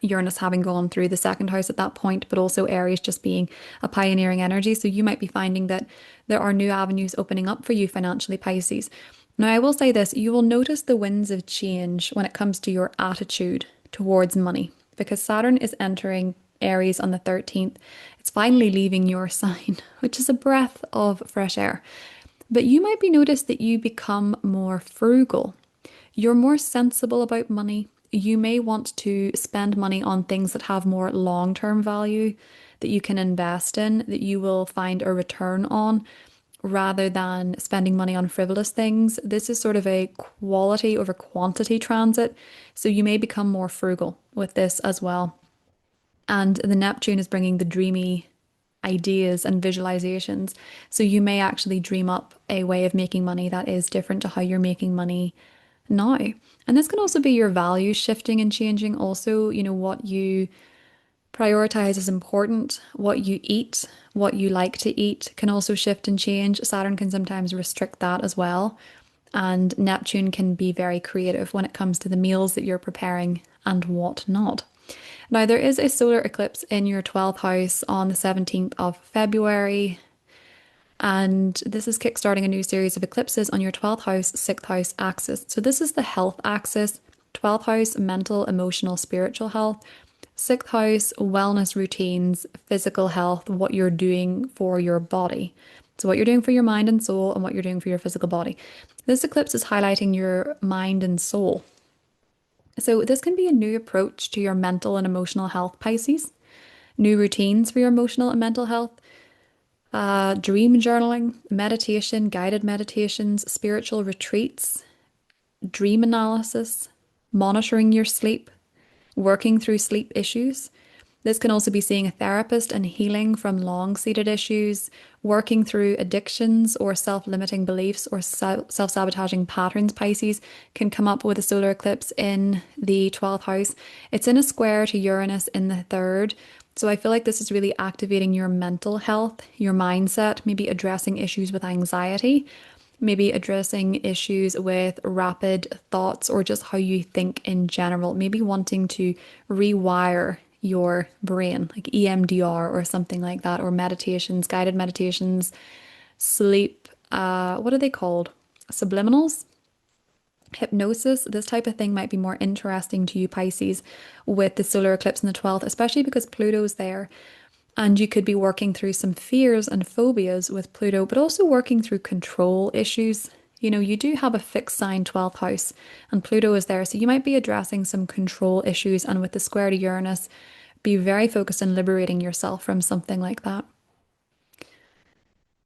Uranus having gone through the second house at that point, but also Aries just being a pioneering energy. So you might be finding that there are new avenues opening up for you financially, Pisces. Now, I will say this, you will notice the winds of change when it comes to your attitude towards money, because Saturn is entering Aries on the 13th. It's finally leaving your sign, which is a breath of fresh air. But you might be noticed that you become more frugal. You're more sensible about money. You may want to spend money on things that have more long-term value that you can invest in, that you will find a return on, rather than spending money on frivolous things. This is sort of a quality over quantity transit. So you may become more frugal with this as well. And the Neptune is bringing the dreamy ideas and visualizations. So you may actually dream up a way of making money that is different to how you're making money now. And this can also be your values shifting and changing. Also, you know, what you prioritize is important, what you eat, what you like to eat can also shift and change. Saturn can sometimes restrict that as well. And Neptune can be very creative when it comes to the meals that you're preparing and what not. Now, there is a solar eclipse in your 12th house on the 17th of February. And this is kickstarting a new series of eclipses on your 12th house, 6th house axis. So this is the health axis, 12th house, mental, emotional, spiritual health, 6th house, wellness routines, physical health, what you're doing for your body. So what you're doing for your mind and soul and what you're doing for your physical body. This eclipse is highlighting your mind and soul. So this can be a new approach to your mental and emotional health, Pisces. New routines for your emotional and mental health. Dream journaling, meditation, guided meditations, spiritual retreats, dream analysis, monitoring your sleep, working through sleep issues. This can also be seeing a therapist and healing from long-seated issues, working through addictions or self-limiting beliefs or self-sabotaging patterns. Pisces can come up with a solar eclipse in the 12th house. It's in a square to Uranus in the 3rd. So I feel like this is really activating your mental health, your mindset, maybe addressing issues with anxiety, maybe addressing issues with rapid thoughts or just how you think in general, maybe wanting to rewire your brain, like EMDR or something like that, or meditations, guided meditations, sleep, what are they called? Subliminals? Hypnosis, this type of thing might be more interesting to you, Pisces, with the solar eclipse in the 12th, especially because Pluto's there. And you could be working through some fears and phobias with Pluto, but also working through control issues. You know, you do have a fixed sign 12th house and Pluto is there. So you might be addressing some control issues. And with the square to Uranus, be very focused on liberating yourself from something like that.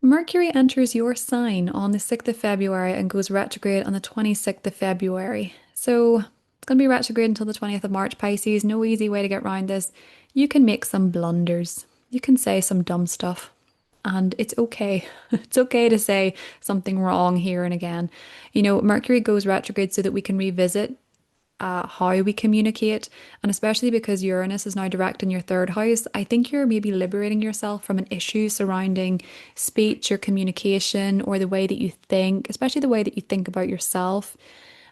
Mercury enters your sign on the 6th of February and goes retrograde on the 26th of February. So it's going to be retrograde until the 20th of March, Pisces. No easy way to get around this. You can make some blunders. You can say some dumb stuff. And it's okay. It's okay to say something wrong here and again. You know, Mercury goes retrograde so that we can revisit how we communicate. And especially because Uranus is now direct in your third house, I think you're maybe liberating yourself from an issue surrounding speech or communication or the way that you think, especially the way that you think about yourself.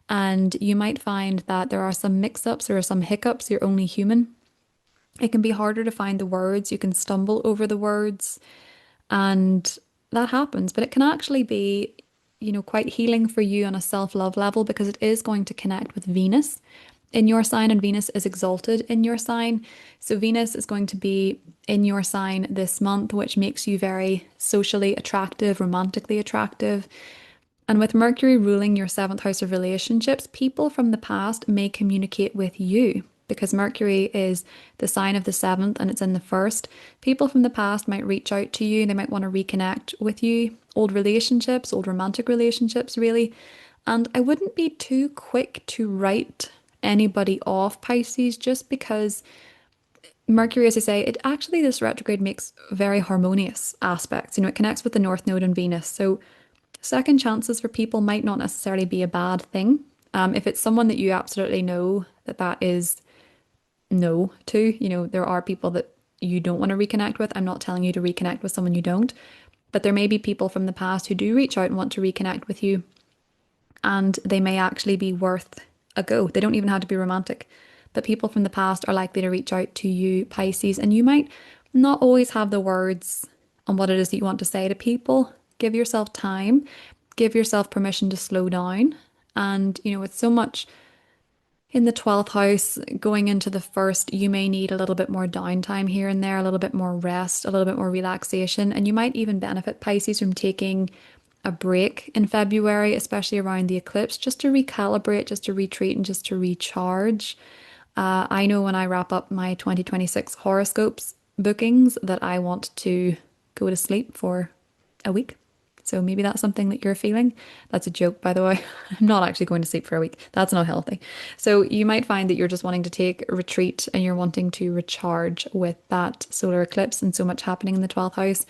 And you might find that there are some mix ups or some hiccups. You're only human. It can be harder to find the words. You can stumble over the words, and that happens. But it can actually be, quite healing for you on a self-love level because it is going to connect with Venus in your sign, and Venus is exalted in your sign. So Venus is going to be in your sign this month, which makes you very socially attractive, romantically attractive. And with Mercury ruling your seventh house of relationships, people from the past may communicate with you because Mercury is the sign of the seventh and it's in the first. People from the past might reach out to you. They might want to reconnect with you. Old relationships, old romantic relationships, really. And I wouldn't be too quick to write anybody off, Pisces, just because Mercury, as I say, it actually, this retrograde makes very harmonious aspects. It connects with the North Node and Venus. So second chances for people might not necessarily be a bad thing. If it's someone that you absolutely know that is no to, there are people that you don't want to reconnect with. I'm not telling you to reconnect with someone you don't, but there may be people from the past who do reach out and want to reconnect with you, and they may actually be worth a go. They don't even have to be romantic, but people from the past are likely to reach out to you, Pisces, and you might not always have the words on what it is that you want to say to people. Give yourself time, give yourself permission to slow down. And, with so much in the 12th house going into the first, you may need a little bit more downtime here and there, a little bit more rest, a little bit more relaxation. And you might even benefit, Pisces, from taking a break in February, especially around the eclipse, just to recalibrate, just to retreat, and just to recharge. I know when I wrap up my 2026 horoscopes bookings that I want to go to sleep for a week. So maybe that's something that you're feeling. That's a joke, by the way. I'm not actually going to sleep for a week. That's not healthy. So you might find that you're just wanting to take a retreat and you're wanting to recharge with that solar eclipse and so much happening in the 12th house.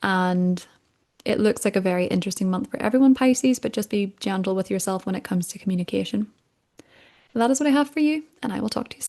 And it looks like a very interesting month for everyone, Pisces, but just be gentle with yourself when it comes to communication. That is what I have for you, and I will talk to you soon.